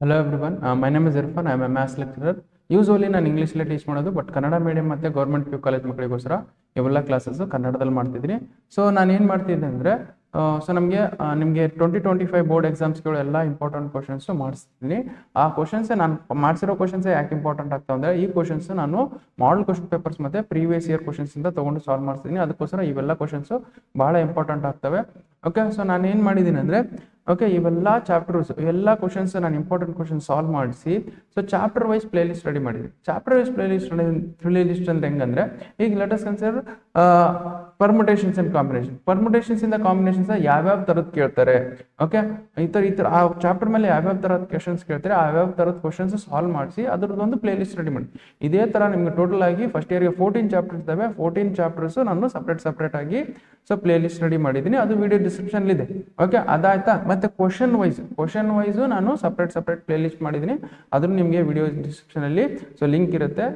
Hello everyone, my name is Irfan. I am a maths lecturer. Usually ನಾನು ಇಂಗ್ಲೀಷಲ್ಲೇ teach ಮಾಡೋದು, but Kannada medium ಮತ್ತು government P U college ಮಕ್ಕಳಿಗೋಸ್ಕರ ಇವೆಲ್ಲ classes ಕನ್ನಡದಲ್ಲಿ ಮಾಡ್ತಿದ್ದೀನಿ. ಸೊ ನಾನು ಏನು ಮಾಡ್ತಿದ್ದೆ ಅಂದರೆ ನಿಮಗೆ 2025 ಬೋರ್ಡ್ ಎಕ್ಸಾಮ್ಸ್ಗಳು ಎಲ್ಲ ಇಂಪಾರ್ಟೆಂಟ್ ಕ್ವಶನ್ಸ್ ಮಾಡಿಸ್ತೀನಿ. ಆ ಕ್ವಶನ್ಸ್ ನಾನು ಮಾಡಿಸಿರೋ ಕ್ವಶನ್ಸ್ ಯಾಕೆ ಇಂಪಾರ್ಟೆಂಟ್ ಆಗ್ತಾವೆ ಅಂದರೆ, ಈ ಕ್ವಶನ್ಸ್ ನಾನು ಮಾಡಲ್ ಕ್ವಶನ್ ಪೇಪರ್ಸ್ ಮತ್ತು ಪ್ರೀವಿಯಸ್ ಇಯರ್ ಕ್ವಶನ್ಸಿಂದ ತೊಗೊಂಡು ಸಾಲ್ವ್ ಮಾಡಿಸ್ತೀನಿ. ಅದಕ್ಕೋಸ್ಕರ ಇವೆಲ್ಲ ಕ್ವಶನ್ಸು ಭಾಳ ಇಂಪಾರ್ಟೆಂಟ್ ಆಗ್ತವೆ. ಓಕೆ, ಸೊ ನಾನು ಏನು ಮಾಡಿದ್ದೀನಿ ಅಂದರೆ, ಇವೆಲ್ಲ ಚಾಪ್ಟರ್ಸ್ ಎಲ್ಲ ಕ್ವಶನ್ಸ್ ನಾನು ಇಂಪಾರ್ಟೆಂಟ್ ಕ್ವಶನ್ ಸಾಲ್ವ್ ಮಾಡಿಸಿ, so chapter wise playlist ready ಮಾಡಿದ್ದೀನಿ. ಚಾಪ್ಟರ್ ವೈಸ್ ಪ್ಲೇ ಲಿಸ್ಟ್ ಅಂದ್ರೆ ಹೆಂಗಂದ್ರೆ, ಈಗ let us consider permutations and combination. Permutations ಇಂದ ಕಾಂಬಿನೇಷನ್ಸ್ ಯಾವ್ಯಾವ ಥರದ್ದು ಕೇಳ್ತಾರೆ, ಓಕೆ, ಈ ಥರ ಆ ಚಾಪ್ಟರ್ ಮೇಲೆ ಯಾವ್ಯಾವ ಥರದ ಕ್ವಶನ್ಸ್ ಕೇಳ್ತಾರೆ, ಯಾವ್ಯಾವ ಥರದ ಕ್ವಶನ್ಸ್ ಸಾಲ್ವ್ ಮಾಡಿಸಿ ಅದರದ್ದೊಂದು ಪ್ಲೇ ಲಿಸ್ಟ್ ರೆಡಿ ಮಾಡಿ. ಇದೇ ಥರ ನಿಮ್ಗೆ ಟೋಟಲ್ ಆಗಿ ಫಸ್ಟ್ ಇಯರ್ಗೆ 14 ಚಾಪ್ಟರ್ಸ್ ಇದ್ದಾವೆ. 14 ಚಾಪ್ಟರ್ಸ್ ನಾನು ಸಪ್ರೇಟ್ ಆಗಿ ಸೊ ಪ್ಲೇ ಲಿಸ್ಟ್ ರೆಡಿ ಮಾಡಿದ್ದೀನಿ. ಅದು ವಿಡಿಯೋ ಡಿಸ್ಕ್ರಿಪ್ಷನ್ ಇದೆ. ಓಕೆ, ಅದಾಯ್ತಾ. ಮತ್ತೆ ಕ್ವಶನ್ ವೈಸ್ ನಾನು ಸಪ್ರೇಟ್ ಪ್ಲೇ ಲಿಸ್ಟ್ ಮಾಡಿದ್ದೀನಿ. ಅದನ್ನು ನಿಮಗೆ ವಿಡಿಯೋ ಡಿಸ್ಕ್ರಿಪ್ಷನ್ ಅಲ್ಲಿ ಸೊ ಲಿಂಕ್ ಇರುತ್ತೆ,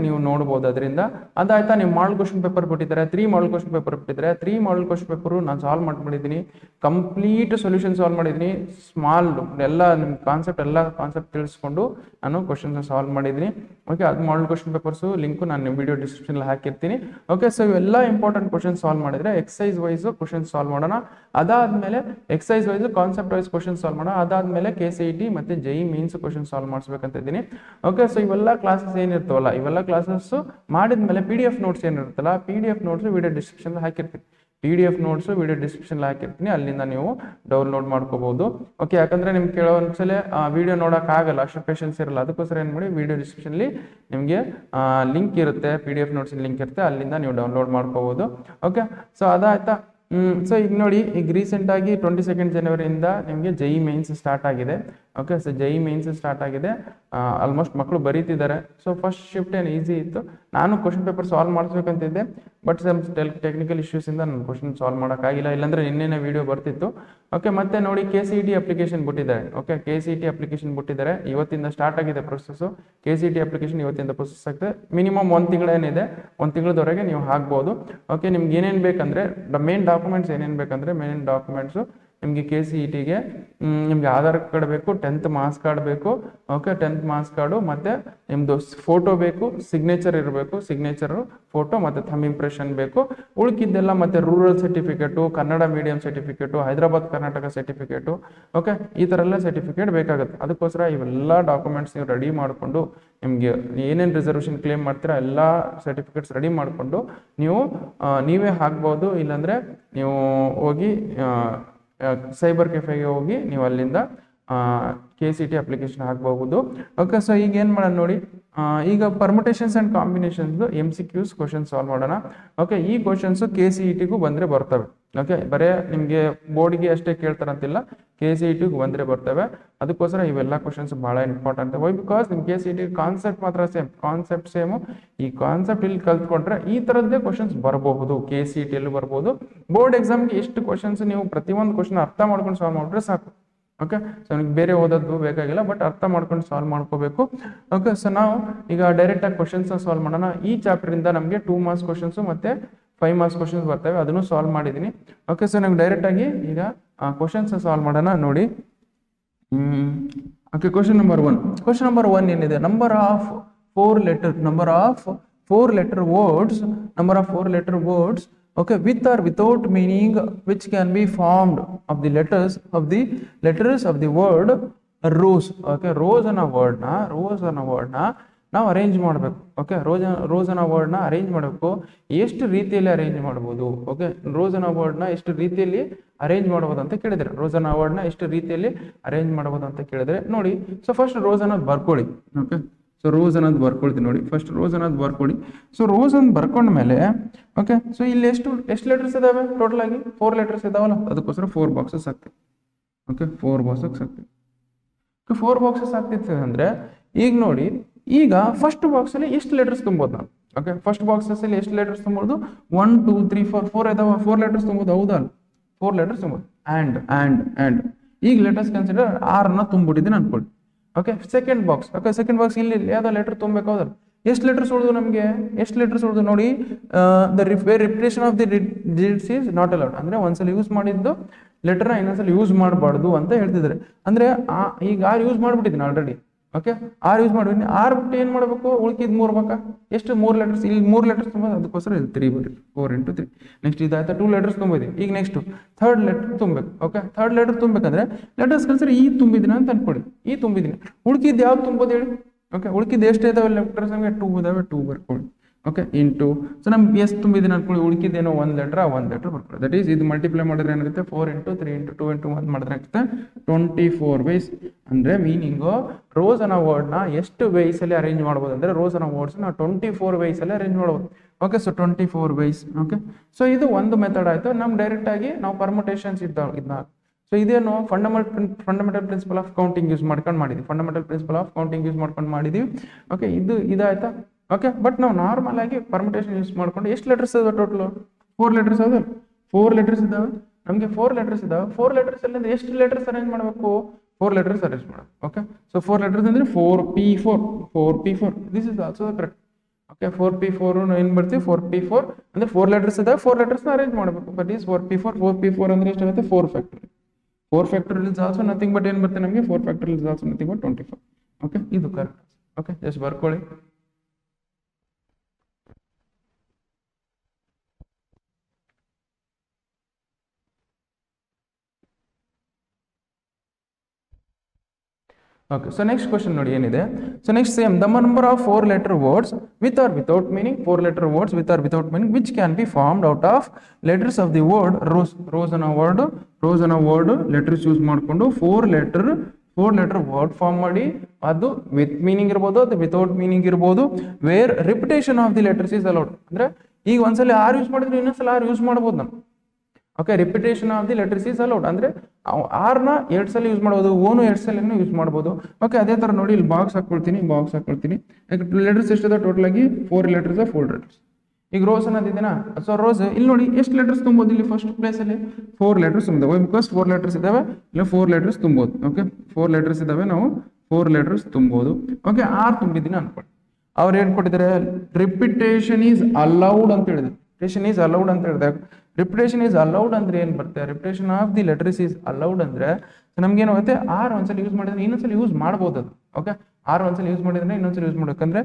ನೀವು ನೋಡ್ಬೋದು ಅದರಿಂದ. ಅದಾಯ್ತಾ. ನೀವು ಮಾಡಲ್ ಕ್ವಶನ್ ಪೇಪರ್ ಬಿಟ್ಟಿದ್ದಾರೆ, 3 ಮಾಡಲ್ ಕ್ವಶನ್ ಪೇಪರ್ ಬಿಟ್ಟಿದ್ದಾರೆ. 3 ಮಾಡಲ್ ಕ್ವಶನ್ ಪೇಪರು ನಾನು ಸಾಲ್ವ್ ಮಾಡಿದ್ದೀನಿ. ಕಂಪ್ಲೀಟ್ ಸೊಲ್ಯೂಷನ್ ಸಾಲ್ವ್ ಮಾಡಿದ್ದೀನಿ. ಸ್ಮಾಲ್ ಎಲ್ಲ ನಿಮ್ಮ ಕಾನ್ಸೆಪ್ಟ್ ತಿಳಿಸ್ಕೊಂಡು ನಾನು ಕ್ವಶನ್ಸ್ ಸಾಲ್ವ್ ಮಾಡಿದ್ದೀನಿ. ಓಕೆ, ಅದು ಮಾಡಲ್ ಕ್ವಶನ್ ಪೇಪರ್ಸು ಲಿಂಕು ನಾನು ವಿಡಿಯೋ ಡಿಸ್ಕ್ರಿಪ್ಷನ್ ಹಾಕಿರ್ತೀನಿ. ಓಕೆ, ಸೊ ಇವೆಲ್ಲ ಇಂಪಾರ್ಟೆಂಟ್ ಕ್ವಶನ್ ಸಾಲ್ವ್ ಮಾಡಿದ್ರೆ ಎಕ್ಸೈಸ್ ವೈಸ್ ಕ್ವಶನ್ ಸಾಲ್ವ್ ಮಾಡೋಣ. ಅದಾದ್ಮೇಲೆ exercise wise concept wise question solve ಮಾಡೋಣ. ಅದಾದ್ಮೇಲೆ KCET ಮತ್ತೆ JEE ಮೇನ್ಸ್ ಕ್ವಶನ್ ಸಾಲ್ವ್ ಮಾಡಿಸ್ಬೇಕಂತ ಇದ್ದೀನಿ. ಓಕೆ, ಸೊ ಇವೆಲ್ಲ ಕ್ಲಾಸಸ್ ಏನಿರ್ತವಲ್ಲ, ಇವೆಲ್ಲ ಕ್ಲಾಸಸ್ ಮಾಡಿದ್ಮೇಲೆ PDF ನೋಟ್ಸ್ ಏನಿರುತ್ತಲ್ಲ, PDF ನೋಟ್ಸ್ ವಿಡಿಯೋ ಡಿಸ್ಕ್ರಿಪ್ಷನ್ ಹಾಕಿರ್ತೀನಿ. PDF ನೋಟ್ಸ್ ವಿಡಿಯೋ ಡಿಸ್ಕ್ರಿಪ್ಷನ್ ಹಾಕಿರ್ತೀನಿ, ಅಲ್ಲಿಂದ ನೀವು ಡೌನ್ಲೋಡ್ ಮಾಡ್ಕೋಬಹುದು. ಓಕೆ, ಯಾಕಂದ್ರೆ ನಿಮ್ಗೆ ಕೆಲವೊಂದ್ಸಲ ವಿಡಿಯೋ ನೋಡೋಕ್ಕಾಗಲ್ಲ, ಅಷ್ಟು ಪೇಷನ್ಸ್ ಇರಲ್ಲ. ಅದಕ್ಕೋಸ್ಕರ ಏನು ಮಾಡಿ, ವಿಡಿಯೋ ಡಿಸ್ಕ್ರಿಪ್ಷನ್ಲಿ ನಿಮಗೆ ಲಿಂಕ್ ಇರುತ್ತೆ, PDF ನೋಟ್ಸ್ ಲಿಂಕ್ ಇರುತ್ತೆ, ಅಲ್ಲಿಂದ ನೀವು ಡೌನ್ಲೋಡ್ ಮಾಡ್ಕೋಬಹುದು. Okay, so ಅದಾಯ್ತಾ. ಸೊ ಈಗ ನೋಡಿ, ಈಗ ರೀಸೆಂಟ್ ಆಗಿ 22 ಜನವರಿಯಿಂದ ನಿಮಗೆ JEE ಮೇನ್ಸ್ ಸ್ಟಾರ್ಟ್ ಆಗಿದೆ. Okay, so JEE mains start ಆಗಿದೆ. ಆಲ್ಮೋಸ್ಟ್ ಮಕ್ಕಳು ಬರೀತಿದ್ದಾರೆ. ಸೊ ಫಸ್ಟ್ ಶಿಫ್ಟ್ ಏನು ಈಸಿ ಇತ್ತು. ನಾನು ಕ್ವಶನ್ ಪೇಪರ್ ಸಾಲ್ವ್ ಮಾಡಿಸ್ಬೇಕಂತಿದ್ದೆ, ಬಟ್ ಸಮ್ ಟೆಕ್ನಿಕಲ್ ಇಶ್ಯೂಸ್ ಇಂದ ನಾನು ಕ್ವಶನ್ ಸಾಲ್ವ್ ಮಾಡೋಕ್ಕಾಗಿಲ್ಲ, ಇಲ್ಲಾಂದ್ರೆ ನಿನ್ನೆ ವಿಡಿಯೋ ಬರ್ತಿತ್ತು. ಓಕೆ, ಮತ್ತೆ ನೋಡಿ KCET ಅಪ್ಲಿಕೇಶನ್ ಬಿಟ್ಟಿದ್ದಾರೆ. ಓಕೆ, KCET ಅಪ್ಲಿಕೇಶನ್ ಬಿಟ್ಟಿದ್ದಾರೆ. ಇವತ್ತಿಂದ ಸ್ಟಾರ್ಟ್ ಆಗಿದೆ ಪ್ರೊಸೆಸ್. KCET ಅಪ್ಲಿಕೇಶನ್ ಇವತ್ತಿಂದ ಪ್ರೊಸೆಸ್ ಆಗ್ತದೆ. ಮಿನಿಮಮ್ 1 ತಿಂಗಳೇನಿದೆ, 1 ತಿಂಗಳದವರೆಗೆ ನೀವು ಹಾಕ್ಬೋದು. ಓಕೆ, ನಿಮ್ಗೆ ಏನೇನು ಬೇಕಂದ್ರೆ ಮೇನ್ ಡಾಕ್ಯುಮೆಂಟ್ಸ್ ಏನೇನು ಬೇಕಂದ್ರೆ, ಮೇನ್ ಡಾಕ್ಯುಮೆಂಟ್ಸು ನಿಮಗೆ KCETಗೆ ನಿಮಗೆ ಆಧಾರ್ ಕಾರ್ಡ್ ಬೇಕು, 10th ಮಾರ್ಕ್ಸ್ ಕಾರ್ಡ್ ಬೇಕು. ಓಕೆ, 10th ಮಾರ್ಕ್ಸ್ ಕಾರ್ಡು, ಮತ್ತೆ ನಿಮ್ಮದು ಫೋಟೋ ಬೇಕು, ಸಿಗ್ನೇಚರ್ ಇರಬೇಕು, ಸಿಗ್ನೇಚರು ಫೋಟೋ ಮತ್ತು ಥಂಬ್ ಇಂಪ್ರೆಷನ್ ಬೇಕು. ಉಳ್ಕಿದ್ದೆಲ್ಲ ಮತ್ತೆ rural certificate, Kannada medium certificate, Hyderabad Karnataka certificate, okay, ಈ ಥರ ಎಲ್ಲ ಸರ್ಟಿಫಿಕೇಟ್ ಬೇಕಾಗುತ್ತೆ. ಅದಕ್ಕೋಸ್ಕರ ಇವೆಲ್ಲ ಡಾಕ್ಯುಮೆಂಟ್ಸ್ ನೀವು ರೆಡಿ ಮಾಡಿಕೊಂಡು, ನಿಮಗೆ ಏನೇನು ರಿಸರ್ವೇಷನ್ ಕ್ಲೇಮ್ ಮಾಡ್ತೀರಾ ಎಲ್ಲ ಸರ್ಟಿಫಿಕೇಟ್ಸ್ ರೆಡಿ ಮಾಡಿಕೊಂಡು ನೀವೇ ಹಾಕ್ಬೋದು. ಇಲ್ಲಾಂದರೆ ನೀವು ಹೋಗಿ ಸೈಬರ್ ಕೆಫೆಗೆ ಹೋಗಿ ನೀವು ಅಲ್ಲಿಂದ KCET ಅಪ್ಲಿಕೇಶನ್ ಹಾಕಬಹುದು. ಓಕೆ, ಸೊ ಈಗ ಏನು ಮಾಡೋಣ ನೋಡಿ, ಈಗ permutations and combinations MCQs question solve ಮಾಡೋಣ. ಓಕೆ, ಈ ಕ್ವಶನ್ಸು KCETಗೂ ಬಂದರೆ ಬರ್ತವೆ. ಓಕೆ, ಬರೇ ನಿಮಗೆ ಬೋರ್ಡ್ಗೆ ಅಷ್ಟೇ ಕೇಳ್ತಾರಂತಿಲ್ಲ, KCETಗೂ ಬಂದರೆ ಬರ್ತವೆ. ಅದಕ್ಕೋಸ್ಕರ ಇವೆಲ್ಲ ಕ್ವಶನ್ಸ್ ಭಾಳ ಇಂಪಾರ್ಟೆಂಟ್. ವೈ ಬಿಕಾಸ್ ನಿಮ್ಮ KCET ಕಾನ್ಸೆಪ್ಟ್ ಮಾತ್ರ ಕಾನ್ಸೆಪ್ಟ್ ಸೇಮು. ಈ ಕಾನ್ಸೆಪ್ಟ್ ಇಲ್ಲಿ ಕಲ್ತ್ಕೊಂಡ್ರೆ ಈ ಥರದ್ದೇ ಕ್ವಶನ್ಸ್ ಬರಬಹುದು, KCET ಎಲ್ಲೂ ಬರ್ಬೋದು. ಬೋರ್ಡ್ ಎಕ್ಸಾಮ್ಗೆ ಎಷ್ಟು ಕ್ವಶನ್ಸ್ ನೀವು ಪ್ರತಿಯೊಂದು ಕ್ವಶನ್ ಅರ್ಥ ಮಾಡ್ಕೊಂಡು ಸಾಲ್ವ್ ಮಾಡಿದ್ರೆ ಸಾಕು. ಓಕೆ, ಸೊ ನಿಮ್ಗೆ ಬೇರೆ ಓದೋದು ಬೇಕಾಗಿಲ್ಲ, ಬಟ್ ಅರ್ಥ ಮಾಡ್ಕೊಂಡು ಸಾಲ್ವ್ ಮಾಡ್ಕೋಬೇಕು. ಓಕೆ, ಸೊ ನಾವು ಈಗ ಡೈರೆಕ್ಟಾಗಿ ಕ್ವಶನ್ಸ್ ಸಾಲ್ವ್ ಮಾಡೋಣ. ಈ ಚಾಪ್ಟರಿಂದ ನಮಗೆ 2 ಮಾರ್ಕ್ಸ್ ಕ್ವಶನ್ಸು ಮತ್ತು 5 ಮಾರ್ಕ್ಸ್ ಕ್ವಶನ್ಸ್ ಬರ್ತವೆ, ಅದನ್ನು ಸಾಲ್ವ್ ಮಾಡಿದ್ದೀನಿ. ಓಕೆ, ಸೊ ನಾವು ಡೈರೆಕ್ಟಾಗಿ ಈಗ ಕ್ವಶನ್ಸ್ ಸಾಲ್ವ್ ಮಾಡೋಣ ನೋಡಿ. ಓಕೆ, ಕ್ವಶನ್ ನಂಬರ್ 1 ಏನಿದೆ, number of 4 letter words okay, with or without meaning, which can be formed of the letters of the word rose. Okay, rose ಅನ್ನೋ ವರ್ಡ್ನ ನಾವು ಅರೇಂಜ್ ಮಾಡಬೇಕು. ಓಕೆ, ರೋಸ್ ಅನ್ನೋ ವರ್ಡ್ನ ಅರೇಂಜ್ ಮಾಡಬೇಕು. ಎಷ್ಟು ರೀತಿಯಲ್ಲಿ ಅರೇಂಜ್ ಮಾಡ್ಬೋದು? ಓಕೆ, ರೋಸ್ ಅನ್ನೋ ವರ್ಡ್ನ ಎಷ್ಟು ರೀತಿಯಲ್ಲಿ ಅರೇಂಜ್ ಮಾಡ್ಬೋದು ಅಂತ ಕೇಳಿದ್ರೆ, ನೋಡಿ. ಸೊ ಫಸ್ಟ್ ರೋಸ್ ಅನ್ನೋದು ಬರ್ಕೊಳ್ಳಿ. ಓಕೆ, ಸೊ ರೋಸ್ ಅನ್ನೋದು ಬರ್ಕೊಳ್ತೀನಿ ನೋಡಿ. ಫಸ್ಟ್ ರೋಸ್ ಅನ್ನೋದು ಬರ್ಕೊಳ್ಳಿ. ಸೊ ರೋಸ್ ಅಂತ ಬರ್ಕೊಂಡ್ಮೇಲೆ, ಓಕೆ, ಸೊ ಇಲ್ಲಿ ಎಷ್ಟು ಲೆಟರ್ಸ್ ಇದಾವೆ? ಟೋಟಲ್ ಆಗಿ 4 ಲೆಟರ್ಸ್ ಇದಾವಲ್ಲ, ಅದಕ್ಕೋಸ್ಕರ 4 ಬಾಕ್ಸಸ್ ಆಗ್ತದೆ. ಓಕೆ, 4 ಬಾಕ್ಸಸ್ ಆಗ್ತದೆ. 4 ಬಾಕ್ಸಸ್ ಆಗ್ತಿತ್ತು ಅಂದರೆ, ಈಗ ನೋಡಿ, ಈಗ ಫಸ್ಟ್ ಬಾಕ್ಸಲ್ಲಿ ಎಷ್ಟು ಲೆಟರ್ಸ್ ತುಂಬೋದು ನಾನು? ಓಕೆ, ಫಸ್ಟ್ ಬಾಕ್ಸಲ್ಲಿ ಎಷ್ಟು ಲೆಟರ್ಸ್ ತುಂಬೋದು? 1 2 3 4 ಇದಾವೆ. 4 ಲೆಟರ್ಸ್ ತುಂಬೋದು, ಹೌದಲ್ಲ? 4 ಲೆಟರ್ಸ್ ತುಂಬೋದು. ಆ್ಯಂಡ್ ಈಗ ಲೆಟರ್ಸ್ ಕನ್ಸಿಡರ್ 6 ತುಂಬಿಟ್ಟಿದ್ದೀನಿ ಅನ್ಕೊಳ್ಳಿ. Okay, second box. Okay, second box ಇಲ್ಲಿ ಯಾವ್ದೋ ಲೆಟರ್ ತುಂಬಬೇಕು, ಹೌದಲ್ಲ? ಎಷ್ಟು ಲೆಟರ್ಸ್ ಉಳಿದು ನಮಗೆ? ನೋಡಿ, the repetition of the digits is not allowed. ಅಂದರೆ ಒಂದ್ಸಲ ಯೂಸ್ ಮಾಡಿದ್ದು ಲೆಟರ್ನ ಇನ್ನೊಂದ್ಸಲ ಯೂಸ್ ಮಾಡಬಾರ್ದು ಅಂತ ಹೇಳ್ತಿದ್ದಾರೆ. ಅಂದರೆ ಈಗ ಆರ್ ಯೂಸ್ ಮಾಡಿಬಿಟ್ಟಿದ್ದೀನಿ ಆಲ್ರೆಡಿ. ಓಕೆ, ಆರ್ ಯೂಸ್ ಮಾಡಿಬಿಟ್ಟು ಆರ್ ಬಿಟ್ಟು ಏನು ಮಾಡಬೇಕು, ಉಳ್ಕಿದ್ 3 ಬೇಕಾ, ಎಷ್ಟು 3 ಲೆಟರ್ಸ್, ಇಲ್ಲಿ 3 ಲೆಟರ್ಸ್ ತುಂಬೋದು, ಅದಕ್ಕೋಸ್ಕರ ಇಲ್ಲಿ 3 ಬರೀ 4 × 3. ನೆಕ್ಸ್ಟ್ ಇದಾಯ್ತಾ 2 ಲೆಟರ್ಸ್ ತುಂಬಿದ್ದೀವಿ. ಈಗ ನೆಕ್ಸ್ಟ್ ಥರ್ಡ್ ಲೆಟರ್ ತುಂಬಬೇಕು. ಓಕೆ, ಥರ್ಡ್ ಲೆಟರ್ ತುಂಬಬೇಕಂದ್ರೆ ಲೆಟರ್ಸ್ ಕಲ್ಸರಿ ಈ ತುಂಬಿದ್ದೀನಿ ಅಂತ ಅನ್ಕೊಳ್ಳಿ, ಈ ತುಂಬಿದ್ದೀನಿ. ಉಳ್ಕಿದ್ದು ಯಾವ್ದು ತುಂಬೋದು ಹೇಳಿ. ಓಕೆ, ಉಳ್ಕಿದ್ದು ಎಷ್ಟು ಇದಾವೆ ಲೆಟರ್ಸ್, ನಮಗೆ 2 ಇದಾವೆ, 2 ಬರ್ಕೊಳ್ಳಿ. ಓಕೆ, ಇಂಟು ಸೊ ನಮ್ಗೆ ಎಷ್ಟು ತುಂಬಿದ್ದೀನಿ ಅನ್ಕೊಳ್ಳಿ, ಉಳ್ಕಿದ್ದೇನೋ 1 ಲೆಟರ್ ಬರ್ಕೊಳ್ಳಿ. ದಟ್ ಈಸ್ ಇದು ಮಲ್ಟಿಪ್ಲೈ ಮಾಡಿದ್ರೆ ಏನಾಗುತ್ತೆ, 4 × 3 × 2 × 1 ಮಾಡಿದ್ರೆ ಆಗುತ್ತೆ 24 ways. ಅಂದರೆ ಮೀನಿಂಗು ರೋಸ್ ಅನ್ನೋ ವರ್ಡ್ನ ಎಷ್ಟು ವೇಸಲ್ಲಿ ಅರೇಂಜ್ ಮಾಡ್ಬೋದು ಅಂದರೆ ರೋಸ್ ಅನ್ನೋ ವರ್ಡ್ಸ್ನ 24 ವೇಸಲ್ಲಿ ಅರೇಂಜ್ ಮಾಡ್ಬೋದು. Okay, so 24 ways. Okay, so ಇದು ಒಂದು ಮೆಥಡ್ ಆಯಿತು. ನಮ್ಗೆ ಡೈರೆಕ್ಟಾಗಿ ನಾವು ಪರ್ಮುಟೇಷನ್ಸ್ ಇದನ್ನ ಸೊ ಇದೇನು fundamental principle of counting use ಮಾಡ್ಕೊಂಡು ಮಾಡಿದ್ವಿ. Fundamental principle of counting use ಮಾಡ್ಕೊಂಡು ಮಾಡಿದ್ವಿ. ಓಕೆ, ಇದಾಯ್ತಾ. ಓಕೆ, ಬಟ್ ನಾವು ನಾರ್ಮಲ್ ಆಗಿ ಪರ್ಮಿಟೇಷನ್ ಯೂಸ್ ಮಾಡ್ಕೊಂಡು ಎಷ್ಟು ಲೆಟರ್ಸ್ ಇದಾವೆ ಟೋಟಲ್, 4 ಲೆಟರ್ಸ್ ಅದಾವೆ. 4 ಲೆಟರ್ಸ್ ಇದಾವೆ, ನಮಗೆ 4 ಲೆಟರ್ಸ್ ಇದಾವೆ. 4 ಲೆಟರ್ಸ್ ಅಲ್ಲಿ ಎಷ್ಟು ಲೆಟರ್ಸ್ ಅರೇಂಜ್ ಮಾಡಬೇಕು, 4 ಲೆಟರ್ಸ್ ಅರೇಂಜ್ ಮಾಡಬೇಕು. ಓಕೆ, ಸೊ 4 ಲೆಟರ್ಸ್ ಅಂದ್ರೆ 4p4 this is also correct. Okay, 4p4 ಏನು ಬರ್ತೀವಿ, 4p4 ಅಂದ್ರೆ 4 ಲೆಟರ್ಸ್ ಇದಾವೆ, 4 ಲೆಟರ್ಸ್ ಅರೇಂಜ್ ಮಾಡಬೇಕು. ಬಟ್ ಈಸ್ 4p4 ಅಂದ್ರೆ ಎಷ್ಟಾಗುತ್ತೆ, 4 factor. 4 factor is also nothing but ಏನು ಬರುತ್ತೆ ನಮಗೆ, 4 factor is also nothing but 24. Okay, ಇದು ಕರೆಕ್ಟ್. ಓಕೆ, ಜಸ್ಟ್ ಬರ್ಕೊಳ್ಳಿ. Okay, so next question ನೋಡಿ ಏನಿದೆ. So next same, the number of 4-letter words with or without meaning, 4-letter words with or without meaning which can be formed out of letters of the word rose. Rose ಅನ್ನೋ word letters use ಮಾಡಿಕೊಂಡು 4-letter word form ಮಾಡಿ, ಅದು with meaning ಇರ್ಬೋದು, ಅದು without meaning ಇರ್ಬೋದು. Where repetition of the letters is allowed. ಅಂದ್ರೆ ಈಗ ಒಂದ್ಸಲ ಆರ್ ಯೂಸ್ ಮಾಡಿದ್ರೆ ಇನ್ನೊಂದ್ಸಲ ಆರ್ ಯೂಸ್ ಮಾಡ್ಬೋದು ನಾನು. Okay, repetition of the letters is allowed. ಅಂದ್ರೆ ಆರ್ನ 2 ಸಲ ಯೂಸ್ ಮಾಡ್ಬೋದು, ಓನು 2 ಸಲ ಯೂಸ್ ಮಾಡ್ಬೋದು. ಓಕೆ, ಅದೇ ತರ ನೋಡಿ ಇಲ್ಲಿ ಬಾಕ್ಸ್ ಹಾಕೊಳ್ತೀನಿ. ಲೆಟರ್ಸ್ ಎಷ್ಟಿದೆ ಟೋಟಲ್ ಆಗಿ 4 ಲೆಟರ್ಸ್ 4 ಲೆಟರ್ಸ್. ಈಗ ರೋಸ್ ಅನ್ನೋದಿದೆನಾ, ಸೊ ರೋಸ್ ಇಲ್ಲಿ ನೋಡಿ ಎಷ್ಟು ಲೆಟರ್ಸ್ ತುಂಬೋದು, ಇಲ್ಲಿ ಫಸ್ಟ್ ಪ್ಲೇಸ್ ಅಲ್ಲಿ 4 ಲೆಟರ್ಸ್ ತುಂಬೋದು. ಬಿಕಾಸ್ 4 ಲೆಟರ್ಸ್ ಇದಾವೆ, ಇಲ್ಲ 4 ಲೆಟರ್ಸ್ ತುಂಬೋದು. ಓಕೆ, 4 ಲೆಟರ್ಸ್ ಇದಾವೆ, ನಾವು 4 ಲೆಟರ್ಸ್ ತುಂಬೋದು. ಓಕೆ, ಆರ್ ತುಂಬಿದ್ದೀನಿ ಅನ್ಕೊಳ್ಳಿ. ಅವ್ರು ಏನ್ ಕೊಟ್ಟಿದ್ದಾರೆ, ರಿಪಿಟೇಷನ್ ಈಸ್ ಅಲೌಡ್ ಅಂತ ಹೇಳಿದ್ರು. ರಿಪಿಟೇಷನ್ ಈಸ್ ಅಲೌಡ್ ಅಂತ ಹೇಳಿದೆ. ರಿಪಿಟೇಷನ್ ಈಸ್ ಅಲೌಡ್ ಅಂದ್ರೆ ಏನ್ ಬರುತ್ತೆ, repetition of the letters is allowed ಅಂದ್ರೆ ನಮ್ಗೆ ಏನಾಗುತ್ತೆ, ಆರ್ ಒಂದ್ಸಲ ಯೂಸ್ ಮಾಡಿದ್ರೆ ಇನ್ನೊಂದ್ಸಲ ಯೂಸ್ ಮಾಡ್ಬೋದು ಅದು. ಓಕೆ, ಆರ್ ಒಂದ್ಸಲ ಯೂಸ್ ಮಾಡಿದ್ರೆ ಇನ್ನೊಂದ್ಸಲ ಯೂಸ್ ಮಾಡ್ಬೇಕಂದ್ರೆ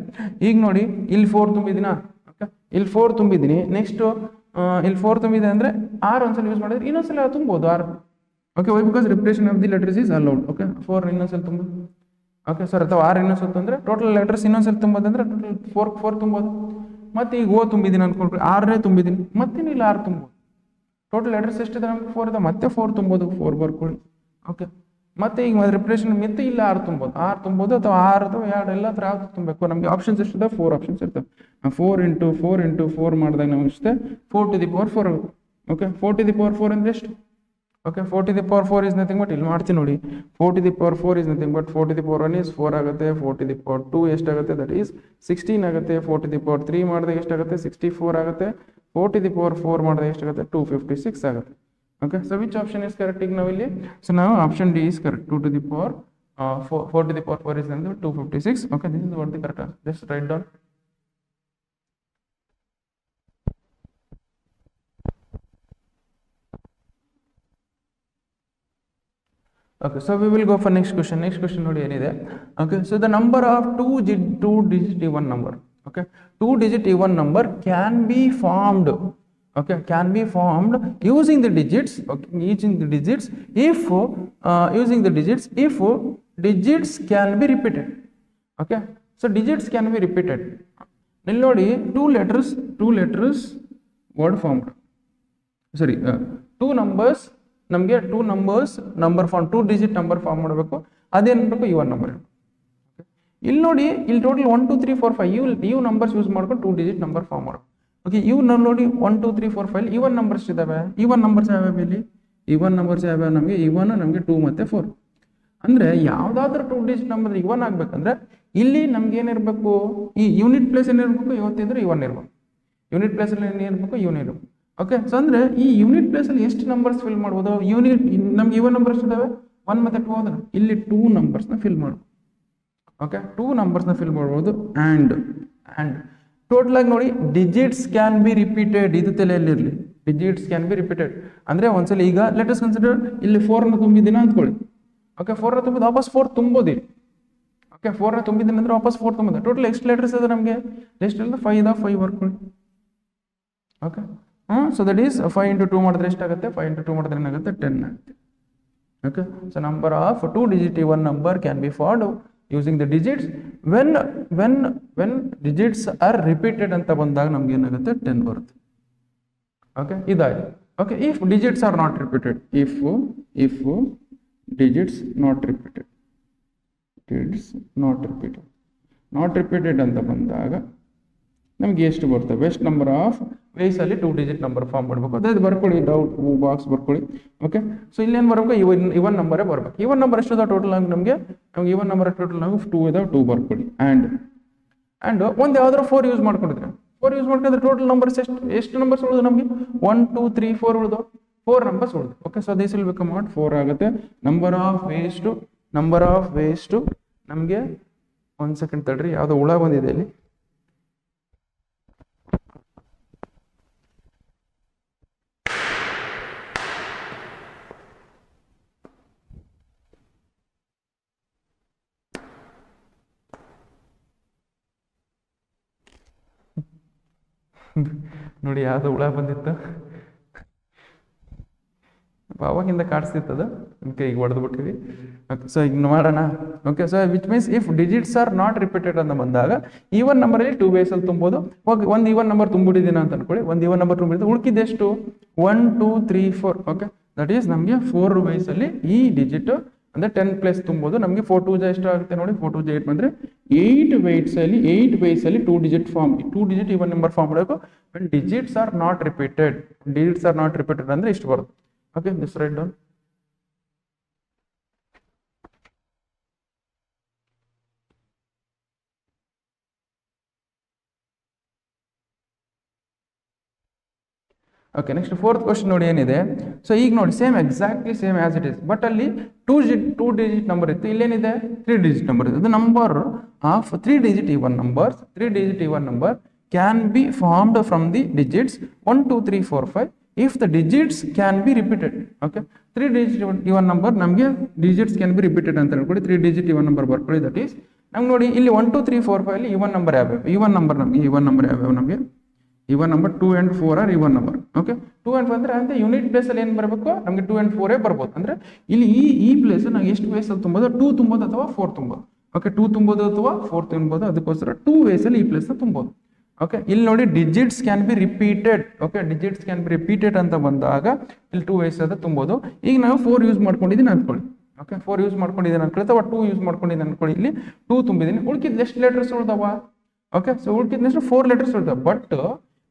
ಈಗ ನೋಡಿ ಇಲ್ಲಿ 4 ತುಂಬಿದಿನಾ. ಓಕೆ, ಇಲ್ಲಿ 4 ತುಂಬಿದ್ದೀನಿ. ನೆಕ್ಸ್ಟ್ ಇಲ್ಲಿ 4 ತುಂಬಿದೆ ಅಂದ್ರೆ ಆರ್ ಒಂದ್ಸಲ ಯೂಸ್ ಮಾಡಿದ್ರೆ ಇನ್ನೊಂದ್ಸಲ ತುಂಬೋದು ಆರ್. Okay, why because repetition of the letters is allowed. Okay, 4 ಇನ್ನೊಂದ್ಸಲ ತುಂಬ. ಓಕೆ ಸರ್, ಅಥವಾ ಆರ್ ಇನ್ನೊಂದ್ಸಲ ಅಂದ್ರೆ ಟೋಟಲ್ ಲೆಟರ್ಸ್ ಇನ್ನೊಂದ್ಸಲ ತುಂಬೋದಂದ್ರೆ ಟೋಟಲ್ 4 ತುಂಬೋದು. ಮತ್ತೆ ಈಗ ಓ ತುಂಬಿದ್ದೀನಿ ಅನ್ಕೊಂಡ್ರಿ, 6 ತುಂಬಿದ್ದೀನಿ, ಮತ್ತೆ ಇಲ್ಲಿ 6 ತುಂಬೋದು. ಟೋಟಲ್ ಲೆಟರ್ಸ್ ಎಷ್ಟಿದೆ ನಮ್ಗೆ 4 ಇದೆ, ಮತ್ತೆ 4 ತುಂಬೋದು, 4 ಬರ್ಕೊಳ್ಳಿ. ಓಕೆ, ಮತ್ತೆ ಈಗ ರಿಪಿಟೇಷನ್ ಮತ್ತೆ ಇಲ್ಲ 6 ತುಂಬೋದು, ಅಥವಾ 6 ಅಥವಾ 2 ಎಲ್ಲ ಥರ ಯಾವ್ದು ತುಂಬಬೇಕು. ನಮಗೆ ಆಪ್ಷನ್ಸ್ ಎಷ್ಟಿದೆ, 4 ಆಪ್ಷನ್ಸ್ ಇರ್ತವೆ. 4 × 4 ಮಾಡಿದಾಗ ನಮ್ಗೆ ಇಷ್ಟೇ 4⁴. ಓಕೆ, 4⁴ ಅಂದ್ರೆ ಎಷ್ಟು. ಓಕೆ, 4⁴ ಇಸ್ ನಥಿಂಗ್ ಬಟ್ ಇಲ್ಲಿ ಮಾಡ್ತೀನಿ ನೋಡಿ, 4⁴ ಇಸ್ ನಥಿಂಗ್ ಬಟ್ 4⁴ is 4 ಆಗುತ್ತೆ, 4⁴ ಎಷ್ಟಾಗುತ್ತೆ, ದಟ್ ಈಸ್ 16 ಆಗುತ್ತೆ. 4⁴ ಮಾಡಿದಾಗ ಎಷ್ಟಾಗುತ್ತೆ, 64 ಆಗುತ್ತೆ. 4⁴ ಮಾಡಿದಾಗ ಎಷ್ಟಾಗುತ್ತೆ, 256 ಆಗುತ್ತೆ. Okay, so which option is correct ಈಗ ನಾವು ಇಲ್ಲಿ, ಸೊ ನಾವು option D is correct. 4⁴ is 256. Okay, this is what the correct answer. Just write down. Okay, so we will go for next question. Next question ನೋಡಿ ಏನಿದೆ. Okay, so the number of two digit even number. Okay, 2 digit even number can be formed. Okay, can be formed using the digits. Okay, using the digits if digits can be repeated. Okay, so digits can be repeated. ಇಲ್ಲಿ ನೋಡಿ 2 letters word formed. Sorry, 2 numbers. ನಮಗೆ 2 numbers number form, 2 digit number form ಮಾಡಬೇಕು. ಅದೇನ್ಬೇಕು, even number. ಇಲ್ಲಿ ನೋಡಿ, ಇಲ್ಲಿ total 1 2 3 4 5 ಇವು numbers use ಮಾಡ್ಕೊಂಡು 2 digit ನಂಬರ್ ಫಾರ್ಮ್ ಮಾಡಬೇಕು. ಓಕೆ, ಇವು ನೋಡಿ 1 2 3 4 5 ಇವನ್ ನಂಬರ್ಸ್ ಇದಾವೆ. ಇವನ್ ನಂಬರ್ಸ್ ಯಾವ್ಯಾವ ಇಲ್ಲಿ, ಇವನ್ ನಂಬರ್ಸ್ ಯಾವ್ಯಾವ ನಮಗೆ, ಇವನ್ ನಮಗೆ 2 ಮತ್ತೆ 4. ಅಂದ್ರೆ ಯಾವ್ದಾದ್ರು 2 digit ನಂಬರ್ ಇವನ್ ಆಗ್ಬೇಕಂದ್ರೆ ಇಲ್ಲಿ ನಮ್ಗೆ ಏನಿರ್ಬೇಕು, ಈ ಯೂನಿಟ್ ಪ್ಲೇಸ್ ಏನಿರ್ಬೇಕು, ಇವತ್ತಿದ್ರೆ ಇವನ್ ಇರ್ಬೇಕು. ಯೂನಿಟ್ ಪ್ಲೇಸ್ ಅಲ್ಲಿ ಏನಿರ್ಬೇಕು, ಇವನ್ ಇರ್ಬೇಕು. ಓಕೆ, ಸೊ ಅಂದ್ರೆ ಈ ಯೂನಿಟ್ ಪ್ಲೇಸ್ ಅಲ್ಲಿ ಎಷ್ಟು ನಂಬರ್ಸ್ ಫಿಲ್ ಮಾಡ್ಬೋದು, ಯೂನಿಟ್ ನಮ್ಗೆ ಇವನ್ ನಂಬರ್ಸ್ ಇದಾವೆ 1 ಮತ್ತೆ 2 ಹೋದ್ರೆ ಇಲ್ಲಿ 2 ನಂಬರ್ಸ್ನ ಫಿಲ್ ಮಾಡ್ಬೋದು. ಓಕೆ, 2 ನಂಬರ್ಸ್ನ ಫಿಲ್ ಮಾಡ್ಬೋದು. ಆ್ಯಂಡ್ ಟೋಟಲ್ ಆಗಿ ನೋಡಿ, ಡಿಜಿಟ್ಸ್ ಕ್ಯಾನ್ ಬಿ ರಿಪೀಟೆಡ್, ಇದು ತಲೆಯಲ್ಲಿರಲಿ. ಡಿಜಿಟ್ಸ್ ಕ್ಯಾನ್ ಬಿ ರಿಪೀಟೆಡ್ ಅಂದರೆ ಒಂದ್ಸಲ ಈಗ ಲೆಟ್ ಅಸ್ ಕನ್ಸಿಡರ್ ಇಲ್ಲಿ 4 ತುಂಬಿದ್ದೀನ ಅಂದ್ಕೊಳ್ಳಿ. ಓಕೆ 4 ತುಂಬಿದ ವಾಪಸ್ 4 ತುಂಬೋದಿಲ್ಲ. ಓಕೆ 4 ತುಂಬಿದ್ದೀನಿ ಅಂದ್ರೆ ವಾಪಸ್ 4 ತುಂಬಿದೆ. ಟೋಟಲ್ ಎಷ್ಟು ಲೆಟರ್ಸ್ ಇದೆ ನಮಗೆ? ಎಷ್ಟು ಇಲ್ಲ 5 ಇದೆ, 5 ಬರ್ಕೊಳ್ಳಿ. Okay so that is 5 into 2 ಮಾಡಿದ್ರೆ ಎಷ್ಟಾಗುತ್ತೆ? 5 into 2 ಮಾಡಿದ್ರೆ ಏನಾಗುತ್ತೆ? 10 ಆಗುತ್ತೆ. Okay, so number of 2 digit even number can be found using the digits when digits are repeated ಅಂತ ಬಂದಾಗ ನಮ್ಗೆ ಏನಾಗುತ್ತೆ? 10 ಬರುತ್ತೆ. Okay, ಇದಾಯ್ತು. Okay, if digits are not repeated, if digits not repeated, not repeated ಅಂತ ಬಂದಾಗ ನಮ್ಗೆ ಎಷ್ಟು ಬರ್ತವೆ? ಎಷ್ಟು ನಂಬರ್ ಆಫ್ ವೇಸ್ ಅಲ್ಲಿ 2 digit ನಂಬರ್ ಫಾರ್ಮ್ ಮಾಡಬೇಕು. ಅದೇ ಬರ್ಕೊಳ್ಳಿ, ಡೌಟ್ ಬಾಕ್ಸ್ ಬರ್ಕೊಳ್ಳಿ. ಓಕೆ ಸೊ ಇಲ್ಲೇನು ಬರಬೇಕು? ಇವನ್ ನಂಬರೇ ಬರ್ಬೇಕು. ಇವನ್ ನಂಬರ್ ಎಷ್ಟು ಇದಾವೆ ಟೋಟಲ್ ಆಗಿ ನಮಗೆ ಇವನ್ ನಂಬರ್ ಟೋಟಲ್ ಆಗಿ 2 ಇದಾವೆ, 2 ಬರ್ಕೊಳ್ಳಿ. ಆ್ಯಂಡ್ ಒಂದು ಯಾವ್ದಾದ್ರು 4 ಯೂಸ್ ಮಾಡ್ಕೊಂಡಿದ್ರೆ 4 ಯೂಸ್ ಮಾಡ್ಕೊಂಡ್ರೆ ಟೋಟಲ್ ನಂಬರ್ಸ್ ಎಷ್ಟು ನಂಬರ್ಸ್ ಉಳಿದು ನಮಗೆ? 1 2 3 4 ಉಳಿದು 4 ನಂಬರ್ಸ್ ಉಳಿದು. Okay so this will become what? 4 ಆಗುತ್ತೆ. ನಂಬರ್ ಆಫ್ ವೇಸ್ ಟು ನಮಗೆ 1 ಸೆಕೆಂಡ್ ತಡ್ರಿ, ಯಾವುದೋ ಹುಳ ಬಂದಿದೆ ಇಲ್ಲಿ. ನೋಡಿ ಯಾವ್ದು ಹುಳ ಬಂದಿತ್ತು, ಅವಾಗಿಂದ ಕಾಡಿಸ್ತಿತ್ತದ, ಅದಕ್ಕೆ ಈಗ ಹೊಡೆದು ಬಿಟ್ಟಿವಿ. ಸೊ ಈಗ ಮಾಡೋಣ. Okay so which means if digits are not repeated ಅಂತ ಬಂದಾಗ ಈವನ್ ನಂಬರಲ್ಲಿ 2 ವೇಸಲ್ಲಿ ತುಂಬೋದು. ಒಂದು ಈವನ್ ನಂಬರ್ ತುಂಬಿಡಿದೀನ ಅಂತ ಅನ್ಕೊಳ್ಳಿ, ಒಂದು ಈವನ್ ನಂಬರ್ ತುಂಬಿಡಿದ್ದು, ಉಳ್ಕಿದ್ದೆಷ್ಟು? 1 2 3 4. ಓಕೆ ದಟ್ ಈಸ್ ನಮಗೆ 4 ವೇಸಲ್ಲಿ ಈ ಡಿಜಿಟ್ ಅಂದರೆ 10 ಪ್ಲೇಸ್ ತುಂಬೋದು. ನಮಗೆ 4 2 ಎಷ್ಟು ಆಗುತ್ತೆ ನೋಡಿ? 4 2 8 ಬಂದರೆ 8 ವೇಸಲ್ಲಿ 2 digit form, 2 digit even number form ಮಾಡಬೇಕು. When digits are not repeated ಅಂದರೆ ಇಷ್ಟು ಬರುತ್ತೆ. Okay this write down. Okay next 4th question ನೋಡಿ ಏನಿದೆ. ಸೊ ಈಗ ನೋಡಿ exactly same as it is, but ಅಲ್ಲಿ 2 ಡಿಜಿಟ್ ನಂಬರ್ ಇತ್ತು, ಇಲ್ಲೇನಿದೆ 3 ಡಿಜಿಟ್ ನಂಬರ್ ಇದೆ. ಅದು number of 3 digit even number can be formed from the digits 1 2 3 4 5 if the digits can be repeated. Okay 3 digit even number ನಮಗೆ digits can be repeated ಅಂತ ಹೇಳ್ಕೊಳ್ಳಿ. 3 digit even number ಬರ್ಕೊಳ್ಳಿ. That is ನಮ್ಗೆ ನೋಡಿ ಇಲ್ಲಿ 1 2 3 4 5 ಅಲ್ಲಿ ಈವನ್ ನಂಬರ್ ಯಾವ್ಯಾವ? Even number ನಮಗೆ even number 2 and 4 are even number. Okay 2 and 4 ಅಂದ್ರೆ ಅಂತ ಯೂನಿಟ್ ಪ್ಲೇಸ್ ಅಲ್ಲಿ ಏನು ಬರಬೇಕು? ನಮಗೆ 2 and 4 ಬರ್ಬೋದು. ಅಂದ್ರೆ ಇಲ್ಲಿ ಈ ಪ್ಲೇಸ್ ನಾವು ಎಷ್ಟು ವೇಸ್ ಅಲ್ಲಿ ತುಂಬೋದು? 2 ತುಂಬೋದು ಅಥವಾ 4 ತುಂಬೋದು. ಓಕೆ 2 ತುಂಬೋದು ಅಥವಾ 4 ತುಂಬೋದು, ಅದಕ್ಕೋಸ್ಕರ 2 ವೇಸ್ ಅಲ್ಲಿ ಈ ಪ್ಲೇಸ್ ತುಂಬೋದು. ಓಕೆ ಇಲ್ಲಿ ನೋಡಿ digits can be repeated. Okay digits can be repeated ಅಂತ ಬಂದಾಗ ಇಲ್ಲಿ 2 ವೇಸ್ ಅದ ತುಂಬೋದು. ಈಗ ನಾವು 4 ಯೂಸ್ ಮಾಡ್ಕೊಂಡಿದ್ದೀನಿ ಅನ್ಕೊಳ್ಳಿ. ಓಕೆ 4 ಯೂಸ್ ಮಾಡ್ಕೊಂಡಿದ್ದೀನಿ ಅನ್ಕೊಳ್ಳಿ ಅಥವಾ 2 ಯೂಸ್ ಮಾಡ್ಕೊಂಡಿದ್ದೀನಿ ಅನ್ಕೊಳ್ಳಿ. ಇಲ್ಲಿ 2 ತುಂಬಿದ್ದೀನಿ, ಉಳ್ಕಿದ್ ಎಷ್ಟು ಲೆಟರ್ಸ್ ಉಳ್ದವ? ಓಕೆ ಸೊ ಉಳ್ಕಿದ್ನೆಷ್ಟು 4 ಲೆಟರ್ಸ್ ಉಳ್ದವ. ಬಟ್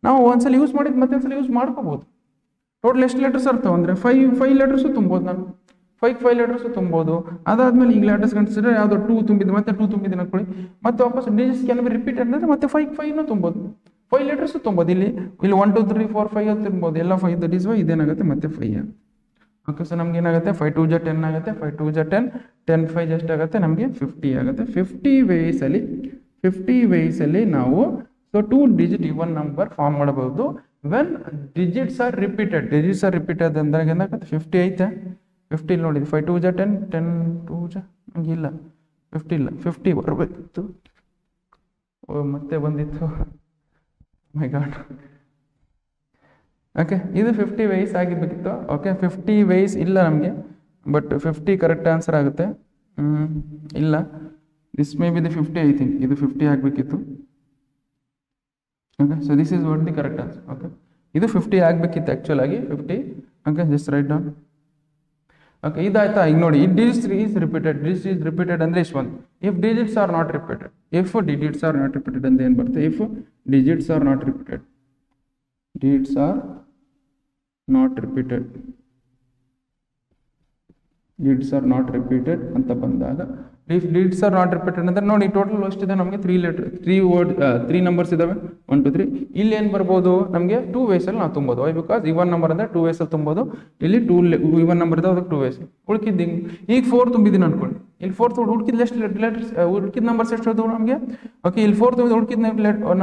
ನಾವು ಒಂದ್ಸಲ ಯೂಸ್ ಮಾಡಿದ್ ಮತ್ತೆ ಒಂದ್ಸಲ ಯೂಸ್ ಮಾಡ್ಕೋಬಹುದು. ಟೋಟಲ್ ಎಷ್ಟು ಲೆಟರ್ಸ್ ಇರ್ತಾವೆ ಅಂದರೆ 5 ಲೆಟರ್ಸು ತುಂಬೋದು. ನಾನು 5 ಲೆಟರ್ಸು ತುಂಬೋದು. ಅದಾದ್ಮೇಲೆ ಈಗ ಲೆಟರ್ಸ್ ಕನ್ಸಿಡರ್ ಯಾವುದೋ 2 ತುಂಬಿದ್ದು ಮತ್ತೆ 2 ತುಂಬಿದ್ದೀನಿ ಅನ್ಕೊಳ್ಳಿ, ಮತ್ತೆ ವಾಪಸ್ ಡಿಜಿಟ್ಸ್ ಕ್ಯಾನ್ ಬಿ ರಿಪೀಟೆಡ್ ಅಂದರೆ ಮತ್ತೆ 5 ತುಂಬೋದು. 5 ಲೆಟರ್ಸು ತುಂಬೋದು. ಇಲ್ಲಿ 1 2 3 4 5 ಅಂತ ತುಂಬೋದು. ಎಲ್ಲ 5 ದಟ್ ಈಸ್ ವೈ ಇದೇನಾಗುತ್ತೆ ಮತ್ತೆ 5 ಆಗುತ್ತೆ. ಓಕೆ ಸೊ ನಮ್ಗೆ ಏನಾಗುತ್ತೆ? 5 2 10 ಆಗುತ್ತೆ. 5 2 10 10 5 ಎಷ್ಟಾಗುತ್ತೆ? ನಮಗೆ 50 ಆಗುತ್ತೆ. 50 ವೇಸಲ್ಲಿ ನಾವು so 2 digit even number form ಮಾಡಬಹುದು ವೆನ್ ಡಿಜಿಟ್ಸ್ ಆರ್ ರಿಪೀಟೆಡ್ ಅಂದಾಗ ಏನಾಗುತ್ತೆ? 50 ಐತೆ. 50 ನೋಡಿದ್ದು 5 2 10 10 2 ಹಂಗೆ ಇಲ್ಲ 50 ಇಲ್ಲ 50 ಬರಬೇಕಿತ್ತು. ಮತ್ತೆ ಬಂದಿತ್ತು. ಮೈ ಗಾಡ್. ಓಕೆ ಇದು 50 ವೇಸ್ ಆಗಿರ್ಬೇಕಿತ್ತು. ಓಕೆ 50 ವೇಸ್ ಇಲ್ಲ ನಮಗೆ, ಬಟ್ 50 ಕರೆಕ್ಟ್ ಆನ್ಸರ್ ಆಗುತ್ತೆ. ಇಲ್ಲ, this may be the 50. I think ಇದು 50 ಆಗಬೇಕಿತ್ತು. Okay so this is what the correct answer. Okay ಇದು 50 ಆಗಬೇಕಿತ್ತು ಆ್ಯಕ್ಚುಲ್ ಆಗಿ 50. Okay just write down. Okay ಇದಾಯ್ತಾ? ಈಗ ನೋಡಿ ಡಿಜಿಟ್ಸ್ ಈಸ್ ರಿಪೀಟೆಡ್ ಅಂದರೆ ಇಷ್ಟು ಒಂದು. If digits are not repeated ಅಂತ ಏನು ಬರುತ್ತೆ? If digits are not repeated digits are not repeated ಅಂತ ಬಂದಾಗ if digits are not repeated ಅಂದ್ರೆ ನೋಡಿ ಟೋಟಲ್ ಎಷ್ಟಿದೆ ನಮಗೆ 3 ನಂಬರ್ಸ್ ಇದಾವೆ 1 2 3 ಇಲ್ಲಿ ಏನು ಬರ್ಬೋದು ನಮಗೆ 2 ways ಅಲ್ಲಿ ನಾವು ತುಂಬೋದು ವೈ ಬಿಕಾಸ್ ಇವನ್ ನಂಬರ್ ಅಂದ್ರೆ 2 ways ಅಲ್ಲಿ ತುಂಬೋದು ಇಲ್ಲಿ 2 ಇವನ್ ನಂಬರ್ ಇದೆ ಅದಕ್ಕೆ 2 ways ಉಳ್ಕಿದ್ದು ಈಗ 4 ತುಂಬಿದ್ದೀನಿ ಅನ್ಕೊಳ್ಳಿ ಇಲ್ಲಿ 4 ಉಳ್ಕಿದ್ದು ಎಷ್ಟು ಲೆಟರ್ಸ್ ಉಳ್ಕಿದ ನಂಬರ್ಸ್ ಎಷ್ಟು ಇದಾವೆ ನಮಗೆ ಓಕೆ ಇಲ್ಲಿ 4 ತುಂಬಿದ ಉಳ್ಕಿದ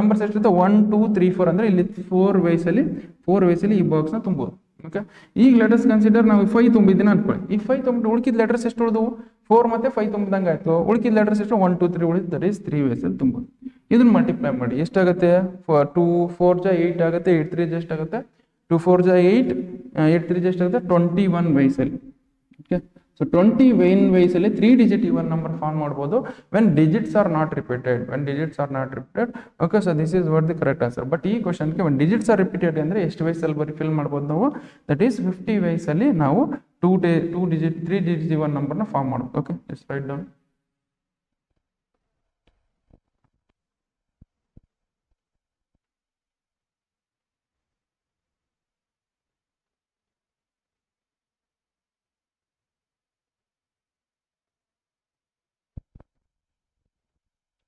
ನಂಬರ್ಸ್ ಎಷ್ಟು ಇದಾವೆ 1 2 3 4 ಅಂದ್ರೆ ಇಲ್ಲಿ 4 ways ಅಲ್ಲಿ ಈ ಬಾಕ್ಸ್ ನ ತುಂಬೋದು ಓಕೆ ಈಗ ಲೆಟರ್ಸ್ ಕನ್ಸಿಡರ್ ನಾವು 5 ತುಂಬಿದ್ದೀನಿ ಅನ್ಕೊಳ್ಳಿ ಈಗ 5 ತುಂಬಿಟ್ಟು ಉಳ್ಕಿದ ಲೆಟರ್ಸ್ ಎಷ್ಟು ಉಳಿದವು 4 ಮತ್ತೆ 5 ತುಂಬಿದಂಗೆ ಆಯ್ತು ಉಳ್ಕಿದ ಲೆಟರ್ಸ್ ಎಷ್ಟು 1 2 3 ಉಳಿದ ದಟ್ ಈಸ್ 3 ways ಅಲ್ಲಿ ತುಂಬೋದು ಇದನ್ನ ಮಲ್ಟಿಪ್ಲೈ ಮಾಡಿ ಎಷ್ಟಾಗುತ್ತೆ 2 4 ಜಾ 8 ಆಗುತ್ತೆ 8 3 ಜಾ ಎಷ್ಟಾಗುತ್ತೆ 2 4 ಜಾ 8 8 3 ಜಾ ಎಷ್ಟಾಗುತ್ತೆ 21 ways ಅಲ್ಲಿ ಓಕೆ ಸೊ 21 ways ಅಲ್ಲಿ 3 digit even number ಫಾರ್ಮ್ ಮಾಡಬಹುದು when digits are not repeated okay so this is what the correct answer but ಈ ಕ್ವೆಶ್ಚನ್ ಗೆ when digits are repeated ಅಂದ್ರೆ ಎಷ್ಟು ways ಅಲ್ಲಿ ಫಿಲ್ ಮಾಡಬಹುದು ನಾವು that is 50 ways ಅಲ್ಲಿ ನಾವು 3 digit even number ನ ಫಾರ್ಮ್ ಮಾಡಬಹುದು okay just write down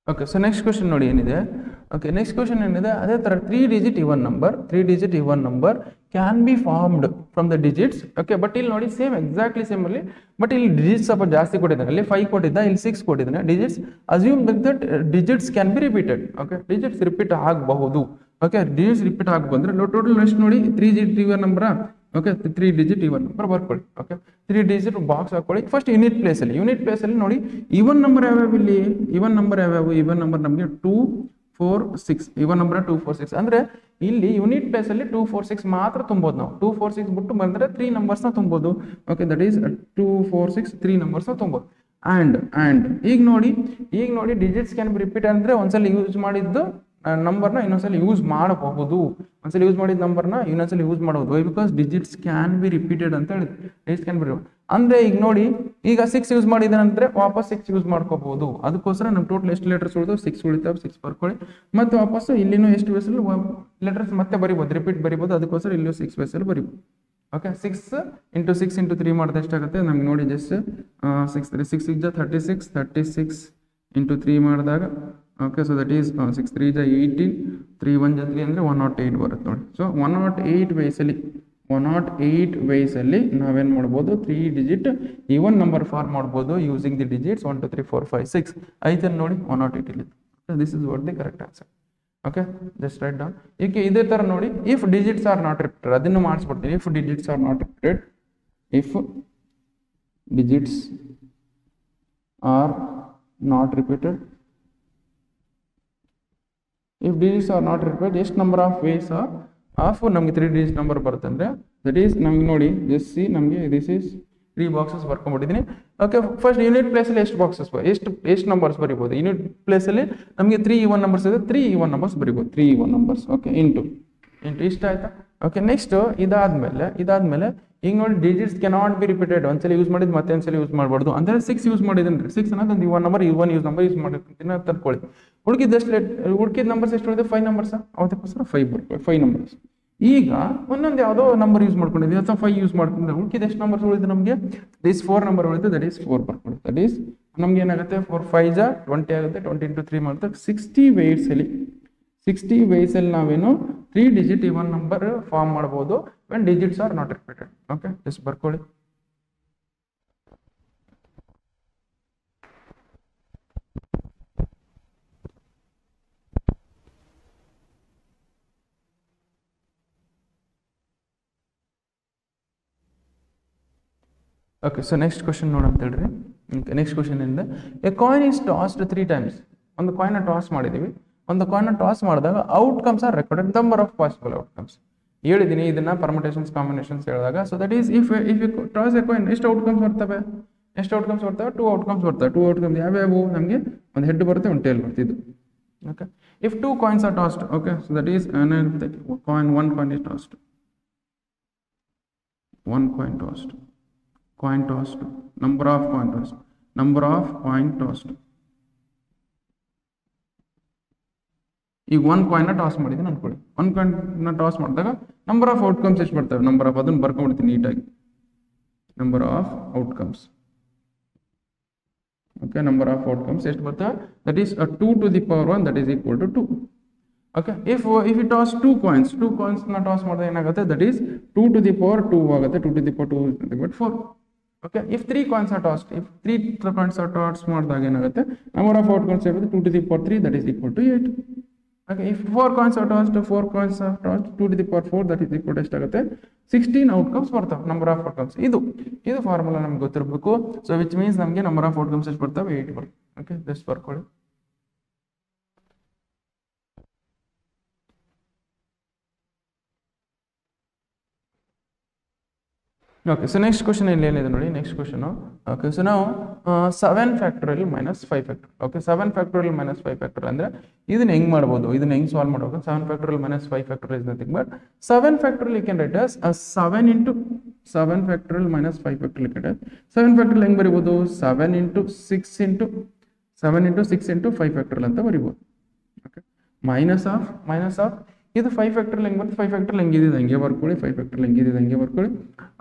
okay so next question ನೋಡಿ ಏನಿದೆ okay next question ಏನಿದೆ ಅದೇ ತರ 3 digit even number can be formed from the digits okay but ಇಲ್ಲಿ ನೋಡಿ ಸೇಮ್ ಎಕ್ಸಾಕ್ಟ್ಲಿ ಸೇಮ್ ಅಲ್ಲಿ ಬಟ್ ಇಲ್ಲಿ digits ಸ್ವಲ್ಪ ಜಾಸ್ತಿ ಕೊಟ್ಟಿದ್ದಾನೆ ಅಲ್ಲಿ 5 ಕೊಟ್ಟಿದ್ದ ಇಲ್ಲಿ 6 ಕೊಟ್ಟಿದ್ದಾನೆ digits assume that digits can be repeated okay digits repeat ಆಗಬಹುದು okay digits repeat ಆಗ ಬಂದ್ರೆ ಟೋಟಲ್ ಎಷ್ಟು ನೋಡಿ 3 digit even number okay 3 digit even number ಬರ್ಕೊಳ್ಳಿ ಓಕೆ 3 digit ಬಾಕ್ಸ್ ಹಾಕೊಳ್ಳಿ ಫಸ್ಟ್ ಯೂನಿಟ್ ಪ್ಲೇಸ್ ಅಲ್ಲಿ ನೋಡಿ ಈವನ್ ನಂಬರ್ ಯಾವ್ಯಾವ ಇಲ್ಲಿ ಈವನ್ ನಂಬರ್ ನಮಗೆ 2 4 6 ಈವನ್ ನಂಬರ್ 2 4 6 ಅಂದ್ರೆ ಇಲ್ಲಿ ಯೂನಿಟ್ ಪ್ಲೇಸ್ ಅಲ್ಲಿ 2 4 6 ಮಾತ್ರ ತುಂಬೋದು ನಾವು 2 4 6 ಬಿಟ್ಟು ಬಂದ್ರೆ 3 ನಂಬರ್ಸ್ ನ ತುಂಬೋದು ಓಕೆ ದಟ್ ಈಸ್ 2 4 6 3 ನಂಬರ್ಸ್ ನ ತುಂಬೋದು ಅಂಡ್ ಈಗ ನೋಡಿ ಡಿಜಿಟ್ಸ್ ಕ್ಯಾನ್ ಬಿ ರಿಪೀಟ್ ಅಂದ್ರೆ ಒಂದ್ಸಲ ಯೂಸ್ ಮಾಡಿದ್ದು ನಂಬರ್ನ ಇನ್ನೊಂದ್ಸಲ ಯೂಸ್ ಮಾಡಬಹುದು ಒಂದ್ಸಲ ಯೂಸ್ ಮಾಡಿದ ನಂಬರ್ನ ಇನ್ನೊಂದ್ಸಲ ಯೂಸ್ ಮಾಡಬಹುದು why because digits can be repeated ಅಂತ ಹೇಳಿದ್ರು ಡಿಜಿಟ್ಸ್ ಕ್ಯಾನ್ ಬಿ ಅಂದ್ರೆ ಈಗ ನೋಡಿ ಈಗ 6 ಯೂಸ್ ಮಾಡಿದ ನಂತರ ವಾಪಸ್ 6 ಯೂಸ್ ಮಾಡ್ಕೋಬಹುದು ಅದಕ್ಕೋಸ್ಕರ ನಮ್ಮ ಟೋಟಲ್ ಎಷ್ಟು ಲೆಟರ್ಸ್ ಉಳಿದು 6 ಉಳಿತಾವೆ 6 ಬರ್ಕೊಳ್ಳಿ ಮತ್ತೆ ವಾಪಸ್ ಇಲ್ಲಿನೂ ಎಷ್ಟು ವೇಸಲ್ಲಿ ಲೆಟರ್ಸ್ ಮತ್ತೆ ಬರಿಬಹುದು ರಿಪೀಟ್ ಬರಿಬಹುದು ಅದಕ್ಕೋಸ್ಕರ ಇಲ್ಲೂ 6 ವೇಸಲ್ಲಿ ಬರಿಬಹುದು ಓಕೆ 6 ಇಂಟು 6 ಇಂಟು 3 ಮಾಡಿದ್ರೆ ಎಷ್ಟಾಗುತ್ತೆ ನಮ್ಗೆ ನೋಡಿ ಜಸ್ಟ್ 6 6 6 36 ಇಂಟು 3 ಮಾಡಿದಾಗ ಓಕೆ ಸೊ ದಟ್ ಈಸ್ 6 3 18 3 1 3 ಅಂದರೆ 108 ಬರುತ್ತೆ ನೋಡಿ ಸೊ 108 ವೇಸಲ್ಲಿ ನಾವೇನು ಮಾಡ್ಬೋದು 3 digit ಈವನ್ ನಂಬರ್ ಫಾರ್ಮ್ ಮಾಡ್ಬೋದು ಯೂಸಿಂಗ್ ದಿ ಡಿಜಿಟ್ಸ್ 1 2 3 4 5 6 ಐತನ್ನು ನೋಡಿ 108 ಇಲ್ಲಿ this is what the correct answer okay just write down ಈಗ ಇದೇ ಥರ ನೋಡಿ if digits are not repeated ಅದನ್ನು ಮಾಡಿಸ್ಬಿಡ್ತೀನಿ if digits are not repeated if digits are not repeated if digits are not repeated ಎಷ್ಟು ನಂಬರ್ ಆಫ್ ವೇಸ್ ಆಫ್ ನಮಗೆ 3 digit number ಬರುತ್ತೆ ಅಂದರೆ ದಟ್ ಈಸ್ ನಮ್ಗೆ ನೋಡಿ ಜಸ್ಟ್ ಸಿ ನಮಗೆ ದಿಸ್ ಈಸ್ 3 ಬಾಕ್ಸಸ್ ಬರ್ಕೊಂಡ್ಬಿಟ್ಟಿದ್ದೀನಿ ಓಕೆ ಫಸ್ಟ್ ಯೂನಿಟ್ ಪ್ಲೇಸಲ್ಲಿ ಎಷ್ಟು ಬಾಕ್ಸಸ್ ಎಷ್ಟು ನಂಬರ್ಸ್ ಬರಿಬೋದು ಯೂನಿಟ್ ಪ್ಲೇಸಲ್ಲಿ ನಮಗೆ 3 even ನಂಬರ್ಸ್ ಇದೆ 3 even ನಂಬರ್ಸ್ ಬರಿಬೋದು 3 even ನಂಬರ್ಸ್ ಓಕೆ ಇಂಟು ಇಷ್ಟ ಆಯ್ತಾ ಓಕೆ ನೆಕ್ಸ್ಟ್ ಇದಾದ್ಮೇಲೆ ಈಗ ನೋಡಿ ಡಿಜಿಟ್ಸ್ ಕೆನಾಟ್ ಬಿ ರಿಪೀಟೆಡ್ ಒಂದ್ಸಲ ಯೂಸ್ ಮಾಡಿದ್ ಮತ್ತೆ ಒಂದ್ಸಲ ಯೂಸ್ ಮಾಡಬಾರ್ದು ಅಂದ್ರೆ 6 ಯೂಸ್ ಮಾಡಿದ್ರೆ 6 ಅನ್ನೋದು ಇವನ್ ನಂಬರ್ ಯೂಸ್ ಮಾಡಿರ್ತೀನಿ ಅಂತ ತರ್ಕೊಳ್ಳಿ ಉಳ್ಕಿದ ನಂಬರ್ಸ್ ಎಷ್ಟು ಉಳಿದೆ 5 ನಂಬರ್ಸ್ ಅವತ್ತಕ್ಕೋಸ್ಕರ 5 ಬರ್ಕೊಳ್ಳಿ 5 ನಂಬರ್ಸ್ ಈಗ ಒಂದೊಂದು ಯಾವುದೋ ನಂಬರ್ ಯೂಸ್ ಮಾಡ್ಕೊಂಡಿದ್ವಿ ಅಥವಾ 5 ಯೂಸ್ ಮಾಡ್ಕೊಂಡ್ರೆ ಉಳ್ಕಿದ ಎಷ್ಟು ನಂಬರ್ಸ್ ಉಳಿದು ನಮಗೆ ದಿಸ್ 4 ನಂಬರ್ ಉಳಿದು ದಟ್ ಈಸ್ 4 ಬರ್ಕೊಳ್ಳಿ ದಟ್ ಈಸ್ ನಮ್ಗೆ ಏನಾಗುತ್ತೆ 4 5 ಜಾ 20 ಆಗುತ್ತೆ 20 ಇಂಟು 3 ಮಾಡಿದ್ರೆ 60 ವೇಸಲ್ಲಿ ನಾವೇನು 3 digit even ನಂಬರ್ ಫಾರ್ಮ್ ಮಾಡ್ಬೋದು when digits are not repeated okay just ಬರ್ಕೊಳ್ಳಿ ಓಕೆ ಸೊ ನೆಕ್ಸ್ಟ್ ಕ್ವಶನ್ ನೋಡಂತ ಹೇಳ್ರಿ ನೆಕ್ಸ್ಟ್ ಕ್ವಶನ್ ಏನಿದೆ a coin is tossed 3 times ಒಂದು ಕಾಯಿನ್ ಟಾಸ್ ಮಾಡಿದೀವಿ ಒಂದು ಕಾಯಿನ್ ಟಾಸ್ ಮಾಡಿದಾಗ outcomes are recorded number of possible outcomes ಹೇಳಿದ್ದೀನಿ ಇದನ್ನ ಪರ್ಮಿಟೇಷನ್ಸ್ ಕಾಂಬಿನೇಷನ್ಸ್ ಹೇಳಿದಾಗ so that is if you toss a coin ಎಷ್ಟು ಔಟ್ಕಮ್ಸ್ ಬರ್ತವೆ 2 ಔಟ್ಕಮ್ಸ್ ಬರ್ತವೆ 2 ಔಟ್ಕಮ್ಸ್ ಯಾವ್ಯಾವು ನಮಗೆ ಒಂದು ಹೆಡ್ ಬರುತ್ತೆ ಒಂದು ಟೇಲ್ ಬರುತ್ತೆ ಇದು okay if 2 coins are tossed okay so that is one coin is tossed coin tossed number of coin tossed ಈಗ 1 ಕಾಯಿನ್ ಟಾಸ್ ಮಾಡಿದ್ದೀನಿ ಅನ್ಕೊಳ್ಳಿ 1 ಕಾಯಿನ್ ಟಾಸ್ ಮಾಡಿದಾಗ ನಂಬರ್ ಆಫ್ ಔಟ್ಕಮ್ಸ್ ಎಷ್ಟು ಬರ್ತವೆ ನಂಬರ್ ಆಫ್ ಅದನ್ನು ಬರ್ಕೊಂಡ್ಬಿಡ್ತೀನಿ ನೀಟಾಗಿ number of outcomes Okay, number of outcomes ಎಷ್ಟು ಬರ್ತವೆ, that is 2 to the power 1, that is equal to 2. Okay, if you toss two coins na toss ಮಾಡಿದ್ರೆ ಏನಾಗುತ್ತೆ, that is 2 to the power 2 ಆಗುತ್ತೆ. 2 to the power 2 is nothing but 4. Okay, if 3 coins are tossed, if 3 coins are tossed ಮಾಡಿದಾಗ ಏನಾಗುತ್ತೆ, number of outcomes ಇರುತ್ತೆ 2 to the power 3, that is equal to 8. Okay, if 4 coins are tossed, 2 to the power 4, that is equal to ಎಷ್ಟಾಗುತ್ತೆ, 16 outcomes ಬರ್ತವೆ, number of outcomes. ಇದು formula ನಮ್ಗೆ ಗೊತ್ತಿರಬೇಕು. So which means ನಮಗೆ number of outcomes ಎಷ್ಟು ಬರ್ತವೆ, 8 ಬರ್ತವೆ. ಓಕೆ, ಜಸ್ಟ್ ಬರ್ಕೊಳ್ಳಿ. Okay, so next question ಇಲ್ಲಿ ಏನಿದೆ ನೋಡಿ, next question. Okay, so now 7 factorial minus 5 factorial. Okay, 7 factorial minus 5 factorial ಅಂದ್ರೆ ಇದನ್ನ ಹೆಂಗ್ ಮಾಡ್ಬೋದು, ಇದನ್ನ ಹೆಂಗ್ ಸಾಲ್ವ್ ಮಾಡೋದು. 7 factorial minus 5 factorial is nothing but 7 factorial you can write as 7 into 7 factorial minus 5 factorial you can write. 7 factorial ಹೆಂಗ್ ಬರಿಬೋದು, 7 into 6 into 5 factorial ಅಂತ ಬರಿಬೋದು. Okay, minus of ಇದು 5 ಫ್ಯಾಕ್ಟರಿಯಲ್ ಹೆಂಗೆ ಬರುತ್ತೆ, 5 ಫ್ಯಾಕ್ಟರಿಯಲ್ ಹೆಂಗಿದೆ ಹಂಗೆ ಬರ್ಕೊಳ್ಳಿ, 5 ಫ್ಯಾಕ್ಟರಿಯಲ್ ಹೆಂಗಿದೆ ಹಂಗೆ ಬರ್ಕೊಳ್ಳಿ.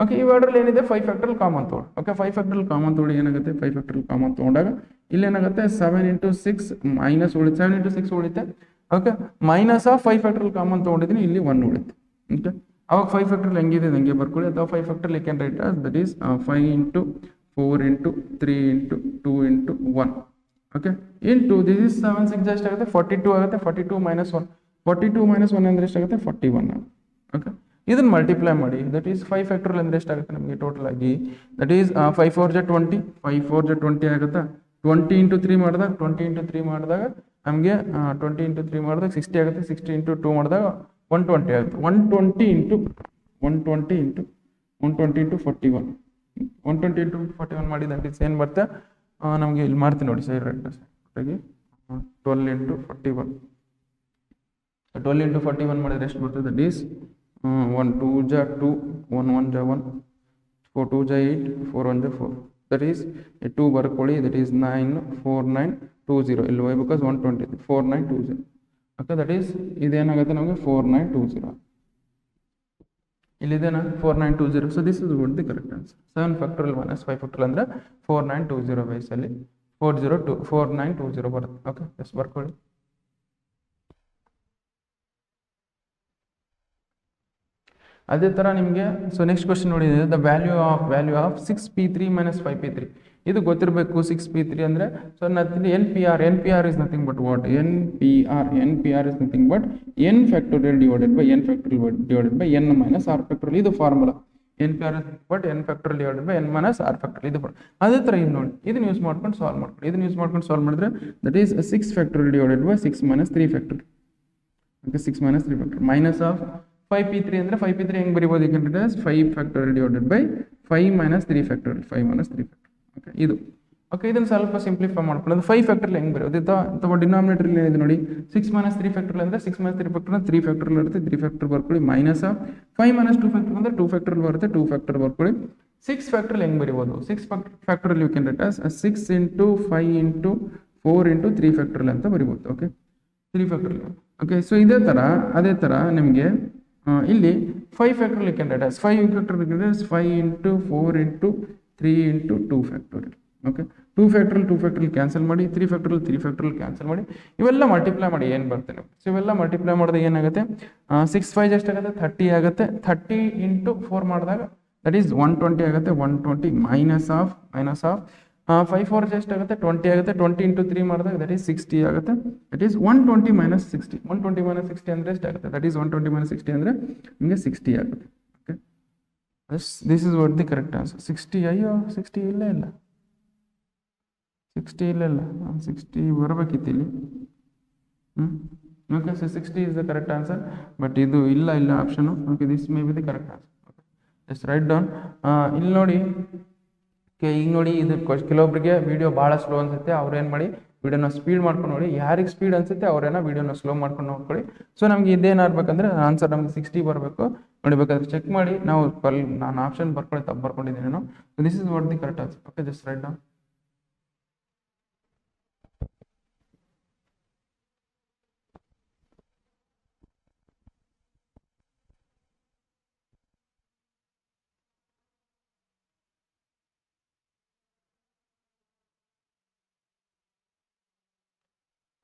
ಓಕೆ, ಇವೆರಡರಲ್ಲಿ ಏನಿದೆ 5 ಫ್ಯಾಕ್ಟರಿಯಲ್ ಕಾಮನ್ ತೊಗೊಳ್ಳಿ. ಓಕೆ, 5 ಫ್ಯಾಕ್ಟರಿಯಲ್ ಕಾಮನ್ ತೊಗೊಳ್ಳಿ, ಏನಾಗುತ್ತೆ 5 ಫ್ಯಾಕ್ಟರಿಯಲ್ ಕಾಮನ್ ತೊಗೊಂಡಾಗ ಇಲ್ಲಿ ಏನಾಗುತ್ತೆ 7 into 6 ಮೈನಸ್ ಉಳಿತು, 7 into 6 ಉಳಿತೆ. Okay, minus of 5 factorial common ತೊಗೊಂಡಿದ್ದೀನಿ, ಇಲ್ಲಿ 1 ಉಳಿತೆ. ಓಕೆ, ಅವಾಗ 5 ಫ್ಯಾಕ್ಟರಿಯಲ್ ಹೆಂಗಿದೆ ಹಂಗೆ ಬರ್ಕೊಳ್ಳಿ. ಅಥವಾ 5 factorial you can write as that is 5 into 4 into 3 into 2 into 1. Okay, into this is 7 6 ಎಷ್ಟಾಗುತ್ತೆ 42 ಆಗುತ್ತೆ. 42 minus 1, 42 minus 1 ಅಂದರೆ ಎಷ್ಟಾಗುತ್ತೆ 41. ಓಕೆ, ಇದನ್ನು ಮಲ್ಟಿಪ್ಲೈ ಮಾಡಿ, ದಟ್ ಈಸ್ 5 ಫ್ಯಾಕ್ಟರಿಯಲ್ ಅಂದರೆ ಎಷ್ಟಾಗುತ್ತೆ ನಮಗೆ ಟೋಟಲ್ ಆಗಿ, ದಟ್ ಈಸ್ 5 4 ಜ 20, 5 4 ಜ 20 ಆಗುತ್ತಾ. 20 into 3 ಮಾಡಿದಾಗ ನಮಗೆ 20 into 3 ಮಾಡಿದಾಗ 60 ಆಗುತ್ತೆ. 60 into 2 ಮಾಡಿದಾಗ 120 ಆಗುತ್ತೆ. 120 into 41, 120 into 41 ಮಾಡಿ ದಟ್ ಈಸ್ ಏನು ಬರುತ್ತೆ ನಮಗೆ ಇಲ್ಲಿ ಮಾಡ್ತೀನಿ ನೋಡಿ ಸೈಡ್ ರೈಟ್ ಸೈಡ್ಗೆ 12 into 41. 12 into 41 ಮಾಡಿದ್ರೆ ಎಷ್ಟು ಬರ್ತದೆ, ದಟ್ ಈಸ್ 1 2 ಜ 2, 1 1 ಜ 1, 4 2 ಜ 8, 4 1 ಜ 4, ದಟ್ ಈಸ್ 2 ಬರ್ಕೊಳ್ಳಿ, ದಟ್ ಈಸ್ 9 4 9 2 0 ಇಲ್ಲಿ why because 120 4 9 2 0. Okay, that is ಇದೇನಾಗುತ್ತೆ ನಮಗೆ 4 9 2 0 ಇಲ್ಲಿದೇನಾ 4 9 2 0. So this is would the correct answer. 7 factorial minus 5 factorial ಅಂದರೆ 4 9 2 0 ಬೇಸಲ್ಲಿ 4 0 2 4 9 2 0 ಬರುತ್ತೆ. ಓಕೆ, ಜಸ್ಟ್ ಬರ್ಕೊಳ್ಳಿ. ಅದೇ ಥರ ನಿಮಗೆ ಸೊ ನೆಕ್ಸ್ಟ್ ಕ್ವಶನ್ ನೋಡಿದ್ರೆ the value of 6p3 minus 5p3. ಇದು ಗೊತ್ತಿರಬೇಕು. 6p3 ಅಂದರೆ so NPR is nothing but what, NPR is nothing but n factorial divided by n factorial divided by n minus r factorial. ಇದು formula. NPR is but n factorial divided by n minus r factorial. ಇದು ಅದೇ ಥರ ಇದು ನೋಡಿ, ಇದನ್ನ use ಮಾಡ್ಕೊಂಡು solve ಮಾಡ್ಕೊಳ್ಳಿ. ಇದನ್ನ ಯೂಸ್ ಮಾಡ್ಕೊಂಡು ಸಾಲ್ವ್ ಮಾಡಿದ್ರೆ that is 6 factorial divided by 6 minus 3 factorial. Okay, 6 minus 3 factorial minus of 5p3 ಅಂದರೆ 5p3 ಹೆಂಗೆ ಬರಿಬೋದು, you can write as 5 factorial divided by 5 minus 3 factorial. Okay, ಇದು ಓಕೆ, ಇದನ್ನು ಸ್ವಲ್ಪ ಸಿಂಪ್ಲಿಫೈ ಮಾಡ್ಕೊಳ್ಳೋದು. 5 ಫ್ಯಾಕ್ಟರಿಯಲ್ ಹೆಂಗೆ ಬರೋದು ಅಥವಾ ಡಿನಾಮಿನೇಟರ್ ಏನಿದೆ ನೋಡಿ, 6 minus 3 ಫ್ಯಾಕ್ಟರಿಯಲ್ ಅಂದರೆ 6 minus 3 ಫ್ಯಾಕ್ಟರಿಯಲ್ 3 ಫ್ಯಾಕ್ಟರಿಯಲ್ ಇರುತ್ತೆ. 3 ಫ್ಯಾಕ್ಟರ್ ಬರ್ಕೊಳ್ಳಿ. ಮೈನಸ್ ಆಫ್ 5 minus 2 ಫ್ಯಾಕ್ಟರ್ ಅಂದರೆ 2 ಫ್ಯಾಕ್ಟರಿಯಲ್ ಬರುತ್ತೆ. 2 ಫ್ಯಾಕ್ಟರ್ ಬರ್ಕೊಳ್ಳಿ. 6 ಫ್ಯಾಕ್ಟರಿಯಲ್ ಹೆಂಗೆ ಬರಿಬೋದು, 6 factorial you can write as 6 into 5 into 4 into 3 factorial ಅಂತ ಬರಿಬೋದು. Okay, 3 factorial. ಓಕೆ, ಸೊ ಅದೇ ಥರ ನಿಮಗೆ ಇಲ್ಲಿ 5 factorial you can write as 5 factorial 5 into 4 into 3 into 2 factorial. Okay, 2 factorial cancel ಮಾಡಿ, 3 ಫ್ಯಾಕ್ಟರಿಯಲ್ ಕ್ಯಾನ್ಸಲ್ ಮಾಡಿ, ಇವೆಲ್ಲ ಮಲ್ಟಿಪ್ಲೈ ಮಾಡಿ ಏನು ಬರ್ತೇನೆ. ಸೊ ಇವೆಲ್ಲ ಮಲ್ಟಿಪ್ಲೈ ಮಾಡಿದಾಗ ಏನಾಗುತ್ತೆ 6 5 ಎಷ್ಟಾಗುತ್ತೆ 30 ಆಗುತ್ತೆ. 30 into 4 ಮಾಡಿದಾಗ ದಟ್ ಈಸ್ 120 ಆಗುತ್ತೆ. 120 ಮೈನಸ್ ಆಫ್ 5 4 ಎಷ್ಟಾಗುತ್ತೆ 20 ಆಗುತ್ತೆ. 20 into 3 ಮಾಡಿದಾಗ ದಟ್ ಈಸ್ 60 ಆಗುತ್ತೆ. That is 120 minus 60. 120 minus 60 ಅಂದರೆ ಎಷ್ಟಾಗುತ್ತೆ, ದಟ್ ಈಸ್ 120 minus 60 ಅಂದರೆ ನಿಮಗೆ 60 ಆಗುತ್ತೆ. Okay, this is what the correct answer. 60 ಅಯ್ಯೋ 60 ಇಲ್ಲ 60 ಇಲ್ಲ 60 ಬರಬೇಕಿತ್ತು ಇಲ್ಲಿ. Okay, so 60 is the correct answer, but ಇದು ಇಲ್ಲ option. Okay, this may be the correct answer. Okay, just write down. ಇಲ್ಲಿ ನೋಡಿ, ಈಗ ನೋಡಿ ಇದು ಕೆಲವೊಬ್ಬರಿಗೆ ವಿಡಿಯೋ ಭಾಳ ಸ್ಲೋ ಅನ್ಸುತ್ತೆ. ಅವ್ರು ಏನು ಮಾಡಿ ವಿಡಿಯೋನ ಸ್ಪೀಡ್ ಮಾಡ್ಕೊಂಡು ನೋಡಿ. ಯಾರಿಗೆ ಸ್ಪೀಡ್ ಅನ್ಸುತ್ತೆ ಅವರೇನ ವಿಡಿಯೋನ ಸ್ಲೋ ಮಾಡ್ಕೊಂಡು ನೋಡ್ಕೊಳ್ಳಿ. ಸೊ ನಮ್ಗೆ ಇದೇನಾಗಬೇಕಂದ್ರೆ ಆನ್ಸರ್ ನಮ್ಗೆ 60 ಬರಬೇಕು. ನೋಡಿಬೇಕಾದ್ರೆ ಚೆಕ್ ಮಾಡಿ. ನಾನು ಆಪ್ಷನ್ ಬರ್ಕೊಳ್ಳಿ ತಪ್ಪು ಬರ್ಕೊಂಡಿದ್ದೀನಿ ನಾನು. This is what the correct answer. Okay, just write down.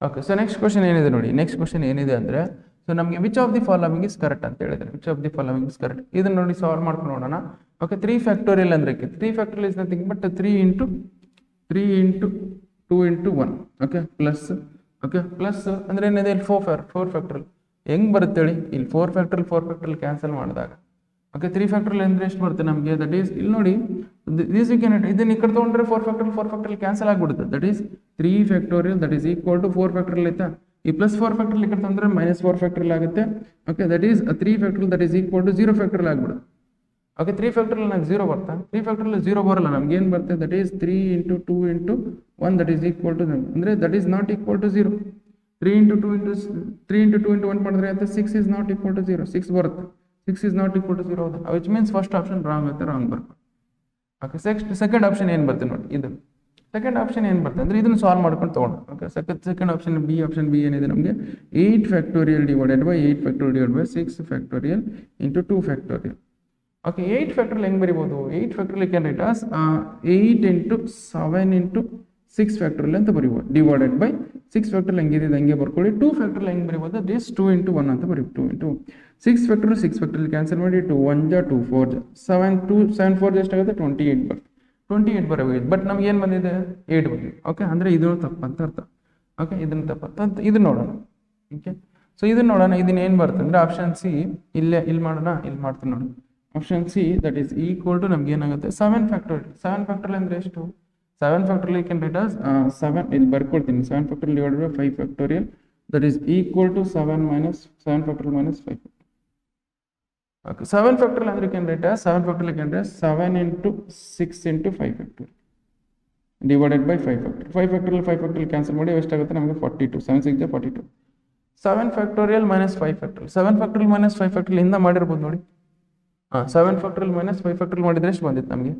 Okay, so next question ಏನಿದೆ ನೋಡಿ. ನೆಕ್ಸ್ಟ್ ಕ್ವಶನ್ ಏನಿದೆ ಅಂದರೆ, ಸೊ ನಮಗೆ which of the following is correct ಅಂತ ಹೇಳಿದ್ರೆ, which of the following is correct. ಇದನ್ನ ನೋಡಿ ಸಾಲ್ವ್ ಮಾಡ್ಕೊಂಡು ನೋಡೋಣ. ಓಕೆ, 3 ಫ್ಯಾಕ್ಟೋರಿಯಲ್ ಅಂದ್ರೆ 3 factorial is nothing but 3 into 2 into 1. Okay, plus. Okay, plus ಅಂದ್ರೆ ಏನಿದೆ ಇಲ್ಲಿ 4 ಫ್ಯಾಕ್ಟೋರಿಯಲ್ ಹೆಂಗ್ ಬರುತ್ತೆ ಹೇಳಿ. ಇಲ್ಲಿ 4 ಫ್ಯಾಕ್ಟೋರಿಯಲ್ ಕ್ಯಾನ್ಸಲ್ ಮಾಡಿದಾಗ ಓಕೆ 3 ಫ್ಯಾಕ್ಟೋರಿಯಲ್ ಅಂದ್ರೆ ಎಷ್ಟು ಬರುತ್ತೆ ನಮಗೆ? ದಟ್ ಈಸ್ ಇಲ್ಲಿ ನೋಡಿ, ದಿಸ್ ಯು ಕ್ಯಾನ್ ಇದನ್ನ ಈ ಕಡೆ ತಗೊಂಡ್ರೆ 4 ಫ್ಯಾಕ್ಟೋರಿಯಲ್ ಕ್ಯಾನ್ಸಲ್ ಆಗಿಬಿಡುತ್ತೆ. That is 3 factorial that is equal to 4 factorial ಆಯ್ತಾ. ಈ ಪ್ಲಸ್ 4 ಫ್ಯಾಕ್ಟೋರಿಯಲ್ ಈ ಕಡೆ ತಂದ್ರೆ -4 ಫ್ಯಾಕ್ಟೋರಿಯಲ್ ಆಗುತ್ತೆ. Okay, that is 3 factorial that is equal to 0 factorial ಆಗಿಬಿಡುತ್ತೆ. ಓಕೆ, 3 ಫ್ಯಾಕ್ಟೋರಿಯಲ್ ನಂಗೆ 0 ಬರ್ತಾ, 3 ಫ್ಯಾಕ್ಟೋರಿಯಲ್ 0 ಬರಲ್ಲ ನಮ್ಗೆ. ಏನು ಬರುತ್ತೆ? That is 3 into 2 into 1 that is equal to ಅಂದರೆ that is not equal to 0. 3 into 2 into 1 ಮಾಡಿದ್ರೆ ಅಂತ 6 ಇಸ್ ನಾಟ್ ಈಕ್ವಲ್ ಟು 0. 6 ಬರುತ್ತೆ. 6 is not equal to 0, which means first option wrong ಆಗುತ್ತೆ, ರಾಂಗ್ ಬರ್ಬೇಕು. ಓಕೆ, ಸೆಕೆಂಡ್ ಆಪ್ಷನ್ ಏನು ಬರುತ್ತೆ ನೋಡಿ. ಇದು ಸೆಕೆಂಡ್ ಆಪ್ಷನ್ ಏನು ಬರುತ್ತೆ ಅಂದರೆ ಇದನ್ನು ಸಾಲ್ವ್ ಮಾಡ್ಕೊಂಡು ತೊಗೊಂಡು. ಓಕೆ, ಸೆಕೆಂಡ್ ಆಪ್ಷನ್ ಬಿ ಏನಿದೆ ನಮಗೆ 8 factorial divided by 8 factorial divide by 6 factorial into 2 factorial. Okay, 8 factorial ಹೆಂಗೆ ಬರಿಬೋದು? 8 factorial can write as 8 into 7 into 6 factorial ಅಂತ ಬರಿಬೋದು, ಡಿವೈಡೆಡ್ ಬೈ 6 ಫ್ಯಾಕ್ಟೋರಿಯಲ್ ಹೆಂಗಿದೆ ಹಂಗೆ ಬರ್ಕೊಳ್ಳಿ. 2 ಫ್ಯಾಕ್ಟೋರಿಯಲ್ ಹೆಂಗೆ ಬರಿಬೋದು? ದಿಸ್ 2 ಇಂಟು 1 ಅಂತ ಬರೀಬೋದು. 2 ಇಂಟು 6 ಫ್ಯಾಕ್ಟೋರಿಯಲ್ ಕ್ಯಾನ್ಸಲ್ ಮಾಡಿ 2 1 ಜಾ 2 4 ಜಾ 7 4 ಎಷ್ಟಾಗುತ್ತೆ? 28 ಬರುತ್ತೆ. 28 ಬರಬೇಕು. ಬಟ್ ನಮ್ಗೆ ಏನು ಬಂದಿದೆ? 8 ಬಂದಿದೆ. ಓಕೆ, ಅಂದರೆ ಇದು ತಪ್ಪಂತ ಅರ್ಥ. ಓಕೆ, ಇದನ್ನು ತಪ್ಪಂತ ಇದನ್ನ ನೋಡೋಣ. ಓಕೆ, ಸೊ ಇದನ್ನ ನೋಡೋಣ. ಇದನ್ನ ಏನು ಬರುತ್ತೆ ಅಂದರೆ ಆಪ್ಷನ್ ಸಿ. ಇಲ್ಲಿ ಮಾಡೋಣ, ಇಲ್ಲಿ ಮಾಡ್ತೀನಿ ನೋಡಿ. Option c that is equal to ನಮ್ಗೆ ಏನಾಗುತ್ತೆ? 7 ಫ್ಯಾಕ್ಟೋರಿಯಲ್ ಅಂದರೆ ಎಷ್ಟು? 7 ಫ್ಯಾಕ್ಟೋರಿಯಲ್ ಕ್ಯಾನ್ ರೈಟ್ ಆಸ್ 7 ಇಲ್ಲಿ ಬರ್ಕೊಳ್ತೀನಿ. 7 factorial divided by 5 factorial that is equal to 7 factorial minus 5. Okay, 7 factorial ಅಂದ್ರೆ can write as 7 factorial can write 7 into 6 into 5 factorial divided by 5 factorial cancel ಮಾಡಿ ಎಷ್ಟಾಗುತ್ತೆ ನಮಗೆ? 42. 7 6 42. 7 factorial minus 5 factorial 7 factorial minus 5 factorial ಇಂದ ಮಾಡಿರ್ಬೋದು ನೋಡಿ. 7 factorial minus 5 factorial ಮಾಡಿದ್ರೆ ಎಷ್ಟು ಬಂದಿತ್ತು ನಮಗೆ?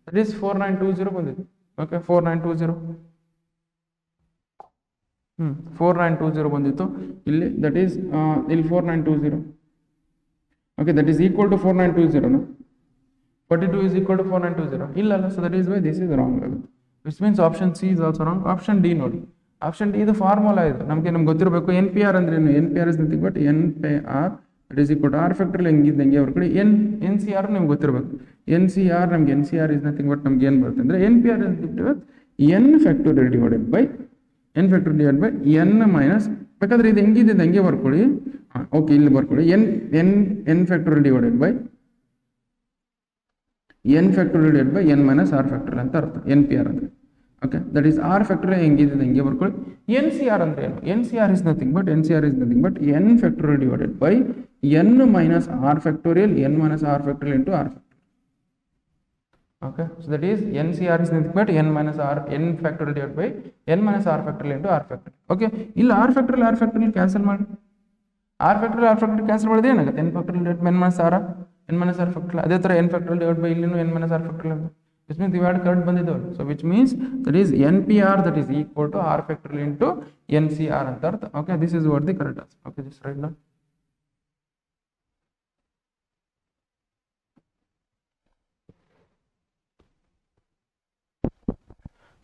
ದಟ್ ಈಸ್ 4920 ಬಂದಿತ್ತು. ಓಕೆ, 4920 4920 ಬಂದಿತ್ತು ಇಲ್ಲಿ. ದಟ್ ಈಸ್ ಇಲ್ಲಿ 4920. Okay, that is equal to 4920. 42 is equal to 4920 ಇಲ್ಲ. So that is why this is wrong ಆಗುತ್ತೆ. Which means option C is also wrong. Option D ನೋಡಿ. ಆಪ್ಷನ್ ಡಿ ಇದು formula ಇದು ನಮಗೆ ಗೊತ್ತಿರಬೇಕು. NPR ಅಂದ್ರೆ ಏನು? NPR is nothing but NPR that is equal to R factorial ಹೆಂಗಿದ್ದಂಗೆ ಅವ್ರ ಕಡೆ NCR ನಿಮ್ಗೆ ಗೊತ್ತಿರಬೇಕು. NCR ನಮ್ಗೆ NCR ಇಸ್ ನಥಿಂಗ್ ಬಟ್ ನಮ್ಗೆ ಏನು ಬರುತ್ತೆ ಅಂದರೆ NPR N factorial divided by N minus. ಬೇಕಾದ್ರೆ ಇದು ಹೆಂಗಿದೆ ಹಂಗೆ ಬರ್ಕೊಳ್ಳಿ. ಓಕೆ, ಇಲ್ಲಿ ಬರ್ಕೊಳ್ಳಿ. N factorial divided by N minus R factorial ಅಂತ ಅರ್ಥ NPR ಅಂದರೆ. Okay, that is R factorial ಹೆಂಗಿದೆ ಹಂಗೆ ಬರ್ಕೊಳ್ಳಿ. NCR ಅಂದ್ರೆ ಏನು? NCR is nothing but N factorial divided by N minus R factorial N minus R factorial into R factorial. Okay, so that is NCR is nothing but N minus R N factorial divided by N minus R factorial into R factorial. Okay, ಇಲ್ಲಿ R factorial cancel ಮಾಡಿ. R factorial cancel ಮಾಡಿದ್ರೆ ಏನಾಗುತ್ತೆ? N factorial divided by N minus R factorial. ಅದೇ ತರ N factorial divided by ಇಲ್ಲಿನೂ N minus R factorial. Which means ಇವೆರಡು correct ಬಂದಿದ್ದವು. So which means that is NPR that is equal to R factorial into NCR ಅಂತ ಅರ್ಥ. Okay, this is what the correct answer. Okay, just write down.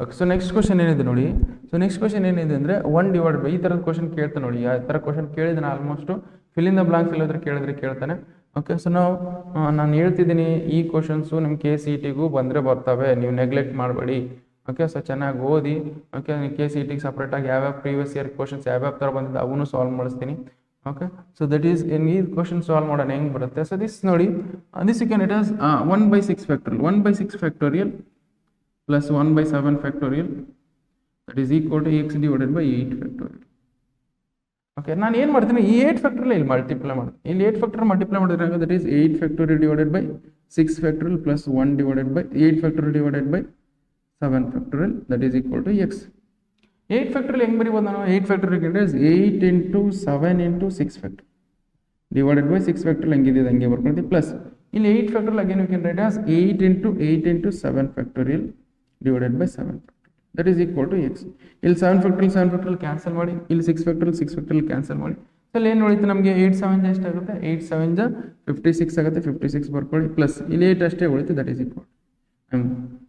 Okay, so next question ಏನಿದೆ ನೋಡಿ. So next question ಏನಿದೆ ಅಂದರೆ 1 divide by ಈ ಥರದ question ಕೇಳ್ತಾನೆ ನೋಡಿ. ಆ ಥರ ಕ್ವಶನ್ ಕೇಳಿದಾನೆ almost. Fill in the blanks ಇಲ್ಲದ್ರೆ ಕೇಳ್ತಾನೆ. ಓಕೆ, ಸೊ ನಾನು ಹೇಳ್ತಿದ್ದೀನಿ ಈ ಕ್ವಶನ್ಸು ನಿಮ್ಮ KCETಗೂ ಬಂದರೆ ಬರ್ತವೆ, ನೀವು ನೆಗ್ಲೆಕ್ಟ್ ಮಾಡಬೇಡಿ. ಓಕೆ, ಸೊ ಚೆನ್ನಾಗಿ ಓದಿ. ಓಕೆ, KCETಗೆ ಸಪ್ರೇಟಾಗಿ ಯಾವ್ಯಾವ ಪ್ರೀವಿಯಸ್ ಇಯರ್ ಕ್ವಶನ್ಸ್ ಯಾವ್ಯಾವ ಥರ ಬಂದಿದ್ದು ಅವನು ಸಾಲ್ವ್ ಮಾಡಿಸ್ತೀನಿ. ಓಕೆ, ಸೊ ದಟ್ ಈಸ್ ಈ ಕ್ವಶನ್ ಸಾಲ್ವ್ ಮಾಡೋಣ ಹೆಂಗೆ ಬರುತ್ತೆ. ಸೊ ದಿಸ್ ನೋಡಿ, this you can it as 1/6 factorial 1/6 factorial plus 1/7 factorial that is equal to x divided by 8 factorial. Okay, ನಾನು ಏನು ಮಾಡ್ತೀನಿ? ಈ 8 ಫ್ಯಾಕ್ಟೋರಿಯಲ್ ಇಲ್ಲಿ ಮಲ್ಟಿಪ್ಲೈ ಮಾಡ್ತೀನಿ. ಇಲ್ಲಿ 8 ಫ್ಯಾಕ್ಟೋರಿಯಲ್ ಮಲ್ಟಿಪ್ಲೈ ಮಾಡಿದ್ರೆ that is 8 factorial divided by 6 factorial plus 1 divided by 8 factorial divided by 7 factorial that is equal to x. 8 factorial ಹೆಂಗೆ ಬರೀಬೋದು ನಾನು? 8 factorial is 8 into 7 into 6 factorial divided by 6 factorial ಹೆಂಗಿದೆ ಹಂಗೆ ಬರ್ಕೊಳ್ತೀವಿ. ಪ್ಲಸ್ ಇಲ್ಲಿ 8 factorial again you can write as 8 into 7 factorial divided by 7 that is equal to x. ಇಲ್ಲಿ 7 factorial cancel ಮಾಡಿ. ಇಲ್ಲಿ 6 ಫ್ಯಾಕ್ಟೋರಿಯಲ್ ಕ್ಯಾನ್ಸಲ್ ಮಾಡಿ. ಸೊ ಇಲ್ಲಿ ಏನು ಉಳಿತು ನಮಗೆ? 8 7 ಎಷ್ಟಾಗುತ್ತೆ? 8 7 56 ಆಗುತ್ತೆ. 56 ಬರ್ಕೊಳ್ಳಿ. ಪ್ಲಸ್ ಇಲ್ಲಿ 8 ಅಷ್ಟೇ ಉಳಿತು that is equal.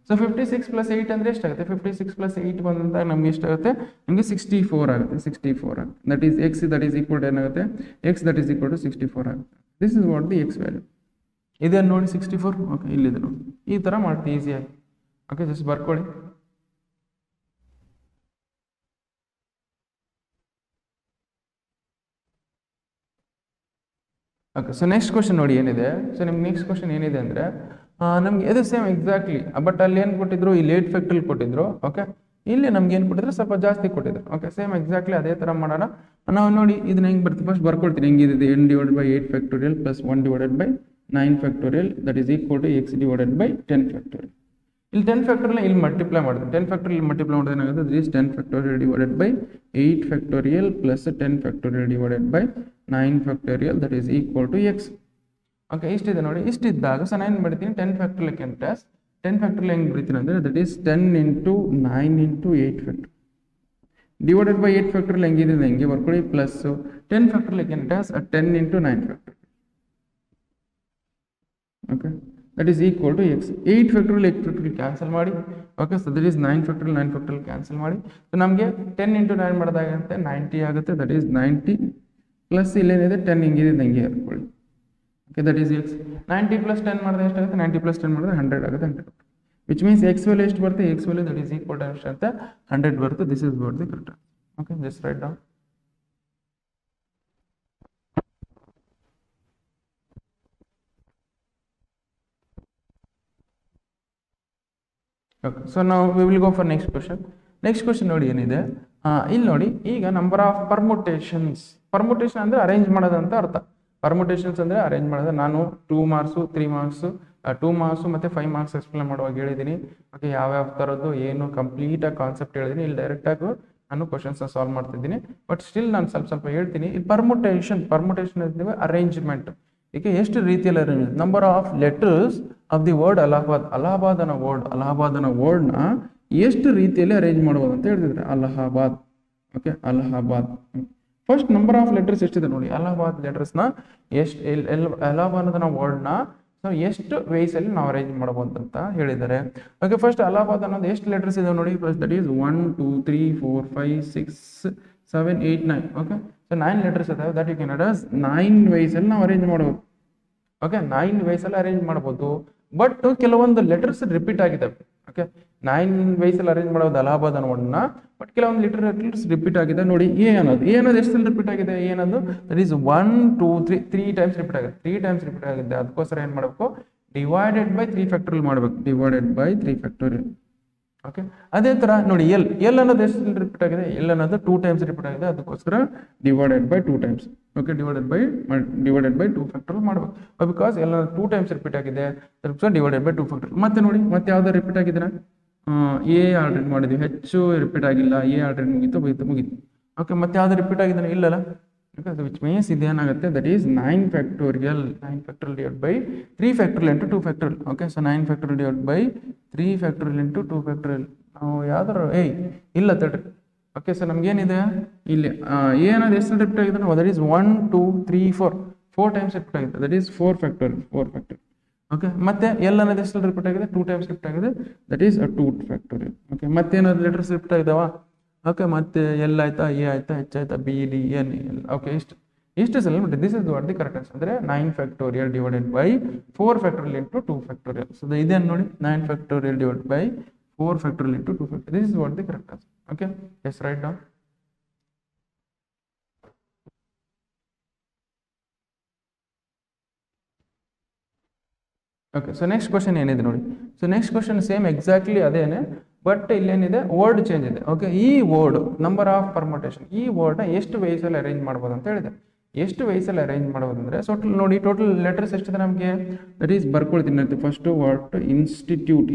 So 56 plus 8 ಅಂದರೆ ಎಷ್ಟಾಗುತ್ತೆ? 56 ಪ್ಲಸ್ 8 ಬಂದಂತ ನಮ್ಗೆ ಎಷ್ಟಾಗುತ್ತೆ? ನಮಗೆ 64 ಆಗುತ್ತೆ. 64 ಆಗುತ್ತೆ. That is x that is equal to ಏನಾಗುತ್ತೆ? X that is equal to 64 ಆಗುತ್ತೆ. This is what the x value. ಇದೇನು ನೋಡಿ 64. ಓಕೆ, ಇಲ್ಲಿದೆ ನೋಡಿ. ಈ ಥರ ಮಾಡ್ತೀವಿ ಈಸಿಯಾಗಿ. ಓಕೆ, ಜಸ್ಟ್ ಬರ್ಕೊಳ್ಳಿ. ಓಕೆ, ಸೊ ನೆಕ್ಸ್ಟ್ ಕ್ವಶನ್ ನೋಡಿ ಏನಿದೆ. ಸೊ ನಿಮ್ಗೆ ನೆಕ್ಸ್ಟ್ ಕ್ವಶನ್ ಏನಿದೆ ಅಂದರೆ ನಮ್ಗೆ ಇದು ಸೇಮ್ ಎಕ್ಸಾಕ್ಟ್ಲಿ, ಬಟ್ ಅಲ್ಲಿ ಏನು ಕೊಟ್ಟಿದ್ರು? ಇಲ್ಲಿ 8 ಫ್ಯಾಕ್ಟರಿಯಲ್ ಕೊಟ್ಟಿದ್ರು. ಓಕೆ, ಇಲ್ಲಿ ನಮ್ಗೆ ಏನು ಕೊಟ್ಟಿದ್ರು? ಸ್ವಲ್ಪ ಜಾಸ್ತಿ ಕೊಟ್ಟಿದ್ರು. ಓಕೆ, ಸೇಮ್ ಎಕ್ಸಾಕ್ಟ್ಲಿ ಅದೇ ಥರ ಮಾಡೋಣ. ನಾವು ನೋಡಿ ಇದನ್ನ ಹೆಂಗೆ ಬರ್ತೀವಿ? ಫಸ್ಟ್ ಬರ್ಕೊಳ್ತೀನಿ. ಹೆಂಗಿದೆ? n divided by 8 factorial plus 1 divided by 9 factorial that is equal to x divided by 10 factorial. ಇಲ್ಲಿ 10 ಫ್ಯಾಕ್ಟೋರಿಯಲ್ ಇಲ್ಲಿ ಮಲ್ಟಿಪ್ಲೈ ಮಾಡಿದ್ರೆ 10 ಫ್ಯಾಕ್ಟೋರಿಯಲ್ ಮಲ್ಟಿಪ್ಲೈ ಮಾಡಿದ್ರೆ ಏನಾಗುತ್ತೆ? That is 10 factorial divided by 8 factorial plus 10 factorial divided by 9 factorial that is equal to x. Okay, ಇಷ್ಟಿದೆ ನೋಡಿ. ಇಷ್ಟಿದ್ದಾಗ so ನಾನು ಏನು ಮಾಡ್ತೀನಿ? 10 ಫ್ಯಾಕ್ಟೋರಿಯಲ್ ಕ್ಯಾನ್ ಪ್ಲಸ್ 10 ಫ್ಯಾಕ್ಟೋರಿಯಲ್ ಹೆಂಗೆ ಬರೀತೀನಿ ಅಂದರೆ that is 10 into 9 into 8 factorial divided by 8 factorial ಹೆಂಗಿದೆ? ಹೆಂಗೆ ಬರ್ಕೊಳ್ಳಿ. Plus 10 factorial can plus 10 into 9 factorial. Okay, that is equal to x. 8 factorial 8 factorial cancel ಮಾಡಿ. Okay, so that is 9 factorial 9 factorial cancel ಮಾಡಿ. So ನಮಗೆ 10 into 9 ಮಾಡಿದಾಗಂತೆ 90 ಆಗುತ್ತೆ. That is 90 plus ಇಲ್ಲೇನಿದೆ 10 ಹಿಂಗಿದೆ ಹಂಗೆ ಇರ್ಕೊಳ್ಳಿ. Okay, that is x. 90 plus 10 ಮಾಡಿದ್ರೆ ಎಷ್ಟಾಗುತ್ತೆ? 90 plus 10 ಮಾಡಿದ್ರೆ 100 ಆಗುತ್ತೆ. 100 ವಿಚ್ ಮೀನ್ಸ್ ಎಕ್ಸ್ ವ್ಯಾಲ್ಯೂ ಎಷ್ಟು ಬರುತ್ತೆ? X value that is equal to ಎಷ್ಟಾಗುತ್ತೆ? 100 ಬರುತ್ತೆ. This is what the correct. Okay, just write down. Okay, so ನಾವು we will go for next question. Next question ನೋಡಿ ಏನಿದೆ. ಇಲ್ಲಿ ನೋಡಿ, ಈಗ ನಂಬರ್ ಆಫ್ ಪರ್ಮುಟೇಷನ್ಸ್. ಪರ್ಮುಟೇಷನ್ ಅಂದರೆ ಅರೇಂಜ್ ಮಾಡೋದಂತ ಅರ್ಥ. ಪರ್ಮುಟೇಷನ್ಸ್ ಅಂದರೆ ಅರೇಂಜ್ ಮಾಡೋದು. ನಾನು 2 ಮಾರ್ಕ್ಸು 3 ಮಾರ್ಕ್ಸು 2 ಮಾರ್ಕ್ಸು ಮತ್ತು 5 ಮಾರ್ಕ್ಸ್ ಎಕ್ಸ್ಪ್ಲೇನ್ ಮಾಡುವಾಗ ಹೇಳಿದ್ದೀನಿ. ಓಕೆ, ಯಾವ್ಯಾವ ಥರದ್ದು ಏನು ಕಂಪ್ಲೀಟಾಗಿ ಕಾನ್ಸೆಪ್ಟ್ ಹೇಳಿದ್ದೀನಿ. ಇಲ್ಲಿ ಡೈರೆಕ್ಟಾಗಿ ನಾನು ಕ್ವಶನ್ಸ್ನ ಸಾಲ್ವ್ ಮಾಡ್ತಿದ್ದೀನಿ. ಬಟ್ ಸ್ಟಿಲ್ ನಾನು ಸ್ವಲ್ಪ ಹೇಳ್ತೀನಿ. ಇಲ್ಲಿ ಪರ್ಮುಟೇಷನ್ ಇದ್ದೀವಿ ಅರೇಂಜ್ಮೆಂಟ್. ಈಗ ಎಷ್ಟು ರೀತಿಯಲ್ಲಿ arrange? Number of letters of the word Allahabad. ಅಲಹಾಬಾದನ ವರ್ಡ್ನ ಎಷ್ಟು ರೀತಿಯಲ್ಲಿ ಅರೇಂಜ್ ಮಾಡ್ಬೋದು ಅಂತ ಹೇಳ್ತಿದ್ರೆ Allahabad. Okay, Allahabad. First number of letters ಎಷ್ಟಿದೆ ನೋಡಿ. ಅಲಹಾಬಾದ್ ಲೆಟರ್ಸ್ನ ಅಲಹಾಬಾದನ ವರ್ಡ್ನ ನಾವು ಎಷ್ಟು ವೇಸಲ್ಲಿ ನಾವು ಅರೇಂಜ್ ಮಾಡ್ಬೋದು ಅಂತ ಹೇಳಿದ್ದಾರೆ. ಓಕೆ, ಫಸ್ಟ್ ಅಲಹಾಬಾದ್ ಅನ್ನೋದು ಎಷ್ಟು ಲೆಟರ್ಸ್ ಇದೆ ನೋಡಿ. First that is 1 2 3 4 5 6 7 8 9. Okay, so 9 letters ಇದಾವೆ. ದಟ್ ಯು ಕ್ಯಾನ್ ಅಸ್ 9 ವೇಸಲ್ಲಿ ನಾವು ಅರೇಂಜ್ ಮಾಡ್ಬೋದು. ಓಕೆ, 9 ವೇಸಲ್ಲಿ ಅರೇಂಜ್ ಮಾಡ್ಬೋದು. ಬಟ್ ಕೆಲವೊಂದು ಲೆಟರ್ಸ್ ರಿಪೀಟ್ ಆಗಿದ್ದಾವೆ. ಓಕೆ, 9 ವೇಸಲ್ಲಿ ಅರೇಂಜ್ ಮಾಡೋದು ಅಲಹಾಬಾದ್ ಅನ್ನೋದನ್ನ. ಬಟ್ ಕೆಲವೊಂದು ಲೆಟರ್ಸ್ ರಿಪೀಟ್ ಆಗಿದೆ ನೋಡಿ. ಎ ಅನ್ನೋದು ಎಷ್ಟು ರಿಪೀಟ್ ಆಗಿದೆ? ಎ ಅನ್ನೋದು ದಟ್ ಈಸ್ 1 2 3 ಟೈಮ್ಸ್ ರಿಪೀಟ್ ಆಗಿದೆ. 3 ಟೈಮ್ಸ್ ರಿಪೀಟ್ ಆಗಿದೆ. ಅದಕ್ಕೋಸ್ಕರ ಏನು ಮಾಡಬೇಕು? ಡಿವೈಡೆಡ್ ಬೈ 3 ಫ್ಯಾಕ್ಟೋರಿಯಲ್ ಮಾಡಬೇಕು. Divided by 3 factorial. ಓಕೆ, ಅದೇ ಥರ ನೋಡಿ ಎಲ್ ಅನ್ನೋದು ಎಷ್ಟು ರಿಪೀಟ್ ಆಗಿದೆ? ಎಲ್ ಅನ್ನೋದು 2 ಟೈಮ್ಸ್ ರಿಪೀಟ್ ಆಗಿದೆ. ಅದಕ್ಕೋಸ್ಕರ divided by 2 times. Okay, divided by 2 factorial ಮಾಡಬೇಕು. ಬಿಕಾಸ್ ಎಲ್ಲ 2 ಟೈಮ್ಸ್ ರಿಪೀಟ್ ಆಗಿದೆ. ಅದಕ್ಕೋಸ್ಕರ ಡಿವೈಡೆಡ್ ಬೈ 2 ಫ್ಯಾಕ್ಟೋರಿಯಲ್. ಮತ್ತೆ ನೋಡಿ, ಮತ್ತೆ ಯಾವ್ದು ರಿಪೀಟ್ ಆಗಿದ್ದೀರಾ? ಎ ಆಲ್ರೆಡಿ ಮಾಡಿದ್ವಿ. ಹೆಚ್ಚು ರಿಪೀಟ್ ಆಗಿಲ್ಲ. ಎ ಆಲ್ರೆಡಿ ಮುಗೀತು. ಓಕೆ, ಮತ್ತೆ ಯಾವ್ದು ರಿಪೀಟ್ ಆಗಿದ್ದಾನೆ? ಇಲ್ಲಲ್ಲ. ವಿಚ್ ಮೀನ್ಸ್ ಇದೇನಾಗುತ್ತೆ? That is 9 factorial divide by 3 factorial into 2 factorial. Okay, so 9 factorial divide by 3 factorial into 2 factorial. ನಾವು ಯಾವ್ದಾರು ಇಲ್ಲ ತಡ್ರಿ. ಓಕೆ, ಸೊ ನಮ್ಗೇನಿದೆ ಇಲ್ಲಿ ಎ ಅನ್ನೋದು ಎಷ್ಟು ರಿಪೀಟ್ ಆಗಿದೆ? ದಟ್ ಈಸ್ 1 2 3 4 ಟೈಮ್ಸ್ ರಿಪೀಟ್ ಆಗಿದೆ. That is 4 factorial. ಓಕೆ, ಮತ್ತೆ ಎಲ್ ಅನ್ನೋದು ಎಷ್ಟು ರಿಪೀಟ್ ಆಗಿದೆ? 2 ಟೈಮ್ಸ್ ರಿಪೀಟ್ ಆಗಿದೆ. That is 2 factorial. ಓಕೆ, ಮತ್ತೆ ಏನಾದ್ರು ಲೆಟರ್ಸ್ ರಿಪೀಟ್ ಆಗಿದಾವ? ಓಕೆ, ಮತ್ತೆ ಎಲ್ ಆಯ್ತಾ, ಎ ಆಯ್ತಾ, ಎಚ್ ಆಯ್ತಾ, B D N L. Okay, ಇಷ್ಟು ಸಲ this is what the correct answer. ಅಂದರೆ 9 factorial divided by 4 factorial into 2 factorial. So ಇದೇನು ನೋಡಿ, 9 factorial divide by 4 factorial into 2 factorial. This is what the correct answer. Okay, yes write down. Okay, so next question ಏನಿದೆ ನೋಡಿ. So next question same exactly ಅದೇನೆ, but ಇಲ್ಲೇನಿದೆ word change ಇದೆ. Okay, ಈ word number of permutation, ಈ ವರ್ಡ್ನ ಎಷ್ಟು ವೇಸಲ್ಲಿ ಅರೇಂಜ್ ಮಾಡ್ಬೋದು ಅಂತ ಹೇಳಿದೆ. ಎಷ್ಟು ವೇಸಲ್ಲಿ ಅರೇಂಜ್ ಮಾಡ್ಬೋದು ಅಂದರೆ ನೋಡಿ, ಟೋಟಲ್ ಲೆಟರ್ಸ್ ಎಷ್ಟಿದೆ ನಮಗೆ? ದಟ್ ಈಸ್ ಬರ್ಕೊಳ್ತೀನಿ ಅಂತ. First word institute.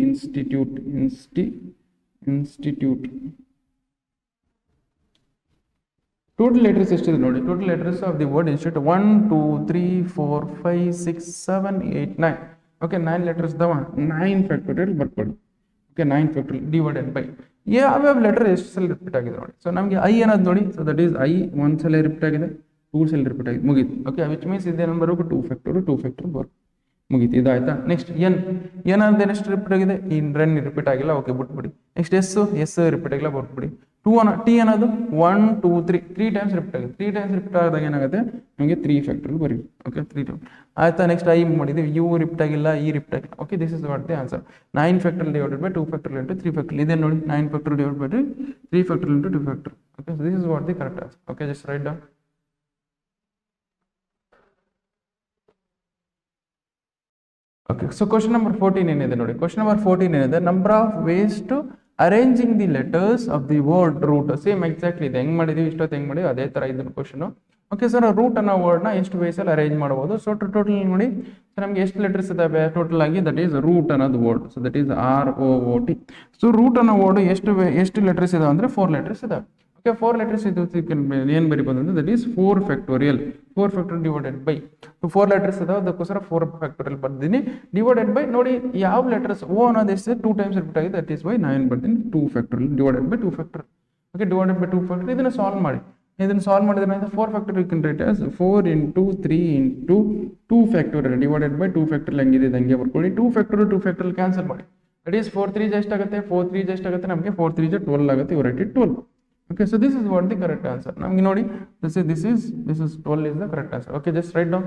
Total letters ಎಷ್ಟಿದೆ ನೋಡಿ. Total letters of the word institute 1 2 3 4 5 6 7 8 9. Okay, 9 letters ಇದಾವ. 9 ಫ್ಯಾಕ್ಟೋರಿಯಲ್ ಬರ್ಕೊಳ್ಳಿ. ಓಕೆ, 9 ಫ್ಯಾಕ್ಟೋರಿಯಲ್ ಡಿವೈಡೆಡ್ ಬೈ ಯಾವ್ಯಾವ ಲೆಟರ್ ಎಷ್ಟು ಸಲ ರಿಪೀಟ್ ಆಗಿದೆ ನೋಡಿ. ಸೊ ನಮಗೆ ಐ ಅನ್ನೋದು ನೋಡಿ. ಸೊ ದಟ್ ಈಸ್ ಐ 1 ಸಲ ರಿಪೀಟ್ ಆಗಿದೆ, 2 ಸಲ ರಿಪೀಟ್ ಆಗಿದೆ, ಮುಗೀತು. ಓಕೆ, ವಿಚ್ ಮೀನ್ಸ್ ಇದೇ ನಂಬರ್ 2 ಫ್ಯಾಕ್ಟೋರಿಯಲ್ ಬರ್ಕು. ಮುಗೀತು, ಇದಾಯ್ತಾ. ನೆಕ್ಸ್ಟ್ ಎನ್ ಅಂದ್ರೆ ಎಷ್ಟು ರಿಪೀಟ್ ಆಗಿದೆ, ಈ ರನ್ ರಿಪೀಟ್ ಆಗಿಲ್ಲ, ಓಕೆ ಬಿಟ್ಬಿಡಿ. ನೆಕ್ಸ್ಟ್ ಎಸ್ ರಿಪೀಟ್ ಆಗಿಲ್ಲ, ಬಿಟ್ಬಿಡಿ. ಟಿ ಅನ್ನೋದು 1 2 3 ಟೈಮ್ಸ್ ರಿಪೀಟ್ ಆಗಿದೆ. 3 ಟೈಮ್ಸ್ ರಿಪೀಟ್ ಆದಾಗ ಏನಾಗುತ್ತೆ ನಮಗೆ 3 ಫ್ಯಾಕ್ಟರಿಯಲ್ ಬರೀ. ಓಕೆ 3 ಟೈಮ್ ಆಯ್ತಾ. ನೆಕ್ಸ್ಟ್ ಐ ಮಾಡಿದ್ವಿ, ಯು ರಿಪೀಟ್ ಆಗಿಲ್ಲ, ಈ ರಿಪೀಟ್ ಆಗಿಲ್ಲ. Okay this is what the answer. 9 factorial divided by 2 factorial into 3 factorial. ಇದೆ ನೋಡಿ 9 factorial divided by 3 factorial into 2 factorial. Okay this is what the correct answer. Okay just write down. Okay so question number 14 ಏನಿದೆ ನೋಡಿ. Question number 14 ಏನಿದೆ, number of ways to arranging the letters of the word route. Same exactly ಇದೆ, ಹೆಂಗ್ ಮಾಡಿದೀವಿ ಇಷ್ಟೊತ್ತು ಹೆಂಗ್ ಮಾಡಿದ್ವಿ ಅದೇ ತರ ಇದನ್ನ ಕ್ವಶನ್. ಓಕೆ ಸರ್, ರೂಟ್ ಅನ್ನೋ ವರ್ಡ್ನ ಎಷ್ಟು ವೇಸಲ್ಲಿ ಅರೇಂಜ್ ಮಾಡಬಹುದು. ಸೊ ಟೋಟಲ್ ನೋಡಿ ಸೊ ನಮ್ಗೆ ಎಷ್ಟು ಲೆಟರ್ಸ್ ಇದಾವೆ ಟೋಟಲ್ ಆಗಿ, ದಟ್ ಈಸ್ ರೂಟ್ ಅನ್ನೋದು word. So that is ROOT. So route ಅನ್ನೋ ವರ್ಡ್ ಎಷ್ಟು ಲೆಟರ್ಸ್ ಇದಾವೆ ಅಂದ್ರೆ 4 ಲೆಟರ್ಸ್ ಇದಾವೆ. ಓಕೆ 4 ಲೆಟರ್ಸ್ ಇದು ಏನು ಬರಿಬೋದು ಅಂದ್ರೆ that is 4 factorial. 4 factorial divided by 4 letters ಇದಾವೆ, ಅದಕ್ಕೋಸ್ಕರ 4 ಫ್ಯಾಕ್ಟೋರಿಯಲ್ ಬರ್ತೀನಿ. ಡಿವೈಡೆಡ್ ಬೈ ನೋಡಿ ಯಾವ ಲೆಟರ್ಸ್ ಓ ಅನ್ನೋದು ಎಷ್ಟು 2 ಟೈಮ್ಸ್ ರಿಪೀಟ್ ಆಗಿದೆ, ದಟ್ ಈಸ್ ಬೈ 9 ಬರ್ತೀನಿ. 2 factorial divided by 2 factorial. Okay divided by 2 factorial. ಇದನ್ನ ಸಾಲ್ವ್ ಮಾಡಿ. ಇದನ್ನ ಸಾಲ್ವ್ ಮಾಡಿದ್ರೆ 4 factorial you can write as 4 into 3 into 2 factorial divided by 2 factorial. ಹೆಂಗಿದೆ ಹಂಗೆ ಬರ್ಕೊಳ್ಳಿ. 2 ಫ್ಯಾಕ್ಟೋರಿಯಲ್ ಕ್ಯಾನ್ಸಲ್ ಮಾಡಿ. ದಟ್ ಈಸ್ 4 3 ಎಷ್ಟಾಗುತ್ತೆ, 4 3 ಎಷ್ಟಾಗುತ್ತೆ ನಮಗೆ 4 3 12 ಆಗುತ್ತೆ. You write it 12. Okay, so this is what the correct answer. Now you know this is 12 is the correct answer. Okay, just write down.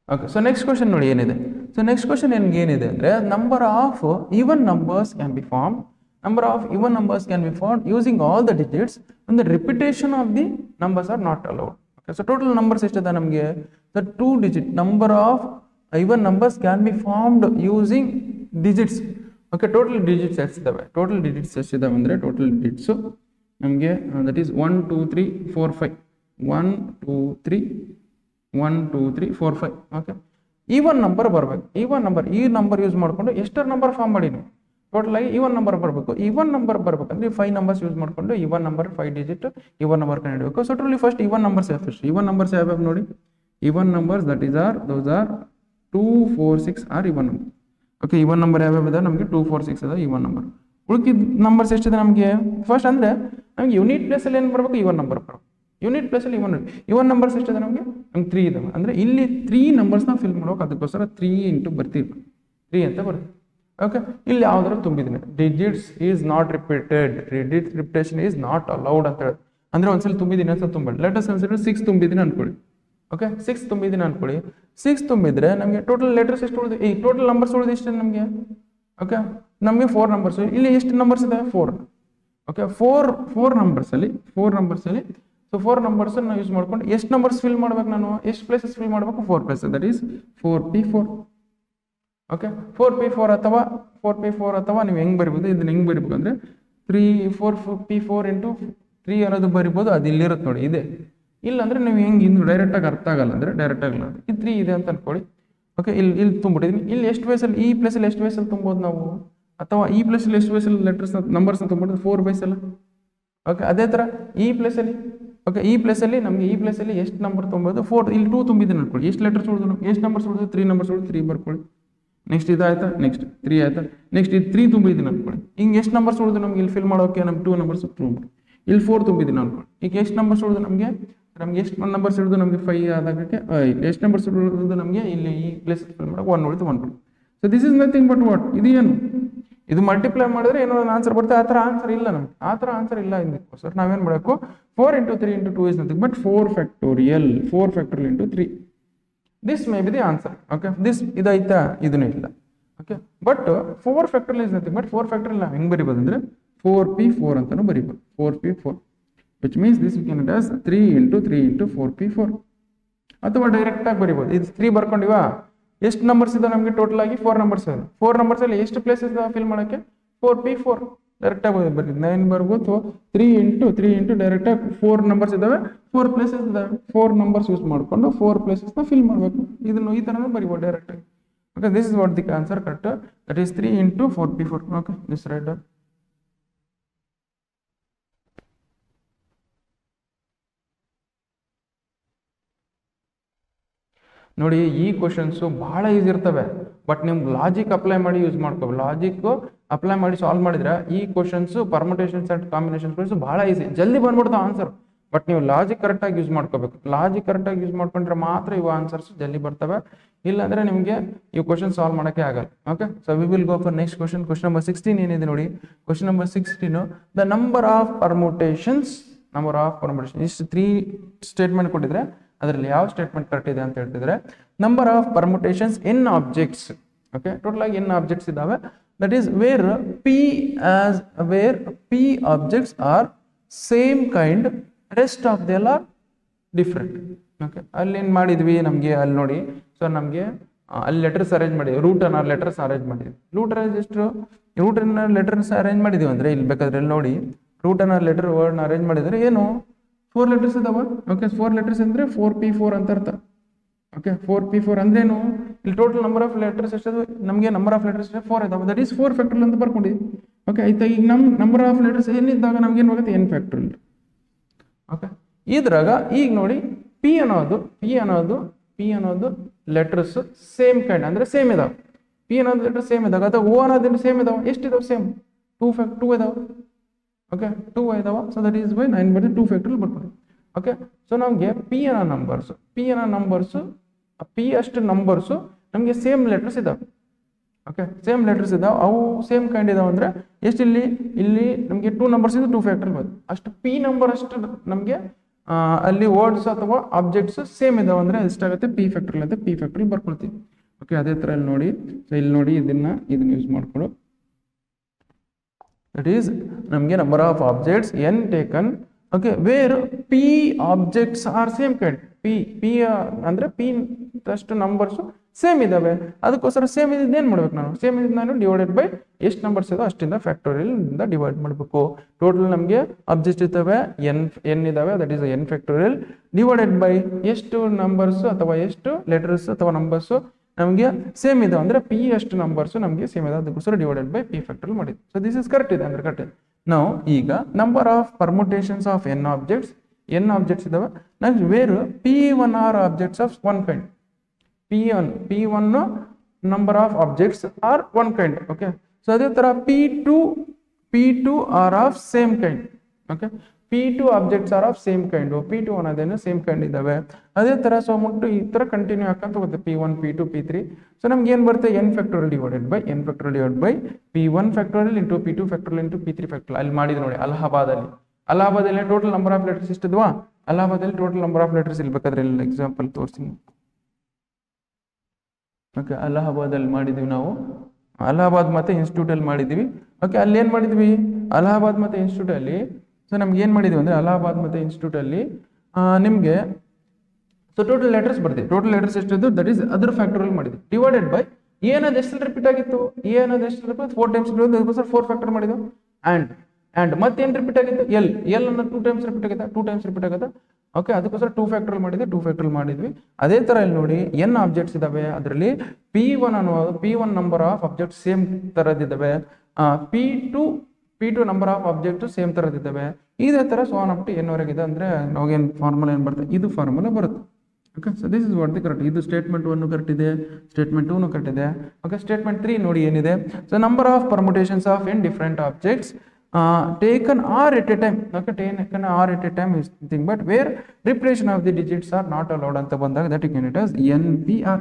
Okay, so next question ನೋಡಿ ಏನಿದೆ. So next question ಏನಿದೆ ಅಂದ್ರೆ number of even numbers can be formed. Number of even numbers can be formed using all the digits when the repetition of the numbers are not allowed. Okay, so total numbers ಎಷ್ಟಿದೆ ನಮಗೆ, the 2 digit number of even numbers can be formed using digits. Okay, total digits ಎಷ್ಟಿದಾವೆ, total digits ಎಷ್ಟಿದಾವೆ ಅಂದ್ರೆ total digits ನಮಗೆ that is 1 2 3 4 5 1 2 3 1 2 3 4 5. Okay even number ಬರಬೇಕು. Even number ಈ number use ಮಾಡಿಕೊಂಡು ಎಷ್ಟರ number form ಮಾಡಿ ನೀವು ಟೋಟಲ್ ಆಗಿ ಈವನ್ ನಂಬರ್ ಬರಬೇಕು. ಈವನ್ ನಂಬರ್ ಬರಬೇಕಂದ್ರೆ 5 ನಂಬರ್ಸ್ ಯೂಸ್ ಮಾಡಿಕೊಂಡು even number 5 digit even number ಕಂಡುಹಿಡಬೇಕು. So totally first even numbers even numbers ಯಾವ್ಯಾವ ನೋಡಿ. Even numbers that is are those are 2 4 6 are even number. Okay even number ಯಾವ್ಯಾವ ಇದೆ ನಮಗೆ 2 4 6 ಇದೆ ಈವನ್ ನಂಬರ್. ಉಳಿಕಿದ ನಂಬರ್ಸ್ ಎಷ್ಟಿದೆ ನಮಗೆ ಫಸ್ಟ್ ಅಂದ್ರೆ ನಮಗೆ ಯೂನಿಟ್ ಪ್ಲೇಸ್ ಅಲ್ಲಿ ಏನು ಬರಬೇಕು, ಈವನ್ ನಂಬರ್ ಬರಬೇಕು. ಯೂನಿಟ್ ಪ್ಲೇಸ್ ಅಲ್ಲಿ ಈವನ್ ನಂಬರ್ಸ್ ಎಷ್ಟಿದೆ ನಮಗೆ 3 ಇದಾವೆ. ಅಂದ್ರೆ ಇಲ್ಲಿ 3 ನಂಬರ್ಸ್ನ ಫಿಲ್ ಮಾಡ್ಬೇಕು, ಅದಕ್ಕೋಸ್ಕರ 3 ಇಂಟು ಬರ್ತೀವಿ 3 ಅಂತ ಬರುತ್ತೆ. ಓಕೆ ಇಲ್ಲಿ ಯಾವ್ದಾದ್ರು ತುಂಬಿದ್ದೀನಿ digits is not repeated, digit repetition is not allowed ಅಂತ ಹೇಳಿ. ಅಂದ್ರೆ ಒಂದ್ಸಲ ತುಂಬಿದ್ದೀನಿ ಒಂದ್ಸಲ ತುಂಬಿ ಲೆಟರ್ಸ್ ಕನ್ಸಿಡರ್ 6 ತುಂಬಿದ್ದೀನಿ ಅನ್ಕೊಳ್ಳಿ. ಓಕೆ 6 ತುಂಬಿದ್ದೀನಿ ಅನ್ಕೊಳ್ಳಿ. 6 ತುಂಬಿದ್ರೆ ನಮಗೆ ಟೋಟಲ್ ಲೆಟರ್ಸ್ ಎಷ್ಟು ಉಳಿದು, ಈ ಟೋಟಲ್ ನಂಬರ್ಸ್ ಉಳಿದು ಎಷ್ಟು ನಮಗೆ. ಓಕೆ ನಮಗೆ 4 ನಂಬರ್ಸ್, ಇಲ್ಲಿ ಎಷ್ಟು ನಂಬರ್ಸ್ ಇದೆ 4. ಓಕೆ 4 ನಂಬರ್ಸ್ ಅಲ್ಲಿ ಸೊ 4 ನಂಬರ್ಸ್ ನಾವು ಯೂಸ್ ಮಾಡ್ಕೊಂಡು ಎಷ್ಟು ನಂಬರ್ಸ್ ಫಿಲ್ ಮಾಡ್ಬೇಕು, ನಾನು ಎಷ್ಟು ಪ್ಲೇಸಸ್ ಫಿಲ್ ಮಾಡಬೇಕು 4 places, that is 4p4. Okay 4p4 ಅಥವಾ ನೀವು ಹೆಂಗ್ ಬರಿಬೋದು, ಇದನ್ನ ಹೆಂಗ್ ಬರಿಬೇಕು ಅಂದ್ರೆ 4p4 ಇಂಟು 3 ಅನ್ನೋದು ಬರಿಬೋದು. ಅದು ಇಲ್ಲಿರುತ್ತೆ ನೋಡಿ, ಇದೆ. ಇಲ್ಲ ಅಂದ್ರೆ ನೀವು ಹೆಂಗೆ ಇಂದು ಡೈರೆಕ್ಟ್ ಆಗಿ ಅರ್ಥ ಆಗಲ್ಲ ಅಂದ್ರೆ ಡೈರೆಕ್ಟ್ ಆಗಲ್ಲ, ಇದು 3 ಇದೆ ಅಂತ ಅನ್ಕೊಳ್ಳಿ. ಓಕೆ ಇಲ್ಲಿ ತುಂಬಿಟ್ಟಿದ್ದೀನಿ. ಇಲ್ಲಿ ಎಷ್ಟು ಬೇಸಲ್ಲಿ ಈ ಪ್ಲೇಸಲ್ಲಿ ಎಷ್ಟು ಬೇಸಲ್ಲಿ ತುಂಬೋದು ನಾವು, ಅಥವಾ ಈ ಪ್ಲೇಸಲ್ಲಿ ಎಷ್ಟು ಬೇಸಲ್ಲಿ ಲೆಟರ್ಸ್ ನಂಬರ್ಸ್ ತುಂಬಿದ್ರೆ 4 ಬೇಸಲ್ಲ. ಓಕೆ ಅದೇ ಥರ ಈ ಪ್ಲೇಸಲ್ಲಿ ಓಕೆ ಈ ಪ್ಲೇಸಲ್ಲಿ ನಮಗೆ ಈ ಪ್ಲೇಸಲ್ಲಿ ಎಷ್ಟು ನಂಬರ್ ತುಂಬೋದು 4. ಇಲ್ಲಿ 2 ತುಂಬಿದ್ದೀನಿ ಅನ್ಕೊಳ್ಳಿ. ಎಷ್ಟು ಲೆಟರ್ಸ್ ಉಳಿದು ಎಷ್ಟು ನಂಬರ್ಸ್ ಉಳಿದು 3 ನಂಬರ್ಸ್ ಉಳಿದು 3 ಬರ್ಕೊಳ್ಳಿ. ನೆಕ್ಸ್ಟ್ ಇದಾಯ್ತಾ, ನೆಕ್ಸ್ಟ್ 3 ಆಯ್ತಾ, ನೆಕ್ಸ್ಟ್ ಇದು 3 ತುಂಬಿದ್ದೀನಿ ಅನ್ಕೊಳ್ಳಿ. ಹಿಂಗೆ ಎಷ್ಟು ನಂಬರ್ಸ್ ಉಳಿದು ನಮ್ಗೆ ಇಲ್ಲಿ ಫಿಲ್ ಮಾಡೋಕೆ ನಮ್ಗೆ 2 ನಂಬರ್ಸ್ ತುಂಬಿಡಿ. ಇಲ್ಲಿ 4 ತುಂಬಿದ್ದೀನಿ ಅನ್ಕೊಳ್ಳಿ. ಈಗ ಎಷ್ಟು ನಂಬರ್ಸ್ ಉಳಿದು ನಮಗೆ ಎಷ್ಟು ನಂಬರ್ಸ್ ಹಿಡಿದು ನಮಗೆ 5 ಆದಾಗಕ್ಕೆ ಎಷ್ಟು ನಂಬರ್ಸ್ ಉಳಿದು ನಮಗೆ ಇಲ್ಲಿ ಈ ಪ್ಲೇಸ್ ಫಿಲ್ ಮಾಡೋಕೆ 1 ಉಳಿದು 1. So this is nothing but what, ಇದು ಏನು, ಇದು ಮಲ್ಟಿಪ್ಲೈ ಮಾಡಿದ್ರೆ ಏನೋ ಒಂದು ಆನ್ಸರ್ ಬರುತ್ತೆ. ಆ ಥರ ಆನ್ಸರ್ ಇಲ್ಲ ನಮ್ಗೆ, ಆ ಥರ ಆನ್ಸರ್ ಇಲ್ಲ ಇದಕ್ಕೋಸ್ಕರ ನಾವೇನು ಮಾಡಬೇಕು 4 into 3 into 2 is nothing but 4 factorial into 3. This may be the answer. Okay this ಇದಾಯ್ತಾ, ಇದನ್ನೂ ಇಲ್ಲ. Okay but 4 factorial is nothing but 4 factorial ನಾವು ಹೆಂಗೆ ಬರಿಬೋದು ಅಂದರೆ 4p4 ಅಂತಾನು ಬರಿಬೋದು. 4p4 which means this you can as 3 into 3 into 4p4. ಅಥವಾ ಡೈರೆಕ್ಟ್ ಆಗಿ ಬರಿಬೋದು. ಇದು 3 ಬರ್ಕೊಂಡಿವಾ, ಎಷ್ಟು ನಂಬರ್ಸ್ ಇದೆ ನಮಗೆ ಟೋಟಲ್ ಆಗಿ 4 ನಂಬರ್ಸ್ ಇದೆ. 4 ನಂಬರ್ಸ್ ಅಲ್ಲಿ ಎಷ್ಟು ಪ್ಲೇಸಸ್ ಫಿಲ್ ಮಾಡೋಕ್ಕೆ 4p4 ಡೈರೆಕ್ಟ್ ಆಗಿ ಬರೀ 9 ಬರ್ಬೋದು. 3 ಇಂಟು ಡೈರೆಕ್ಟ್ ಆಗಿ 4 ನಂಬರ್ಸ್ ಇದಾವೆ, 4 ಪ್ಲೇಸಸ್ ಇದಾವೆ. 4 ನಂಬರ್ಸ್ ಯೂಸ್ ಮಾಡಿಕೊಂಡು 4 ಪ್ಲೇಸಸ್ನ ಫಿಲ್ ಮಾಡಬೇಕು. ಇದನ್ನು ಈ ಥರನೇ ಬರಿಬೋದು ಡೈರೆಕ್ಟ್ ಆಗಿ. Okay this is what the answer correct, that is 3 into 4p4. Okay this right. ನೋಡಿ ಈ ಕ್ವಶನ್ಸು ಭಾಳ ಈಸಿ ಇರ್ತವೆ, ಬಟ್ ನಿಮ್ಗೆ ಲಾಜಿಕ್ ಅಪ್ಲೈ ಮಾಡಿ ಯೂಸ್ ಮಾಡ್ಕೋ. ಲಾಜಿಕ್ ಅಪ್ಲೈ ಮಾಡಿ ಸಾಲ್ವ್ ಮಾಡಿದ್ರೆ ಈ ಕ್ವಶನ್ಸು ಪರ್ಮುಟೇಷನ್ಸ್ ಆ್ಯಂಡ್ ಕಾಂಬಿನೇಷನ್ಸ್ ಭಾಳ ಈಸಿ, ಜಲ್ದಿ ಬಂದ್ಬಿಡ್ತಾವೆ ಆನ್ಸರ್. ಬಟ್ ನೀವು ಲಾಜಿಕ್ ಕರೆಕ್ಟಾಗಿ ಯೂಸ್ ಮಾಡ್ಕೋಬೇಕು. ಲಾಜಿಕ್ ಕರೆಕ್ಟಾಗಿ ಯೂಸ್ ಮಾಡ್ಕೊಂಡ್ರೆ ಮಾತ್ರ ಇವು ಆನ್ಸರ್ಸ್ ಜಲ್ದಿ ಬರ್ತವೆ, ಇಲ್ಲಾಂದ್ರೆ ನಿಮಗೆ ಈ ಕ್ವಶನ್ ಸಾಲ್ವ್ ಮಾಡೋಕ್ಕೆ ಆಗಲ್ಲ. Okay, so we will go for next question. Question number 16 ಏನಿದೆ ನೋಡಿ. Question number 16 the number of permutations ಇಷ್ಟು 3 ಸ್ಟೇಟ್ಮೆಂಟ್ ಕೊಟ್ಟಿದ್ರೆ ಅದರಲ್ಲಿ ಯಾವ ಸ್ಟೇಟ್ಮೆಂಟ್ ಕರೆಕ್ಟ್ ಇದೆ ಅಂತ ಹೇಳ್ತಿದ್ರೆ number of permutations in objects. Okay, total ಆಗಿ n ಆಬ್ಜೆಕ್ಟ್ಸ್ ಇದಾವೆ. That is where p objects are same kind, rest of the are different. Okay, ಅಲ್ಲಿ ಏನು ಮಾಡಿದ್ವಿ ನಮಗೆ ಅಲ್ಲಿ ನೋಡಿ. ಸೊ ನಮಗೆ ಅಲ್ಲಿ ಲೆಟರ್ಸ್ ಅರೇಂಜ್ ಮಾಡಿದ್ವಿ, ರೂಟ್ ಅನ್ನ ಲೆಟರ್ಸ್ ಅರೇಂಜ್ ಮಾಡಿದ್ವಿ. ರೂಟ್ ಅನ್ನ ಲೆಟರ್ಸ್ ಅರೇಂಜ್ ಮಾಡಿದೀವಿ ಅಂದ್ರೆ ಇಲ್ಲಿ ಬೇಕಾದ್ರೆ ಇಲ್ಲಿ ನೋಡಿ, ರೂಟ್ ಅನ್ನ ಲೆಟರ್ ವರ್ಡ್ನ ಅರೇಂಜ್ ಮಾಡಿದ್ರೆ ಏನು 4 ಲೆಟರ್ಸ್ ಇದಾವ. ಓಕೆ, 4 ಲೆಟರ್ಸ್ ಅಂದ್ರೆ 4p4 ಅಂತ ಅರ್ಥ. ಓಕೆ, 4p4 ಅಂದ್ರೇನು, ಇಲ್ಲಿ ಟೋಟಲ್ ನಂಬರ್ ಆಫ್ ಲೆಟರ್ಸ್ ಎಷ್ಟದು ನಮಗೆ ನಂಬರ್ ಆಫ್ ಲೆಟರ್ಸ್ 4 ಇದಾವೆ. ದಟ್ ಈಸ್ 4 ಫ್ಯಾಕ್ಟೋರಿಯಲ್ ಅಂತ ಬರ್ಕೊಂಡಿದ್ವಿ. ಓಕೆ, ಆಯ್ತಾ. ಈಗ ನಮ್ಮ ನಂಬರ್ ಆಫ್ ಲೆಟರ್ಸ್ ಏನಿದ್ದಾಗ ನಮ್ಗೆ ಏನು ಆಗುತ್ತೆ, n ಫ್ಯಾಕ್ಟೋರಿಯಲ್. ಓಕೆ, ಇದ್ರಾಗ ಈಗ ನೋಡಿ p ಅನ್ನೋದು ಲೆಟರ್ಸ್ ಸೇಮ್ ಕೈಂಡ್ ಅಂದ್ರೆ ಸೇಮ್ ಇದಾವೆ. p ಅನ್ನೋದು ಲೆಟರ್ ಸೇಮ್ ಇದಾಗ ಅಥವಾ o ಅನ್ನೋದು ಸೇಮ್ ಇದಾವೆ. ಎಷ್ಟಿದಾವೆ ಸೇಮ್ 2 ಇದಾವೆ. ಓಕೆ, 2 ಇದಾವೆ. ಸೊ ದಟ್ ಈಸ್ ವೈ 9 ಬರ್ದು 2 ಫ್ಯಾಕ್ಟೋರಿಯಲ್ ಬರ್ಕೊಳ್ಳಿ. ಓಕೆ, ಸೊ ನಮಗೆ p ಅನ್ನೋ ನಂಬರ್ಸು p ಅಷ್ಟು ನಂಬರ್ಸು ನಮಗೆ ಸೇಮ್ ಲೆಟರ್ಸ್ ಇದಾವೆ. ಓಕೆ, ಸೇಮ್ ಲೆಟರ್ಸ್ ಇದಾವೆ, ಅವು ಸೇಮ್ ಕೈಂಡ್ ಇದಾವೆ ಅಂದ್ರೆ ಎಷ್ಟು ಇಲ್ಲಿ ನಮಗೆ 2 ನಂಬರ್ಸ್ ಇಂದ 2 ಫ್ಯಾಕ್ಟೋರಿಯಲ್ ಬರ್ತದೆ. ಅಷ್ಟು p ನಂಬರ್ ಅಷ್ಟು ನಮಗೆ ಅಲ್ಲಿ ವರ್ಡ್ಸ್ ಅಥವಾ ಆಬ್ಜೆಕ್ಟ್ಸ್ ಸೇಮ್ ಇದಾವೆ ಅಂದ್ರೆ ಎಷ್ಟಾಗುತ್ತೆ p ಫ್ಯಾಕ್ಟೋರಿಯಲ್ ಅಂತ p ಫ್ಯಾಕ್ಟೋರಿಯಲ್ ಬರ್ಕೊಳ್ತೀವಿ. ಓಕೆ, ಅದೇ ತರ ಇಲ್ಲಿ ನೋಡಿ. ಸೊ ಇಲ್ಲಿ ನೋಡಿ ಇದನ್ನ ಯೂಸ್ ಮಾಡ್ಕೊಳ್ಳೋ. ದಟ್ ಈಸ್ ನಮಗೆ number of objects n taken. Okay, where p objects are same kind. p ಅಂದ್ರೆ p ಅಷ್ಟು ನಂಬರ್ಸ್ ಸೇಮ್ ಇದಾವೆ. ಅದಕ್ಕೋಸ್ಕರ ಸೇಮ್ ಇದ್ದಿದ್ದು ಏನು ಮಾಡ್ಬೇಕು, ಸೇಮ್ ಇದ್ದು ನಾನು ಡಿವೈಡೆಡ್ ಬೈ ಎಷ್ಟು ನಂಬರ್ಸ್ ಇದಾವೆ ಅಷ್ಟಿಂದ ಫ್ಯಾಕ್ಟೋರಿಯಲ್ ಇಂದ ಡಿವೈಡ್ ಮಾಡಬೇಕು. ಟೋಟಲ್ ನಮಗೆ ಆಬ್ಜೆಕ್ಟ್ಸ್ ಇದ್ದಾವೆ n ಇದಾವೆ, that is n factorial divided by ಎಷ್ಟು ನಂಬರ್ಸ್ ಅಥವಾ ಎಷ್ಟು ಲೆಟರ್ಸ್ ಅಥವಾ ನಂಬರ್ಸ್ ನಮಗೆ ಸೇಮ್ ಇದಾವೆ ಅಂದ್ರೆ p ಅಷ್ಟು ನಂಬರ್ಸ್ ನಮಗೆ ಸೇಮ್ ಇದಾವೆ, ಅದಕ್ಕೋಸ್ಕರ ಡಿವೈಡೆಡ್ ಬೈ p ಫ್ಯಾಕ್ಟೋರಿಯಲ್ ಮಾಡಿದ್ವಿ. ಸೊ ದಿಸ್ ಇಸ್ ಕರೆಕ್ಟ್ ಇದೆ ಅಂದ್ರೆ ಕರೆಕ್ಟ್ ಇದೆ. ನಾವು ಈಗ number of permutations of n objects ಇದಾವೆ. Next where p1 are objects of one kind. p1 number of objects are one kind. Okay, so ಅದೇ ತರ p2 are of same kind. Okay, p2 objects are of same kind. p2 ಅನ್ನೋದೇನು same kind ಇದಾವೆ. ಅದೇ ತರ so ಮುಟ್ಟು ಈ ತರ continue ಹಾಕಂತ ಹೋಗುತ್ತೆ p1 p2 p3. ಸೊ ನಮ್ಗೆ ಏನ್ ಬರುತ್ತೆ n factorial divided by p1 factorial into p2 factorial into p3 factorial. ಅಲ್ಲಿ ಮಾಡಿದ್ ನೋಡಿ ಅಲಹಾಬಾದಲ್ಲಿ ಟೋಟಲ್ ನಂಬರ್ ಆಫ್ ಲೆಟರ್ಸ್ ಎಷ್ಟಿದ್ವಾ, ಅಲಹಾಬಾದಲ್ಲಿ ಟೋಟಲ್ ನಂಬರ್ ಆಫ್ ಲೆಟರ್ಸ್ ಇಲ್ಲಿ ಬೇಕಾದ್ರೆ ಇಲ್ಲಿ ಎಕ್ಸಾಂಪಲ್ ತೋರಿಸ್ತೀನಿ. ಓಕೆ, ಅಲಹಾಬಾದಲ್ಲಿ ಮಾಡಿದ್ವಿ ನಾವು, ಅಲಹಾಬಾದ್ ಮತ್ತೆ ಇನ್ಸ್ಟಿಟ್ಯೂಟ್ ಅಲ್ಲಿ ಮಾಡಿದ್ವಿ. ಓಕೆ, ಅಲ್ಲಿ ಏನ್ ಮಾಡಿದ್ವಿ, ಅಲಹಾಬಾದ್ ಮತ್ತೆ ಇನ್ಸ್ಟಿಟ್ಯೂಟ್ ಅಲ್ಲಿ. ಸೊ ನಮ್ಗೆ ಏನ್ ಮಾಡಿದ್ವಿ ಅಂದ್ರೆ ಅಲಹಾಬಾದ್ ಮತ್ತೆ ಇನ್ಸ್ಟಿಟ್ಯೂಟ್ ಅಲ್ಲಿ ನಿಮ್ಗೆ ಸೊ ಟೋಟಲ್ ಲೆಟರ್ಸ್ ಬರ್ತೀವಿ. ಟೋಟಲ್ ಲೆಟರ್ಸ್ ಎಷ್ಟಿದ್ದು ದಟ್ ಈಸ್ ಅದರ್ ಫ್ಯಾಕ್ಟೋರಿಯಲ್ ಮಾಡಿದ್ವಿ ಡಿವೈಡೆಡ್ ಬೈ ಎ ಅನ್ನೋದು ಎಷ್ಟು ರಿಪೀಟ್ ಆಗಿತ್ತು, ಎ ಅನ್ನೋದು ಎಷ್ಟು ರಿಪೀಟ್ 4 ಟೈಮ್ಸ್ ಅದಕ್ಕೋಸ್ಕರ 4 ಫ್ಯಾಕ್ಟರ್ ಮಾಡಿದ್ವಿ. ಅಂಡ್ ಮತ್ತೆ ಏನು ರಿಪೀಟ್ ಆಗಿತ್ತು, ಎಲ್ ಅನ್ನೋದು 2 ಟೈಮ್ಸ್ ರಿಪೀಟ್ ಆಗುತ್ತೆ. ಓಕೆ, ಅದಕ್ಕೋಸ್ಕರ 2 ಫ್ಯಾಕ್ಟೋರಿಯಲ್ ಮಾಡಿದ್ವಿ. ಅದೇ ತರ ಇಲ್ಲಿ ನೋಡಿ n ಆಬ್ಜೆಕ್ಟ್ಸ್ ಇದಾವೆ. ಅದರಲ್ಲಿ p1 number of objects same ತರದಿದ್ದಾವೆ, p2 number of object same ತರದಿದ್ದಾವೆ. ಇದೇ ತರ so on up to n ವರೆಗಿದೆ. ಅಂದ್ರೆ ನಾವೇನು ಫಾರ್ಮುಲಾ ಏನು ಬರುತ್ತೆ, ಇದು ಫಾರ್ಮುಲಾ ಬರುತ್ತೆ. Okay, so this is what the correct. ಇದು ಸ್ಟೇಟ್ಮೆಂಟ್ 1 ಕರೆಕ್ಟ್ ಇದೆ, ಸ್ಟೇಟ್ಮೆಂಟ್ 2 ಕರೆಕ್ಟ್ ಇದೆ. ಓಕೆ, ಸ್ಟೇಟ್ಮೆಂಟ್ 3 ನೋಡಿ ಏನಿದೆ. So number of permutations of n different objects taken r at a time. Okay, taken r at a time is thing, but where repetition of the digits are not allowed anta bandaga that you can it as npr.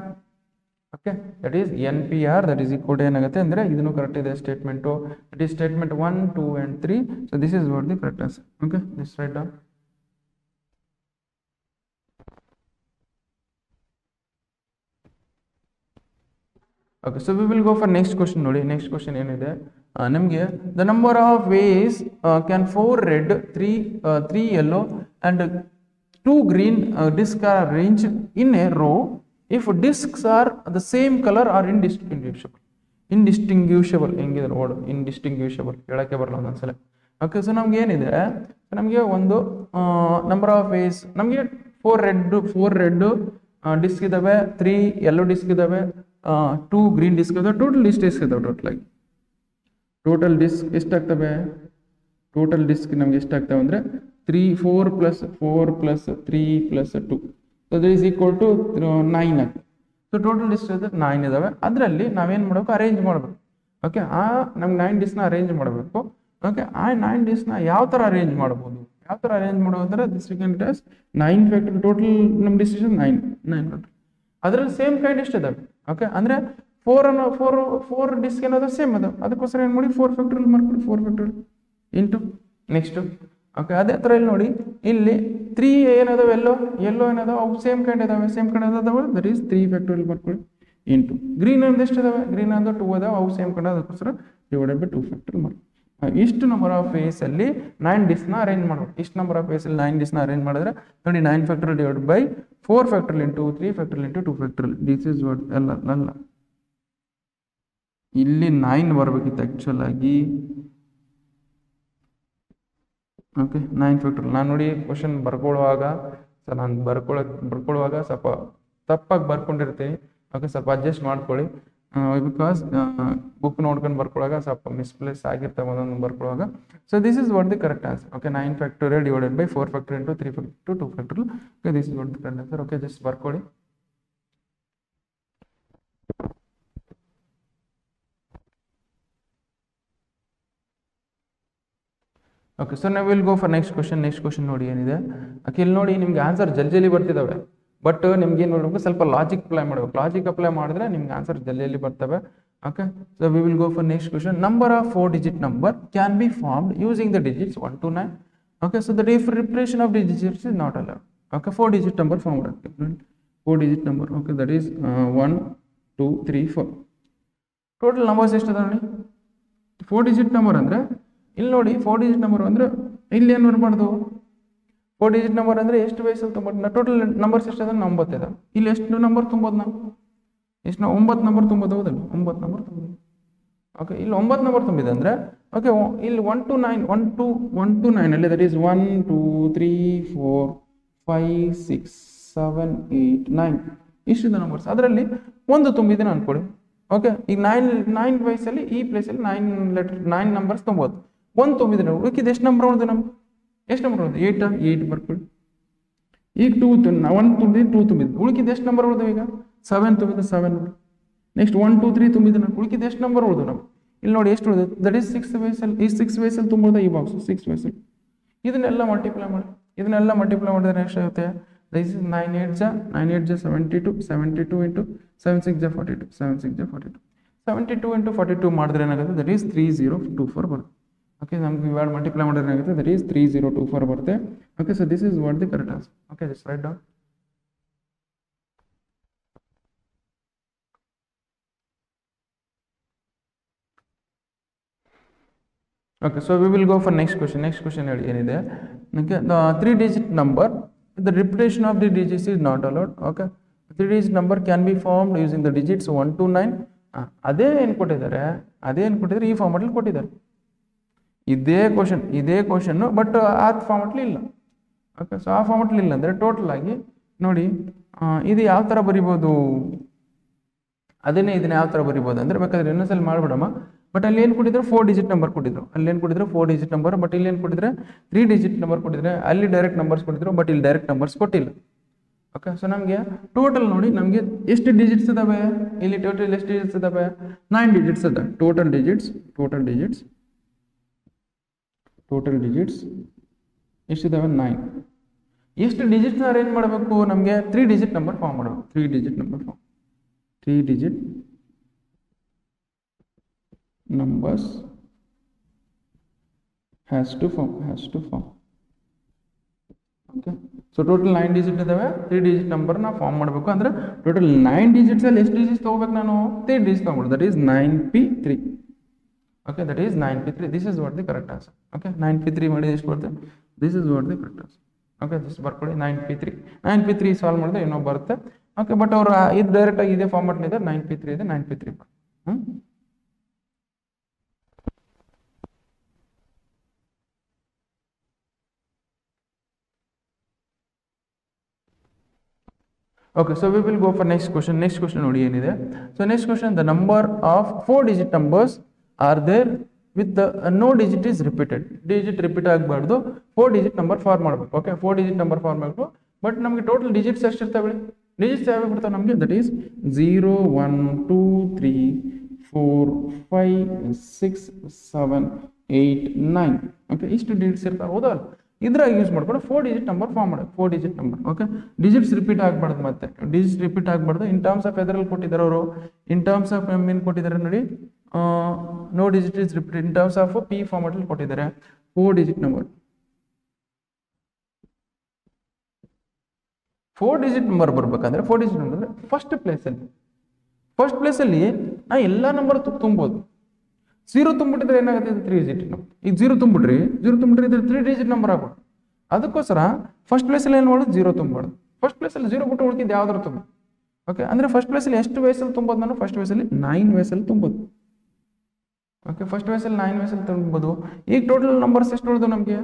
Okay, that is npr, that is equal to ಏನಾಗುತ್ತೆ ಅಂದ್ರೆ ಇದನ್ನು correct ಇದೆ statement. that is statement 1 2 and 3. so this is what the correct answer. Okay, this write down. Okay, so we will go for next question ನೋಡಿ. next question ಏನಿದೆ ನಮಗೆ the number of ways can 4 red 3 yellow and 2 green discs are arranged in a row if discs are the same color or indistinguishable ಹೆಂಗಿದೆ word indistinguishable ಹೇಳಕ್ಕೆ ಬರಲ್ಲ ಒಂದೊಂದ್ಸಲ. Okay, so ನಮ್ಗೆ ಏನಿದೆ, ನಮಗೆ ಒಂದು ನಂಬರ್ ಆಫ್ ವೇಸ್, ನಮಗೆ 4 ರೆಡ್ ಡಿಸ್ಕ್ ಇದಾವೆ, 3 ಯೆಲ್ಲೋ ಡಿಸ್ಕ್ ಇದಾವೆ, 2 ಗ್ರೀನ್ ಡಿಸ್ಕ್ ಇದಾವೆ. ಟೋಟಲ್ ಡಿಸ್ಕ್ ಇದಾವೆ. ಟೋಟಲ್ ಡಿಸ್ಕ್ ಎಷ್ಟಾಗ್ತವೆ, ಟೋಟಲ್ ಡಿಸ್ಕ್ ನಮ್ಗೆ ಎಷ್ಟಾಗ್ತವೆ ಅಂದರೆ 4 + 4 + 3 + 2 so that is equal to 9 ಆಗ್ತದೆ. ಸೊ ಟೋಟಲ್ ಡಿಸ್ಕ್ 9 ಇದಾವೆ. ಅದರಲ್ಲಿ ನಾವೇನು ಮಾಡಬೇಕು, ಅರೇಂಜ್ ಮಾಡಬೇಕು. ಓಕೆ, ನಮ್ಗೆ 9 ಡಿಸ್ಕ್ನ ಅರೇಂಜ್ ಮಾಡಬೇಕು. ಓಕೆ, ಆ 9 ಡಿಸ್ಕ್ನ ಯಾವ ಥರ ಅರೇಂಜ್ ಮಾಡ್ಬೋದು, ಯಾವ ಥರ ಅರೇಂಜ್ ಮಾಡೋದಂದ್ರೆ this we can it as 9 factor total ನಮ್ಮ ಡಿಸಿಷನ್ 9 ಫ್ಯಾಕ್ಟರ್. ಅದರಲ್ಲಿ ಸೇಮ್ ಕೈಂಡ್ ಎಷ್ಟು ಇದಾವೆ ಓಕೆ ಅಂದರೆ 4 ಡಿಸ್ಕ್ ಏನಾದ್ರು ಸೇಮ್ ಅದಾವೆ ಅದಕ್ಕೋಸ್ಕರ ಏನು ಮಾಡಿ 4 ಫ್ಯಾಕ್ಟರಿಯಲ್ ಮಾಡ್ಕೊಡಿ 4 ಫ್ಯಾಕ್ಟರಿಯಲ್ ಇಂಟು ನೆಕ್ಸ್ಟು ಓಕೆ ಅದೇ ಥರ ಇಲ್ಲಿ ನೋಡಿ ಇಲ್ಲಿ 3 ಏನದಾವೆ ಎಲ್ಲೋ ಏನದಾವೆ ಅವು ಸೇಮ್ ಕೈಂಡ್ ಇದಾವೆ ದಟ್ ಈಸ್ 3 ಫ್ಯಾಕ್ಟರಿಯಲ್ ಮಾಡ್ಕೊಳ್ಳಿ ಇಂಟು ಗ್ರೀನ್ ಒಂದು ಎಷ್ಟು ಇದಾವೆ ಗ್ರೀನ್ ಒಂದು 2 ಅದಾವೆ ಅವು ಸೇಮ್ ಕೈಂಡ್ ಅದಕ್ಕೋಸ್ಕರ ಡಿವೈಡೆಡ್ ಬೈ 2 ಫ್ಯಾಕ್ಟರಿಯಲ್ ಮಾಡಿ ಇಷ್ಟು ನಂಬರ್ ಆಫ್ ವೇಸ್ ಅಲ್ಲಿ 9 ಡಿಸ್ಕ್ನ ಅರೇಂಜ್ ಮಾಡಬೇಕು. ಇಷ್ಟು ನಂಬರ್ ಆಫ್ ವೇಸ್ ಅಲ್ಲಿ 9 ಡಿಸ್ಕ್ನ ಅರೇಂಜ್ ಮಾಡಿದ್ರೆ ನೋಡಿ 9 factorial divide by 4 factorial into 3 factorial into 2 factorial this is what ಅಲ್ಲ ಇಲ್ಲಿ 9 ಬರಬೇಕಿತ್ತು ಆ್ಯಕ್ಚುಲ್ ಆಗಿ ಓಕೆ 9 ಫ್ಯಾಕ್ಟರಿಯಲ್ ನಾನು ನೋಡಿ ಕ್ವಶನ್ ಬರ್ಕೊಳ್ಳುವಾಗ ನಾನು ಬರ್ಕೊಳ್ಳುವಾಗ ಸ್ವಲ್ಪ ತಪ್ಪಾಗಿ ಬರ್ಕೊಂಡಿರ್ತೀನಿ ಓಕೆ ಸ್ವಲ್ಪ ಅಡ್ಜಸ್ಟ್ ಮಾಡ್ಕೊಳ್ಳಿ ಬಿಕಾಸ್ ಬುಕ್ ನೋಡ್ಕೊಂಡು ಬರ್ಕೊಳ್ಳುವಾಗ ಸ್ವಲ್ಪ ಮಿಸ್ಪ್ಲೇಸ್ ಆಗಿರ್ತವೆ ಒಂದೊಂದು ಬರ್ಕೊಳ್ಳುವಾಗ so this is what the correct answer okay 9 factorial divided by 4 factorial into 3 factorial into 2 factorial okay this is what the correct answer okay just ಬರ್ಕೊಳ್ಳಿ. ಓಕೆ ಸೊ ನಾವು will go for next question ನೋಡಿ ಏನಿದೆ okay ಇಲ್ಲಿ ನೋಡಿ ನಿಮ್ಗೆ answer ಜಲ್ದಿ ಬರ್ತಿದ್ದಾವೆ but ನಿಮ್ಗೆ ಏನು ನೋಡಬೇಕು ಸ್ವಲ್ಪ ಲಾಜಿಕ್ ಅಪ್ಲೈ ಮಾಡಬೇಕು ಲಾಜಿಕ್ ಅಪ್ಲೈ ಮಾಡಿದ್ರೆ ನಿಮ್ಗೆ ಆನ್ಸರ್ ಜಲ್ದಿ ಬರ್ತವೆ okay so we will go for next question number of 4 digit number can be formed using the digits 1 to 9 okay so the repetition of digits is not allowed okay 4 digit number form ಆಗುತ್ತೆ 4 digit number okay that is 1 2 3 4 total numbers ಎಷ್ಟು ಅದ ನೋಡಿ 4 digit number ಅಂದರೆ ಇಲ್ಲಿ ನೋಡಿ 4 digit number ಅಂದರೆ ಇಲ್ಲಿ ಏನು ನೋಡ್ಬಾರ್ದು 4 ಡಿಜಿಟ್ ನಂಬರ್ ಅಂದರೆ ಎಷ್ಟು ವಯಸ್ಸಲ್ಲಿ ತುಂಬೋದು ಟೋಟಲ್ ನಂಬರ್ಸ್ ಎಷ್ಟು ಅದ 9 ಇದೆ ಇಲ್ಲಿ ಎಷ್ಟು ನಂಬರ್ ತುಂಬೋದು ನಾವು ಎಷ್ಟು 9 ನಂಬರ್ ತುಂಬೋದು ಹೌದಲ್ಲ 9 ನಂಬರ್ ತುಂಬೋದು ಓಕೆ ಇಲ್ಲಿ 9 ನಂಬರ್ ತುಂಬಿದೆ ಅಂದರೆ ಓಕೆ ಇಲ್ಲಿ 1 to 9 ಅಲ್ಲಿ ದಟ್ ಈಸ್ 1 2 3 4 5 6 7 8 9 ಇಷ್ಟಿದೆ ನಂಬರ್ಸ್ ಅದರಲ್ಲಿ ಒಂದು ತುಂಬಿದೆ ಅನ್ಕೊಳ್ಳಿ ಓಕೆ ಈಗ 9 ವಯಸ್ಸಲ್ಲಿ ಈ ಪ್ಲೇಸಲ್ಲಿ 9 ನಂಬರ್ಸ್ ತುಂಬೋದು ಒಂದು ತುಂಬಿದೆ ನಾವು ಉಳಿಕಿದ್ದು ಎಷ್ಟು ನಂಬರ್ ಉಳಿದು ನಮ್ಗೆ ಎಷ್ಟು ನಂಬರ್ ಉಳಿದು 8 ಬರ್ಕೊಳ್ಳಿ ಈಗ 1 ತುಂಬಿದ್ದು 2 ತುಂಬಿದ್ದು ಉಳಿಕಿದ್ದು ಎಷ್ಟು ನಂಬರ್ ಉಳಿದು ಈಗ 7 ತುಂಬಿದ್ದು 7 ನೆಕ್ಸ್ಟ್ 1 2 3 ತುಂಬಿದ್ದು ನಾವು ಉಳಿಕಿದ್ದು ಎಷ್ಟು ನಂಬರ್ ಉಳಿದು ನಾವು ಇಲ್ಲಿ ನೋಡಿ ಎಷ್ಟು ಉಳಿದು ದಟ್ ಈಸ್ 6 ವಯಸ್ಸಲ್ಲಿ ಈ 6 ವಯಸ್ಸಲ್ಲಿ ತುಂಬೋದು ಈ ಬಾಕ್ಸು 6 ವಯಸ್ಸಲ್ಲಿ ಇದನ್ನೆಲ್ಲ ಮಲ್ಟಿಪ್ಲೈ ಮಾಡಿದ್ರೆ ಎಷ್ಟಾಗುತ್ತೆ ದಿಸ್ ಇಸ್ 9 8 72 72 ಇಂಟು 7 6 42 72 ಇಂಟು 42 ಮಾಡಿದ್ರೆ ಏನಾಗುತ್ತೆ ದಟ್ ಈಸ್ 3024 ಬರುತ್ತೆ ಓಕೆ ನಮ್ಗೆ ಇವಾಗ ಮಲ್ಟಿಪ್ಲೈ ಮಾಡಿದ್ರೆ ಏನಾಗುತ್ತೆ ದಟ್ ಈಸ್ 3024 ಬರುತ್ತೆ okay so this is what the correct answer okay just write down okay so we will go for next question ಹೇಳಿ ಏನಿದೆ okay the 3 digit number the repetition of the digits is not allowed okay 3 digit number can be formed using the digits 1 to 9 ಅದೇ ಏನು ಕೊಟ್ಟಿದ್ದಾರೆ ಈ ಫಾರ್ಮೆಟಲ್ಲಿ ಕೊಟ್ಟಿದ್ದಾರೆ ಇದೇ question but ಆ ಫಾರ್ಮೆಟ್ಲಿ ಇಲ್ಲ ಓಕೆ ಸೊ ಆ ಫಾರ್ಮೆಟ್ಲಿ ಇಲ್ಲ ಅಂದರೆ ಟೋಟಲ್ ಆಗಿ ನೋಡಿ ಇದು ಯಾವ ಥರ ಬರಿಬೋದು ಇದನ್ನ ಯಾವ ಥರ ಬರಿಬೋದು ಅಂದರೆ ಬೇಕಾದ್ರೆ ಇನ್ನೊಂದ್ಸಲ ಮಾಡ್ಬಿಡಮ್ಮ ಬಟ್ ಅಲ್ಲಿ ಏನು ಕೊಟ್ಟಿದ್ರು 4 ಡಿಜಿಟ್ ನಂಬರ್ ಕೊಟ್ಟಿದ್ರು ಅಲ್ಲಿ ಏನು ಕೊಟ್ಟಿದ್ರು 4 ಡಿಜಿಟ್ ನಂಬರ್ ಬಟ್ ಇಲ್ಲಿ ಏನು ಕೊಟ್ಟಿದ್ರೆ 3 ಡಿಜಿಟ್ ನಂಬರ್ ಕೊಟ್ಟಿದ್ರೆ ಅಲ್ಲಿ ಡೈರೆಕ್ಟ್ ನಂಬರ್ಸ್ ಕೊಟ್ಟಿದ್ರು ಬಟ್ ಇಲ್ಲಿ ಡೈರೆಕ್ಟ್ ನಂಬರ್ಸ್ ಕೊಟ್ಟಿಲ್ಲ ಓಕೆ ಸೊ ನಮಗೆ ಟೋಟಲ್ ನೋಡಿ ನಮಗೆ ಎಷ್ಟು ಡಿಜಿಟ್ಸ್ ಇದಾವೆ ಇಲ್ಲಿ ಟೋಟಲ್ ಎಷ್ಟು ಡಿಜಿಟ್ಸ್ ಇದಾವೆ 9 ಡಿಜಿಟ್ಸ್ ಅದ ಟೋಟಲ್ ಡಿಜಿಟ್ಸ್ ಎಷ್ಟಿದಾವೆ 9 ಎಷ್ಟು ಡಿಜಿಟ್ಸ್ನ ಅರೇಂಜ್ ಮಾಡಬೇಕು ನಮಗೆ 3 ಡಿಜಿಟ್ ನಂಬರ್ ಫಾರ್ಮ್ ಮಾಡಬೇಕು 3 digit numbers has to form okay so total 9 digit ಇದಾವೆ 3 ಡಿಜಿಟ್ ನಂಬರ್ನ ಫಾರ್ಮ್ ಮಾಡಬೇಕು ಅಂದರೆ ಟೋಟಲ್ 9 ಡಿಜಿಟ್ಸ್ ಅಲ್ಲಿ ಎಷ್ಟು ಡಿಜಿಟ್ಸ್ ತೊಗೋಬೇಕು ನಾನು 3 ಡಿಜಿಟ್ಸ್ ತೊಗೊಳ್ಬೋದು that is 9p3 okay that is 9p3 this is what the correct answer okay 9p3 ಮಾಡಿದ್ರೆ ಎಷ್ಟು ಬರುತ್ತೆ this is what the correct answer okay just ಬರ್ಕೊಳ್ಳಿ 9p3 ಸಾಲ್ವ್ ಮಾಡಿದ್ರೆ ಏನೋ ಬರುತ್ತೆ ಓಕೆ ಬಟ್ ಅವರು ಇದು ಡೈರೆಕ್ಟಾಗಿ ಇದೇ ಫಾರ್ಮೆಟ್ನಿದೆ 9p3 ಇದೆ 9p3 Okay, so we will go for next question ನೋಡಿ ಏನಿದೆ so next question the number of 4 digit numbers are there with the no digit is repeated digit repeat ಆಗಬಾರ್ದು 4 digit number ಫಾರ್ಮ್ ಮಾಡಬೇಕು okay 4 digit number form ಮಾಡಬೇಕು but ನಮಗೆ total digits ಎಷ್ಟು ಇರ್ತಾವೆ digits ಯಾವಾಗ ಬರ್ತಾವೆ ನಮಗೆ ದಟ್ ಈಸ್ 0 1 2 3 4 5 6 7 8 9 ಓಕೆ ಇಷ್ಟು ಡಿಜಿಟ್ಸ್ ಇರ್ತಾವೆ ಹೌದಲ್ಲ ಇದ್ರಾಗ ಯೂಸ್ ಮಾಡ್ಕೊಂಡು 4 ಡಿಜಿಟ್ ನಂಬರ್ ಫಾರ್ಮ್ ಮಾಡೋದು, 4 digit number. Okay, digits repeat ಆಗಬಾರ್ದು, ಮತ್ತೆ ಡಿಜಿಟ್ಸ್ ರಿಪೀಟ್ ಆಗಬಾರ್ದು. ಇನ್ ಟರ್ಮ್ಸ್ ಆಫ್ ಎದರಲ್ಲಿ ಕೊಟ್ಟಿದ್ದಾರೆ ಅವರು, ಇನ್ ಟರ್ಮ್ಸ್ ಆಫ್ ಏನು ಕೊಟ್ಟಿದ್ದಾರೆ ನೋಡಿ, no digit is repeat. In terms of p format ಅಲ್ಲಿ ಕೊಟ್ಟಿದ್ದಾರೆ 4 ಡಿಜಿಟ್ ನಂಬರ್. 4 ಡಿಜಿಟ್ ನಂಬರ್ ಬರ್ಬೇಕಂದ್ರೆ 4 ಡಿಜಿಟ್ ನಂಬರ್ ಅಂದ್ರೆ ಫಸ್ಟ್ ಪ್ಲೇಸಲ್ಲಿ ನಾ ಎಲ್ಲ ನಂಬರ್ ತುಂಬೋದು. 0 ತುಂಬಿಟ್ಟಿದ್ರೆ ಏನಾಗುತ್ತೆ, 3 ಡಿಜಿಟ್ ನಂಬರ್. ಈಗ 0 ತುಂಬಿಟ್ರೆ ಇದ್ರೆ 3 ಡಿಜಿಟ್ ನಂಬರ್ ಆಗ್ಬೋದು. ಅದಕ್ಕೋಸ್ಕರ ಫಸ್ಟ್ ಪ್ಲೇಸಲ್ಲಿ ಏನು ಮಾಡೋದು, 0 ತುಂಬಾರ್ದು. ಫಸ್ಟ್ ಪ್ಲೇಸಲ್ಲಿ 0 ಬಿಟ್ಟು ಉಳ್ಕಿದ್ದು ಯಾವ್ದಾರು ತುಂಬ. ಓಕೆ, ಅಂದ್ರೆ ಫಸ್ಟ್ ಪ್ಲೇಸಲ್ಲಿ ಎಷ್ಟು ವೇಸಲ್ಲಿ ತುಂಬೋದು, ನಾನು ಫಸ್ಟ್ ವೇಸಲ್ಲಿ 9 ವೇಸಲ್ಲಿ ತುಂಬೋದು. ಓಕೆ, ಫಸ್ಟ್ ವೇಸಲ್ಲಿ 9 ವೇಸಲ್ಲಿ ತುಂಬೋದು. ಈಗ ಟೋಟಲ್ ನಂಬರ್ಸ್ ಎಷ್ಟು ಉಳಿದು ನಮಗೆ,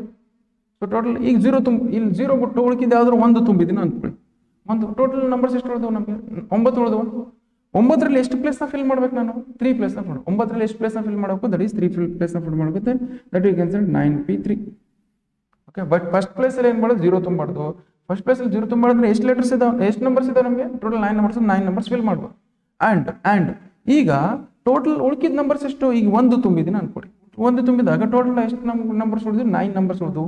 ಸೊ ಟೋಟಲ್ ಈಗ 0 ಇಲ್ಲಿ 0 ಬಿಟ್ಟು ಉಳ್ಕಿದ್ದು ಯಾವ್ದಾದ್ರು 1 ತುಂಬಿದ್ದೀನಿ ಅಂದ್ಕೊಳ್ಳಿ. ಒಂದು ಟೋಟಲ್ ನಂಬರ್ಸ್ ಎಷ್ಟು ಉಳಿದವು ನಮಗೆ, 9 ಉಳಿದವು. 9ರಲ್ಲಿ ಎಷ್ಟು ಪ್ಲೇಸ್ನ ಫಿಲ್ ಮಾಡ್ಬೇಕು ನಾನು, 3 ಪ್ಲೇಸ್ನ ಫಿಲ್. 9ರಲ್ಲಿ ಎಷ್ಟು ಪ್ಲೇಸ್ನ ಫಿಲ್ ಮಾಡಬೇಕು, ದಟ್ ಈಸ್ 3 ಪ್ಲೇಸ್ನ ಫಿಲ್ ಮಾಡಬೇಕು. That you cancel 9p3. Okay, but first ಪ್ಲೇಸಲ್ಲಿ ಏನು ಮಾಡೋದು, 0 ತುಂಬಾರ್ದು. ಫಸ್ಟ್ ಪ್ಲೇಸಲ್ಲಿ 0 ತುಂಬಾಡಿದ್ರೆ ಎಷ್ಟು ಲೆಟರ್ಸ್ ಇದಾವೆ, ಎಷ್ಟು ನಂಬರ್ಸ್ ಇದಾವೆ ನಮಗೆ, ಟೋಟಲ್ 9 ನಂಬರ್ಸ್ ಫಿಲ್ ಮಾಡ್ಬೋದು. ಆ್ಯಂಡ್ ಈಗ ಟೋಟಲ್ ಉಳ್ಕಿದ ನಂಬರ್ಸ್ ಎಷ್ಟು, ಈಗ 1 ತುಂಬಿದ್ದೀನಿ ಅನ್ಕೊಡಿ. 1 ತುಂಬಿದಾಗ ಟೋಟಲ್ ಎಷ್ಟು ನಂಬರ್ಸ್ ಉಳಿದು, 9 ನಂಬರ್ಸ್ ಉಳಿದು.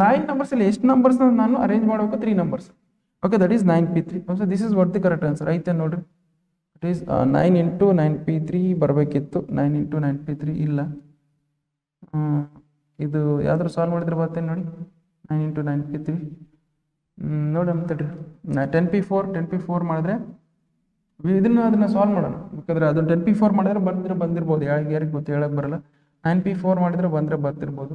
9 ನಂಬರ್ಸಲ್ಲಿ ಎಷ್ಟು ನಂಬರ್ಸ್ನ ನಾನು ಅರೇಂಜ್ ಮಾಡಬೇಕು, 3 numbers. Okay, that is 9p3. So this is what the correct answer. ಐತೆ ನೋಡ್ರಿ, ಇಟ್ ಈಸ್ 9 ಇಂಟು 9p3 ಬರಬೇಕಿತ್ತು. 9 ಇಂಟು 9p3 ಇಲ್ಲ, ಇದು ಯಾವ್ದಾದ್ರು ಸಾಲ್ವ್ ಮಾಡಿದ್ರೆ ಬರ್ತೇನೆ ನೋಡಿ. 9 ಇಂಟು 9p3 ನೋಡಿ ಅಂತೇಳಿ 10p4 ಮಾಡಿದ್ರೆ ಅದನ್ನ ಸಾಲ್ವ್ ಮಾಡೋಣ. ಯಾಕಂದ್ರೆ ಅದು 10p4 ಮಾಡಿದ್ರೆ ಬಂದಿರ್ಬೋದು, ಯಾರಿಗೆ ಗೊತ್ತು, ಹೇಳಕ್ ಬರಲ್ಲ. 9p4 ಮಾಡಿದ್ರೆ ಬರ್ತಿರ್ಬೋದು.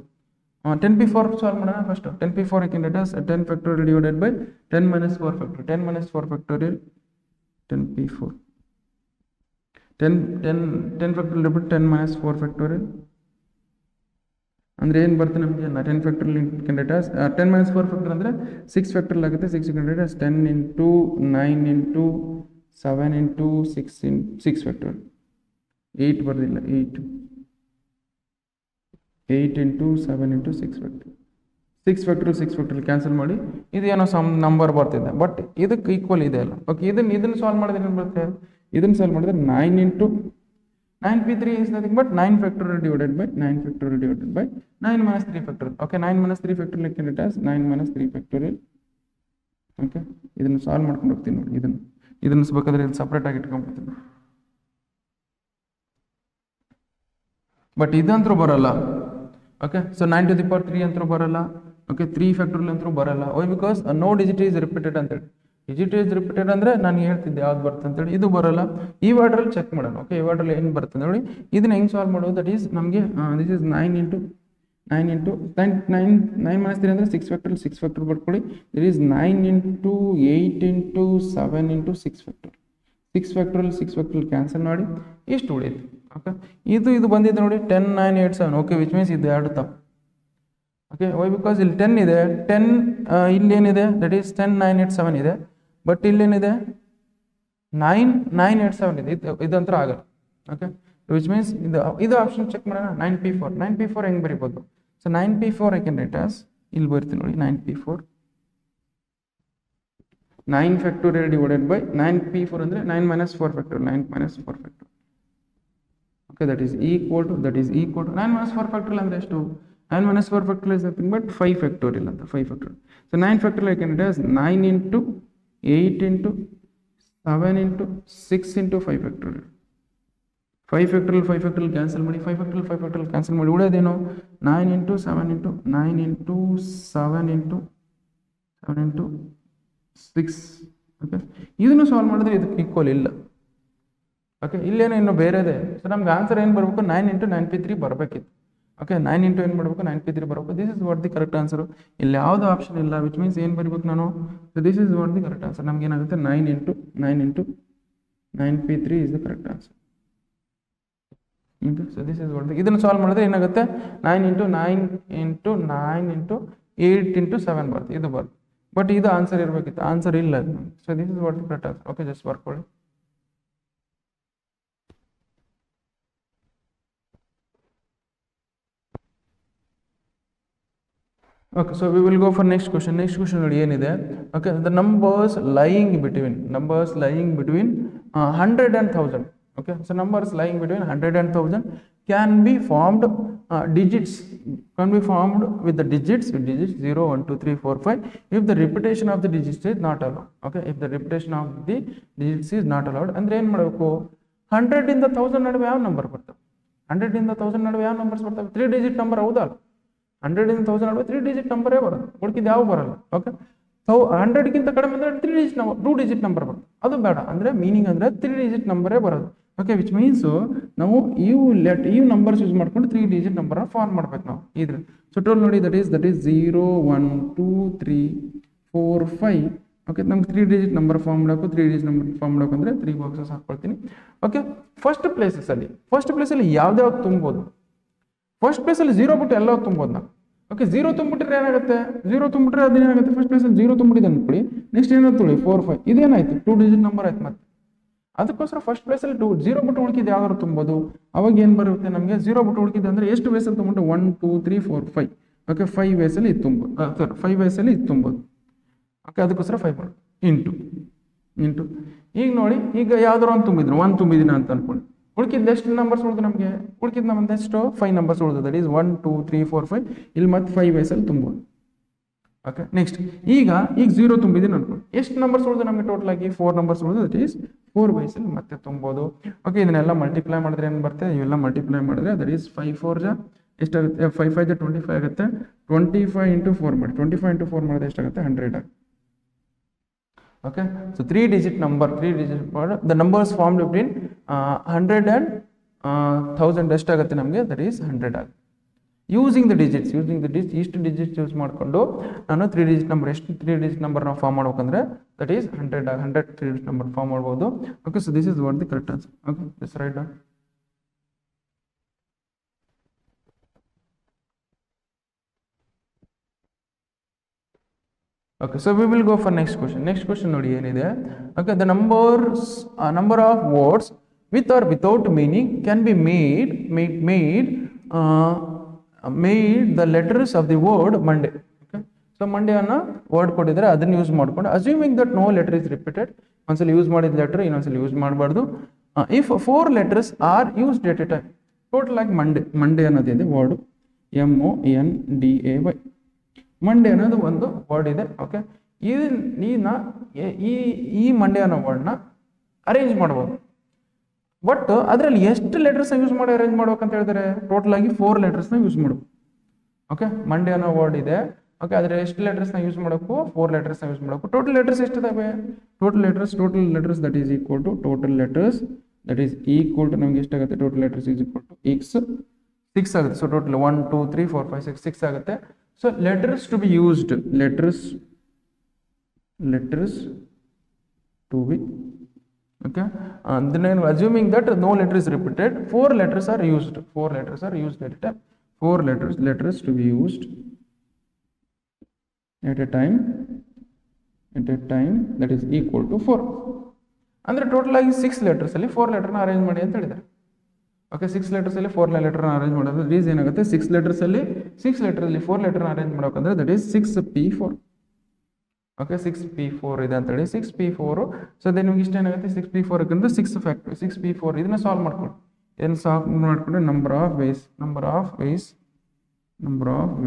10p4 ಸಾಲ್ವ್ ಮಾಡೋಣ first. 10p4 you can get as 10 factorial divided by 10 minus 4 factorial. 10 minus 4 factorial 10p4. 10 factorial divided by 10 minus 4 factorial ಅಂದ್ರೆ ಏನು ಬರುತ್ತೆ ನಮಗೆ, 10 factorial you can get as 10 minus 4 factorial ಅಂದ್ರೆ 6 factorial ಆಗುತ್ತೆ. 6 you can get as 10 into 9 into 7 into 6 factorial. 8 ಬರ್ದಿಲ್ಲ, 8 into 7 into 6 factorial. 6 factorial cancel ಮಾಡಿ. ಇದೇನೋ some number ಬರ್ತಿದೆ, but ಇದಕ್ಕೆ ಈಕ್ವಲ್ ಇದೆ ಅಲ್ಲ. ಓಕೆ, ಇದನ್ನು ಸಾಲ್ವ್ ಮಾಡಿದ್ರೆ ಏನು ಬರುತ್ತೆ, ಇದನ್ನು ಸಾಲ್ವ್ ಮಾಡಿದ್ರೆ 9 into 9p3 is nothing but 9 factorial divided by 9 minus 3 factorial. Okay, 9 minus 3 factorial you can get as 9 minus 3 factorial. Okay, ಇದನ್ನು ಸಾಲ್ವ್ ಮಾಡ್ಕೊಂಡು ಹೋಗ್ತೀನಿ ನೋಡಿ. ಇದನ್ನು ಬೇಕಾದ್ರೆ ಇದು ಸಪ್ರೇಟ್ ಆಗಿ ಇಟ್ಕೊಂಡ್ಬಿಡ್ತೀನಿ, ಬಟ್ ಇದಂತರೂ ಬರಲ್ಲ. Okay, so 9 to the power 3 ಅಂತೂ ಬರಲ್ಲ. ಓಕೆ, 3 factorial ಅಂತೂ ಬರಲ್ಲ. Why, because no digit is repeated ಅಂತೇಳಿ. ಡಿಜಿಟ್ ಈಸ್ ರಿಪೀಟೆಡ್ ಅಂದ್ರೆ ನಾನು ಹೇಳ್ತಿದ್ದೆ ಯಾವ್ದು ಬರುತ್ತೆ ಅಂತೇಳಿ. ಇದು ಬರಲ್ಲ. ಈ ವಾರ್ಡ್ರಲ್ಲಿ ಚೆಕ್ ಮಾಡೋಣ. ಓಕೆ, ಈ ವಾರ್ಡ್ರಲ್ಲಿ ಏನು ಬರುತ್ತೆ ನೋಡಿ. ಇದನ್ನ ಹೆಂಗೆ ಸಾಲ್ವ್ ಮಾಡೋದು, ದಟ್ ಈಸ್ ನಮಗೆ ದಿಸ್ ಇಸ್ 9 into 9 minus 3 ಅಂದರೆ 6 factorial ಬರ್ಕೊಳ್ಳಿ. This is 9 into 8 into 7 into 6 factorial. 6 factorial cancel ಮಾಡಿ ಇಷ್ಟು ಉಳಿಯುತ್ತೆ. ಓಕೆ, ಇದು ಬಂದಿದೆ ನೋಡಿ 10 9 8 7. ಓಕೆ, ವಿಚ್ ಮೀನ್ಸ್ ಇದು ಎರಡು ತಪ್ಪು. ಓಕೆ, ವೈ, ಬಿಕಾಸ್ ಇಲ್ಲಿ 10 ಇದೆ, 10 ಇಲ್ಲಿ ಏನಿದೆ, ದಟ್ ಈಸ್ 10 9 8 7 ಇದೆ. ಬಟ್ ಇಲ್ಲೇನಿದೆ 9 9 8 7 ಇದೆ. ಇದಂತರ ಆಗಲ್ಲ. ಓಕೆ, ವಿಚ್ ಮೀನ್ಸ್ ಇದು ಆಪ್ಷನ್ ಚೆಕ್ ಮಾಡೋಣ. 9p4 ಹೆಂಗೆ ಬರಿಬೋದು, so 9p4 I can write as, ಇಲ್ಲಿ ಬರ್ತೀನಿ ನೋಡಿ. 9p4 9 factorial divided by 9p4 ಅಂದರೆ 9 minus 4 factorial. 9 minus 4 factorial. Okay, that is equal to 9 minus 4 factorial ಅಂದರೆ ಎಷ್ಟು, 9 minus 4 factorial is nothing but 5 factorial ಅಂತ. 5 factorial. So 9 factorial I can write as 9 into 8 into 7 into 6 into 5 factorial. 5 factorial cancel ಮಾಡಿ. 5 factorial cancel ಮಾಡಿ ಉಳಿಯೋದೇನು, 9 into 7 into 9 into 7 into 7 into 6. Okay, ಇದನ್ನು solve ಮಾಡಿದ್ರೆ ಇದಕ್ಕೆ equal ಇಲ್ಲ. Okay, ಇಲ್ಲೇನೋ ಇನ್ನೂ ಬೇರೆದೆ. So ನಮ್ಗೆ ಆನ್ಸರ್ ಏನು ಬರಬೇಕು, 9 into 9p3 ಬರಬೇಕಿತ್ತು. ಓಕೆ, 9 into ಏನು ಮಾಡಬೇಕು, 9p3 ಬರಬೇಕು. This is what the correct answer. ಇಲ್ಲಿ ಯಾವುದು ಆಪ್ಷನ್ ಇಲ್ಲ, ವಿಚ್ ಮೀನ್ಸ್ ಏನು ಬರೀಬೇಕು ನಾನು. So this is what the correct answer. ನಮ್ಗೆ ಏನಾಗುತ್ತೆ, 9 into 9p3 is the correct answer. Okay, so this is what the, ಇದನ್ನು ಸಾಲ್ವ್ ಮಾಡಿದ್ರೆ ಏನಾಗುತ್ತೆ, 9 into 9 into 9 into 8 into 7 ಬರುತ್ತೆ. ಇದು ಬರುತ್ತೆ, ಬಟ್ ಇದು ಆನ್ಸರ್ ಇರಬೇಕಿತ್ತು, ಆನ್ಸರ್ ಇಲ್ಲ. So this is what the correct answer. Okay, just ಬರ್ಕೊಳ್ಳಿ. Okay, so we will go for next question. Next question ನೋಡಿ ಏನಿದೆ. Okay, the numbers lying between 100 and 1000. Okay, so numbers lying between 100 and 1000 can be formed digits can be formed with the digits 0 1 2 3 4 5 if the repetition of the digits is not allowed. Okay, if the repetition of the digits is not allowed ಅಂದ್ರೆ ಏನು ಮಾಡಬೇಕು, 100 ಇಂದ 1000 ನಡುವೆ ಯಾವ number ಬರ್ತವೆ, 100 ಇಂದ 1000 ನಡುವೆ ಯಾವ ನಂಬರ್ಸ್ ಬರ್ತವೆ, 3 ಡಿಜಿಟ್ ನಂಬರ್ ಹೌದಲ್ಲ, 100 ಇಂದ 1000 ನಡುವೆ 3 ಡಿಜಿಟ್ ನಂಬರೇ ಬರೋದು, ಉಳಿದಿದ್ದು ಯಾವ ಬರಲ್ಲ. ಓಕೆ, ಸೊ 100 ಗಿಂತ ಕಡಿಮೆ ಅಂದ್ರೆ 3 ಡಿಜಿಟ್ ನಂಬರ್ 2 ಡಿಜಿಟ್ ನಂಬರ್ ಬರ್ತದೆ, ಅದು ಬೇಡ. ಅಂದ್ರೆ ಮೀನಿಂಗ್ ಅಂದ್ರೆ 3 ಡಿಜಿಟ್ ನಂಬರೇ ಬರೋದು. ಓಕೆ, ವಿಚ್ ಮೀನ್ಸ್ ನಾವು ಇವು ನಂಬರ್ಸ್ ಯೂಸ್ ಮಾಡ್ಕೊಂಡು 3 ಡಿಜಿಟ್ ನಂಬರ್ ಫಾರ್ಮ್ ಮಾಡ್ಬೇಕು ನಾವು ಇದ್ರ. ಸೊ ಟೋಟಲ್ ನೋಡಿ ದಟ್ ಈಸ್ 0 1 2 3 4 5. ಓಕೆ, ನಮ್ಗೆ 3 ಡಿಜಿಟ್ ನಂಬರ್ ಫಾರ್ಮ್ ಮಾಡಬೇಕು. 3 ಡಿಜಿಟ್ ನಂಬರ್ ಫಾರ್ಮ್ ಮಾಡಬೇಕು ಅಂದ್ರೆ 3 ಬಾಕ್ಸಸ್ ಹಾಕ್ಕೊಳ್ತೀನಿ. ಓಕೆ, ಫಸ್ಟ್ ಪ್ಲೇಸಲ್ಲಿ ಯಾವ್ದಾವ್ದು ತುಂಬೋದು, ಫಸ್ಟ್ ಪ್ಲೇಸಲ್ಲಿ 0 ಬಿಟ್ಟು ಎಲ್ಲ ತುಂಬೋದು ನಾವು. ಓಕೆ, 0 ತುಂಬಿಟ್ರೆ ಏನಾಗುತ್ತೆ, 0 ತುಂಬಿಟ್ರೆ ಅದೇನಾಗುತ್ತೆ, ಫಸ್ಟ್ ಪ್ಲೇಸಲ್ಲಿ 0 ತುಂಬಿಟ್ಟಿದೆ ಅನ್ಕೊಳ್ಳಿ, ನೆಕ್ಸ್ಟ್ ಏನಾಯ್ತು 4 5, ಇದೇನಾಯ್ತು 2 ಡಿಜಿಟ್ ನಂಬರ್ ಆಯ್ತು. ಮತ್ತೆ ಅದಕ್ಕೋಸ್ಕರ ಫಸ್ಟ್ ಪ್ಲೇಸಲ್ಲಿ 0 ಬಿಟ್ಟು ಉಳಿಕಿದ್ದು ಯಾವ್ದಾದ್ರು ತುಂಬೋದು. ಅವಾಗ ಏನು ಬರುತ್ತೆ ನಮಗೆ, 0 ಬಿಟ್ಟು ಉಳಿಕಿದ್ದು ಅಂದರೆ ಎಷ್ಟು ವೇಸಲ್ಲಿ ತುಂಬಿಟ್ಟು 1 2 3 4 5. ಓಕೆ, 5 ವೇಸಲ್ಲಿ ಇದು ತುಂಬೋದು, 5 ವೇಸಲ್ಲಿ ಇದು ತುಂಬೋದು. ಓಕೆ, ಅದಕ್ಕೋಸ್ಕರ 5 ಮಾಡಿ ಇಂಟು ಈಗ ನೋಡಿ, ಈಗ ಯಾವ್ದಾರು ಒಂದು ತುಂಬಿದ್ರು 1 ತುಂಬಿದಿನ ಅಂತ ಅನ್ಕೊಳ್ಳಿ, ಉಳ್ಕಿದ್ದು ಎಷ್ಟು ನಂಬರ್ಸ್ ಉಳಿದು ನಮಗೆ, ಉಳ್ಕಿದ್ದು ನಮ್ಮದು ಎಷ್ಟು 5 ನಂಬರ್ಸ್ ಉಳಿದು, ದಟ್ ಈಸ್ 1 2 3 4 5. ಇಲ್ಲಿ ಮತ್ತೆ 5 ವೇಸಲ್ಲಿ ತುಂಬೋದು. ಓಕೆ, ನೆಕ್ಸ್ಟ್ ಈಗ 0 ತುಂಬಿದ್ದೀನಿ ಅನ್ಕೊಳ್ಳಿ, ಎಷ್ಟು ನಂಬರ್ಸ್ ಉಳಿದು ನಮಗೆ ಟೋಟಲ್ ಆಗಿ 4 ನಂಬರ್ಸ್ ಉಳಿದು, ದಟ್ ಈಸ್ 4 ವೇಸಲ್ಲಿ ಮತ್ತೆ ತುಂಬೋದು. ಓಕೆ, ಇದನ್ನೆಲ್ಲ ಮಲ್ಟಿಪ್ಲೈ ಮಾಡಿದ್ರೆ ಏನು ಬರುತ್ತೆ, ಇವೆಲ್ಲ ಮಲ್ಟಿಪ್ಲೈ ಮಾಡಿದ್ರೆ ದಟ್ ಈಸ್ 5 4 ಜಾ ಎಷ್ಟಾಗುತ್ತೆ, 5 5 25 ಆಗುತ್ತೆ. 25 ಇಂಟು 4 ಮಾಡಿ, 25 ಇಂಟು 4 ಮಾಡಿದ್ರೆ ಎಷ್ಟಾಗುತ್ತೆ 100 ಆಗುತ್ತೆ. Okay, so 3 digit number the numbers formed between 100 and 1000 ಎಷ್ಟಾಗುತ್ತೆ ನಮಗೆ, ದಟ್ ಈಸ್ 100 ಆಗುತ್ತೆ. ಯೂಸಿಂಗ್ ದ ಡಿಜಿಟ್ಸ್ ಇಷ್ಟು ಡಿಜಿಟ್ಸ್ ಯೂಸ್ ಮಾಡಿಕೊಂಡು ನಾನು 3 ಡಿಜಿಟ್ ನಂಬರ್ ಎಷ್ಟು 3 ಡಿಜಿಟ್ ನಂಬರ್ ನಾವು ಫಾರ್ಮ್ ಮಾಡ್ಬೇಕಂದ್ರೆ that is 100 3 digit number form ಮಾಡ್ಬೋದು. Okay, so this is what the correct answer. Okay, this write down. Okay, so we will go for next question. Next question ನೋಡಿ ಏನಿದೆ. Okay, the number of words with or without meaning can be made the letters of the word Monday. Okay, so Monday ಅನ್ನ word ಕೊಟ್ಟಿದ್ರೆ ಅದನ್ನ use ಮಾಡ್ಕೊಂಡು assuming that no letter is repeated, ಒಂದ್ಸಲ use ಮಾಡಿದ letter ಇನ್ನೊಂದ್ಸಲ use ಮಾಡಬಾರ್ದು. if 4 letters are used at a time, total ಆಗಿ Monday ಅನ್ನೋದಿದೆ word MONDAY. Monday ಅನ್ನೋದು ಒಂದು ವರ್ಡ್ ಇದೆ. ಓಕೆ, ಈ ಮಂಡೇ ಅನ್ನೋ ವರ್ಡ್ನ ಅರೇಂಜ್ ಮಾಡ್ಬೋದು. ಬಟ್ ಅದರಲ್ಲಿ ಎಷ್ಟು ಲೆಟರ್ಸ್ನ ಯೂಸ್ ಮಾಡಿ ಅರೇಂಜ್ ಮಾಡ್ಬೇಕಂತ ಹೇಳಿದ್ರೆ ಟೋಟಲ್ ಆಗಿ 4 ಲೆಟರ್ಸ್ನ ಯೂಸ್ ಮಾಡ್ಬೇಕು. ಓಕೆ, ಮಂಡೇ ಅನ್ನೋ ವರ್ಡ್ ಇದೆ. ಓಕೆ, ಆದರೆ ಎಷ್ಟು ಲೆಟರ್ಸ್ನ ಯೂಸ್ ಮಾಡಬೇಕು, 4 ಲೆಟರ್ಸ್ನ ಯೂಸ್ ಮಾಡಬೇಕು. ಟೋಟಲ್ ಲೆಟರ್ಸ್ ಎಷ್ಟಿದಾವೆ, total letters that is equal to total letters that is equal to ನಮ್ಗೆ ಎಷ್ಟಾಗುತ್ತೆ, total letters is equal to 6 ಆಗುತ್ತೆ. ಸೊ ಟೋಟಲ್ 1 2 3 4 5 6 ಆಗುತ್ತೆ. So letters to be used, letters to be, okay, and then assuming that no letter is repeated, 4 letters are used at a time. 4 letters to be used at a time that is equal to 4. ಅಂದ್ರೆ total ಆಗಿ 6 letters ಅಲ್ಲಿ 4 ಲೆಟರ್ನ arrange ಮಾಡಿ ಅಂತ ಹೇಳಿದ್ದಾರೆ. Okay, 6 letters ಅಲ್ಲಿ 4 ಲೆಟರ್ನ arrange ಮಾಡೋದು ರೀಸ್ ಏನಾಗುತ್ತೆ, 6 letters ಅಲ್ಲಿ 4 ಲೆಟರ್ನ ಅರೇಂಜ್ ಮಾಡ್ಬೇಕಂದ್ರೆ that is 6p4. Okay, 6p4 ಇದೆ ಅಂತ ಹೇಳಿ 6p4. ಸೊ ಅದೇ ನಿಮ್ಗೆ ಇಷ್ಟ ಏನಾಗುತ್ತೆ 6p4 ಯಾಕಂದ್ರೆ 6 ಫ್ಯಾಕ್ಟರ್ 6p4 ಇದನ್ನ ಸಾಲ್ವ್ ಮಾಡ್ಕೊಂಡ್ರೆ number of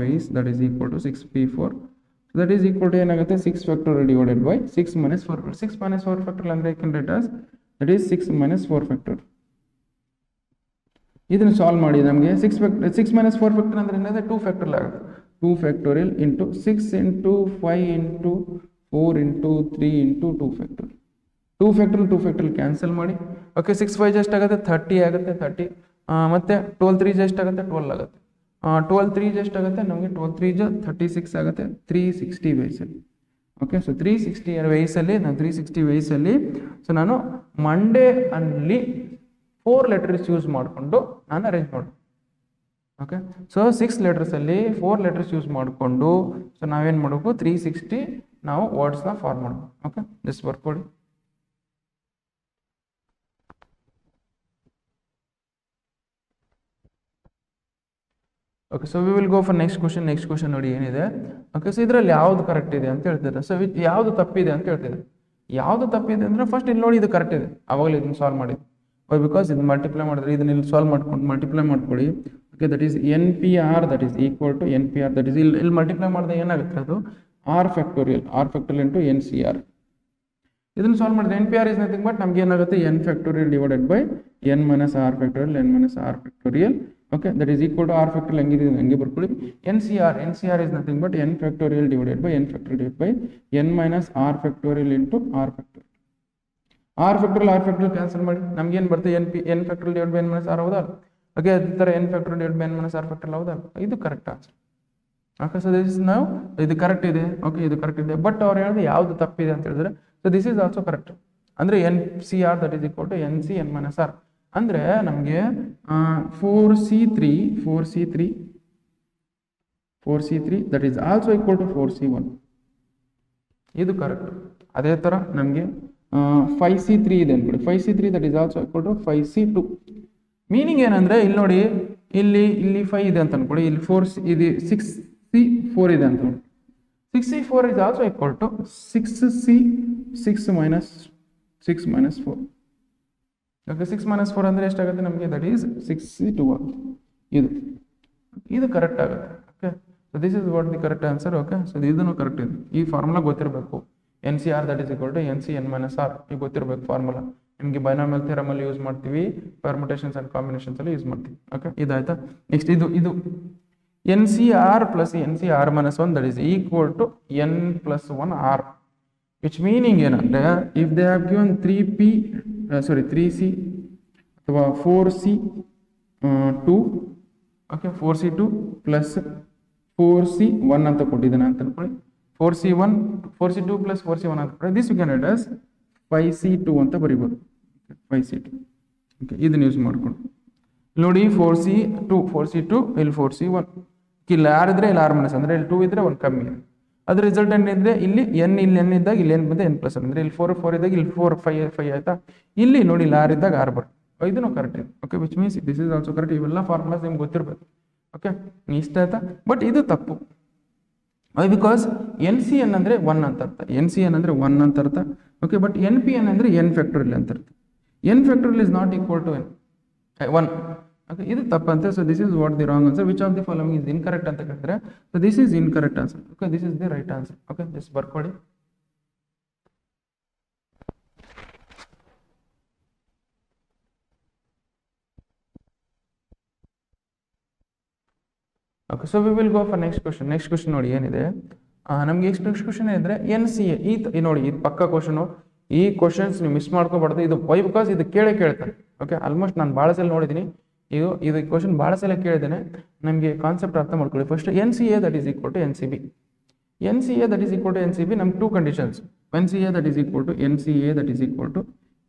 ways that is equal to 6p4. That is equal to ಏನಾಗುತ್ತೆ 6 factor divided by 6 minus 4. 6 minus 4 factor ಅಂದ್ರೆ I can write as that is 6 minus 4 factor. ಇದನ್ನು ಸಾಲ್ವ್ ಮಾಡಿ ನಮಗೆ 6 minus 4 factor ಅಂದ್ರೆ ಏನಾಗುತ್ತೆ 2 factor ಆಗುತ್ತೆ. 2 factorial into 6 into 5 into 4 into 3 into 2 factor. 2 factor cancel ಮಾಡಿ. Okay, 6 5 ಎಷ್ಟಾಗುತ್ತೆ 30 ಆಗುತ್ತೆ 30. ಮತ್ತೆ 12 3 ಎಷ್ಟಾಗುತ್ತೆ 12 ಆಗುತ್ತೆ. 12 3 ಎಷ್ಟಾಗುತ್ತೆ ನಮಗೆ 12 3 36 ಆಗುತ್ತೆ 360 ವೇಸಲ್ಲಿ. ಓಕೆ, ಸೊ 360 ವೇಸಲ್ಲಿ ಸೊ ನಾನು ಮಂಡೇ ಅಲ್ಲಿ 4 ಲೆಟರ್ಸ್ ಯೂಸ್ ಮಾಡಿಕೊಂಡು ನಾನು ಅರೇಂಜ್ ಮಾಡ್ತೀನಿ. ಓಕೆ, ಸೊ 6 ಲೆಟರ್ಸ್ ಅಲ್ಲಿ 4 ಲೆಟರ್ಸ್ ಯೂಸ್ ಮಾಡಿಕೊಂಡು ಸೊ ನಾವೇನು ಮಾಡಬೇಕು 360 ನಾವು ವರ್ಡ್ಸ್ನ ಫಾರ್ಮ್ ಮಾಡಬೇಕು. ಓಕೆ, ದಿಸ್ ವರ್ಕ್ ಕೊಡಿ. Okay, so we will go for next question ನೋಡಿ ಏನಿದೆ. ಓಕೆ, ಸೊ ಇದರಲ್ಲಿ ಯಾವ್ದು ಕರೆಕ್ಟ್ ಇದೆ ಅಂತ ಹೇಳ್ತಿದ್ದಾರೆ. ಸೊ ಯಾವ್ದು ತಪ್ಪಿದೆ ಅಂತ ಹೇಳ್ತಿದ್ದಾರೆ. ಯಾವ್ದು ತಪ್ಪಿದೆ ಅಂದ್ರೆ ಫಸ್ಟ್ ಇಲ್ಲಿ ನೋಡಿ ಇದು ಕರೆಕ್ಟ್ ಇದೆ, ಅವಾಗಲೇ ಇದನ್ನು ಸಾಲ್ವ್ ಮಾಡಿದ್ದು. ಬಿಕಾಸ್ ಇದು ಮಲ್ಟಿಪ್ಲೈ ಮಾಡಿದ್ರೆ ಇದನ್ನ ಇಲ್ಲಿ ಸಾಲ್ವ್ ಮಾಡ್ಕೊಂಡು ಮಲ್ಟಿಪ್ಲೈ ಮಾಡ್ಕೊಳ್ಳಿ. Okay that is n p r that is equal to n p r that is ಇಲ್ಲಿ ಮಲ್ಟಿಪ್ಲೈ ಮಾಡಿದಾಗ ಏನಾಗುತ್ತೆ ಅದು r factorial into n C r. ಇದನ್ನು ಸಾಲ್ವ್ ಮಾಡಿದ್ರೆ n p r is nothing but ನಮ್ಗೆ ಏನಾಗುತ್ತೆ n factorial divided by n minus r factorial okay that is equal to r factorial ಹಂಗೆ ಬರ್ಕೊಳ್ಳಿ. N C r is nothing but n factorial divided by n minus r factorial into r factorial cancel ಮಾಡಿ ನಮ್ಗೆ ಏನು ಬರುತ್ತೆ n factorial divide by n minus r ಹೌದಾ? Okay ಅದೇ ಥರ n factorial divide by n minus r factorial ಹೌದಾ? ಇದು correct answer. Okay so this ನಾವು ಇದು ಕರೆಕ್ಟ್ ಇದೆ. ಓಕೆ ಇದು ಕರೆಕ್ಟ್ ಇದೆ ಬಟ್ ಅವ್ರು ಹೇಳಿದ್ರೆ ಯಾವುದು ತಪ್ಪಿದೆ ಅಂತ ಹೇಳಿದ್ರೆ so this is also correct. ಅಂದರೆ N C R that is equal to N C N minus R. ಅಂದರೆ ನಮಗೆ 4C3 that is also equal to 4C1 ಇದು ಕರೆಕ್ಟ್. ಅದೇ ಥರ ನಮಗೆ 5C3 ಇದೆ ಅಂದ್ಬಿಡಿ 5C3 that is also equal to 5C2. Meaning ಏನಂದರೆ ಇಲ್ಲಿ ನೋಡಿ ಇಲ್ಲಿ 5 ಇದೆ ಅಂತ ಅನ್ಕೊಳ್ಳಿ, ಇಲ್ಲಿ 4 ಇದು 6C4 ಇದೆ ಅಂತ ನೋಡಿ. 6C4 is also equal to 6 minus 4. Okay, 6 minus 4 ಅಂದರೆ ಎಷ್ಟಾಗುತ್ತೆ ನಮಗೆ ದಟ್ ಈಸ್ 6C2 ಇದು ಕರೆಕ್ಟ್ ಆಗುತ್ತೆ. Okay so this is what the correct answer. Okay so ಇದನ್ನು ಕರೆಕ್ಟ್ ಇದೆ. ಈ ಫಾರ್ಮುಲಾ ಗೊತ್ತಿರಬೇಕು. N C R that is equal to N C N minus r ಈಗ ಗೊತ್ತಿರಬೇಕು ಫಾರ್ಮುಲಾ. ನಿಮಗೆ ಬೈನಾಮಿಯಲ್ ಥಿಯರಮಲ್ಲಿ ಯೂಸ್ ಮಾಡ್ತೀವಿ, ಪರ್ಮುಟೇಷನ್ಸ್ ಆ್ಯಂಡ್ ಕಾಂಬಿನೇಷನ್ಸ್ ಅಲ್ಲಿ ಯೂಸ್ ಮಾಡ್ತೀವಿ. ಓಕೆ ಇದಾಯ್ತಾ? ನೆಕ್ಸ್ಟ್ ಇದು n C r plus n C r minus 1 that is equal to n plus 1 r which meaning ಏನಂದರೆ if they have given 3C ಅಥವಾ 4C2 okay 4C2 plus 4C1 ಅಂತ ಕೊಟ್ಟಿದ್ದಾನೆ ಅಂತ ಅನ್ಕೊಳ್ಳಿ. 4C2 ಪ್ಲಸ್ 4C1 ಅಂತ ಕೊಟ್ಟರೆ this you can write as 5C2 ಅಂತ ಬರಿಬೋದು. 5C2 ಓಕೆ ಇದನ್ನ ಯೂಸ್ ಮಾಡ್ಕೊಂಡು ನೋಡಿ 4C2 ಇಲ್ಲಿ 4C1 ಇಲ್ಲಿ ಆರ್ ಇದ್ರೆ ಇಲ್ಲಿ ಆರ್ ಮೈನಸ್ ಅಂದರೆ ಇಲ್ಲಿ 2 ಇದ್ರೆ 1 ಕಮ್ಮಿ ಇದೆ. ಅದ್ರ ರಿಸಲ್ಟ್ ಏನಿದ್ರೆ ಇಲ್ಲಿ ಎನ್ ಇದ್ದಾಗ ಇಲ್ಲಿ ಏನು ಬಂದೆ ಎನ್ ಪ್ಲಸ್ ಅಂದರೆ ಇಲ್ಲಿ 4 ಇದ್ದಾಗ ಇಲ್ಲಿ 4 5 ಆಯ್ತಾ. ಇಲ್ಲಿ ನೋಡಿ ಇಲ್ಲಿ ಆರ್ ಇದ್ದಾಗ ಆರ್ ಬರುತ್ತೆ. ಇದನ್ನು ಕರೆಕ್ಟ್ ಇದೆ. Okay which means this is also correct. ಇವೆಲ್ಲ ಫಾರ್ಮುಲಾಸ್ ನಿಮ್ಗೆ ಗೊತ್ತಿರಬೇಕು. ಓಕೆ ಇಷ್ಟ ಆಯ್ತಾ? ಬಟ್ ಇದು ತಪ್ಪು. ಬಿಕಾಸ್ ಎನ್ ಸಿ ಎನ್ ಅಂದರೆ 1 ಅಂತ ಅರ್ಥ, okay but N P N ಅಂದರೆ ಎನ್ ಫ್ಯಾಕ್ಟೋರಿಯಲ್ ಅಂತ ಅರ್ಥ. N factorial is not equal to 1. Okay ಇದು ತಪ್ಪಂತೆ. So this is what the wrong answer. Which of the following is incorrect ಅಂತ ಕೇಳಿದ್ರೆ so this is incorrect answer. Okay this is the right answer. Okay just ಬರ್ಕೊಳ್ಳಿ. Okay so we will go for next question ನೋಡಿ ಏನಿದೆ ನಮ್ಗೆ next question ಇದ್ರೆ N C A ನೋಡಿ ಇದು ಪಕ್ಕ ಕ್ವಶನು. ಈ ಕ್ವಶನ್ಸ್ ನೀವು ಮಿಸ್ ಮಾಡ್ಕೋಬಾರ್ದು. ಇದು ವೈ ಬಿಕಾಸ್ ಇದು ಕೇಳ್ತಾರೆ. ಓಕೆ ಆಲ್ಮೋಸ್ಟ್ ನಾನು ಭಾಳ ಸಲ ನೋಡಿದ್ದೀನಿ. ಇದು ಕ್ವಶನ್ ಭಾಳ ಸಲ ಕೇಳಿದ್ದೇನೆ. ನಮಗೆ ಕಾನ್ಸೆಪ್ಟ್ ಅರ್ಥ ಮಾಡ್ಕೊಳ್ಳಿ. First n C a that is equal to N c b. ನಮ್ಗೆ 2 conditions. N C a that is equal to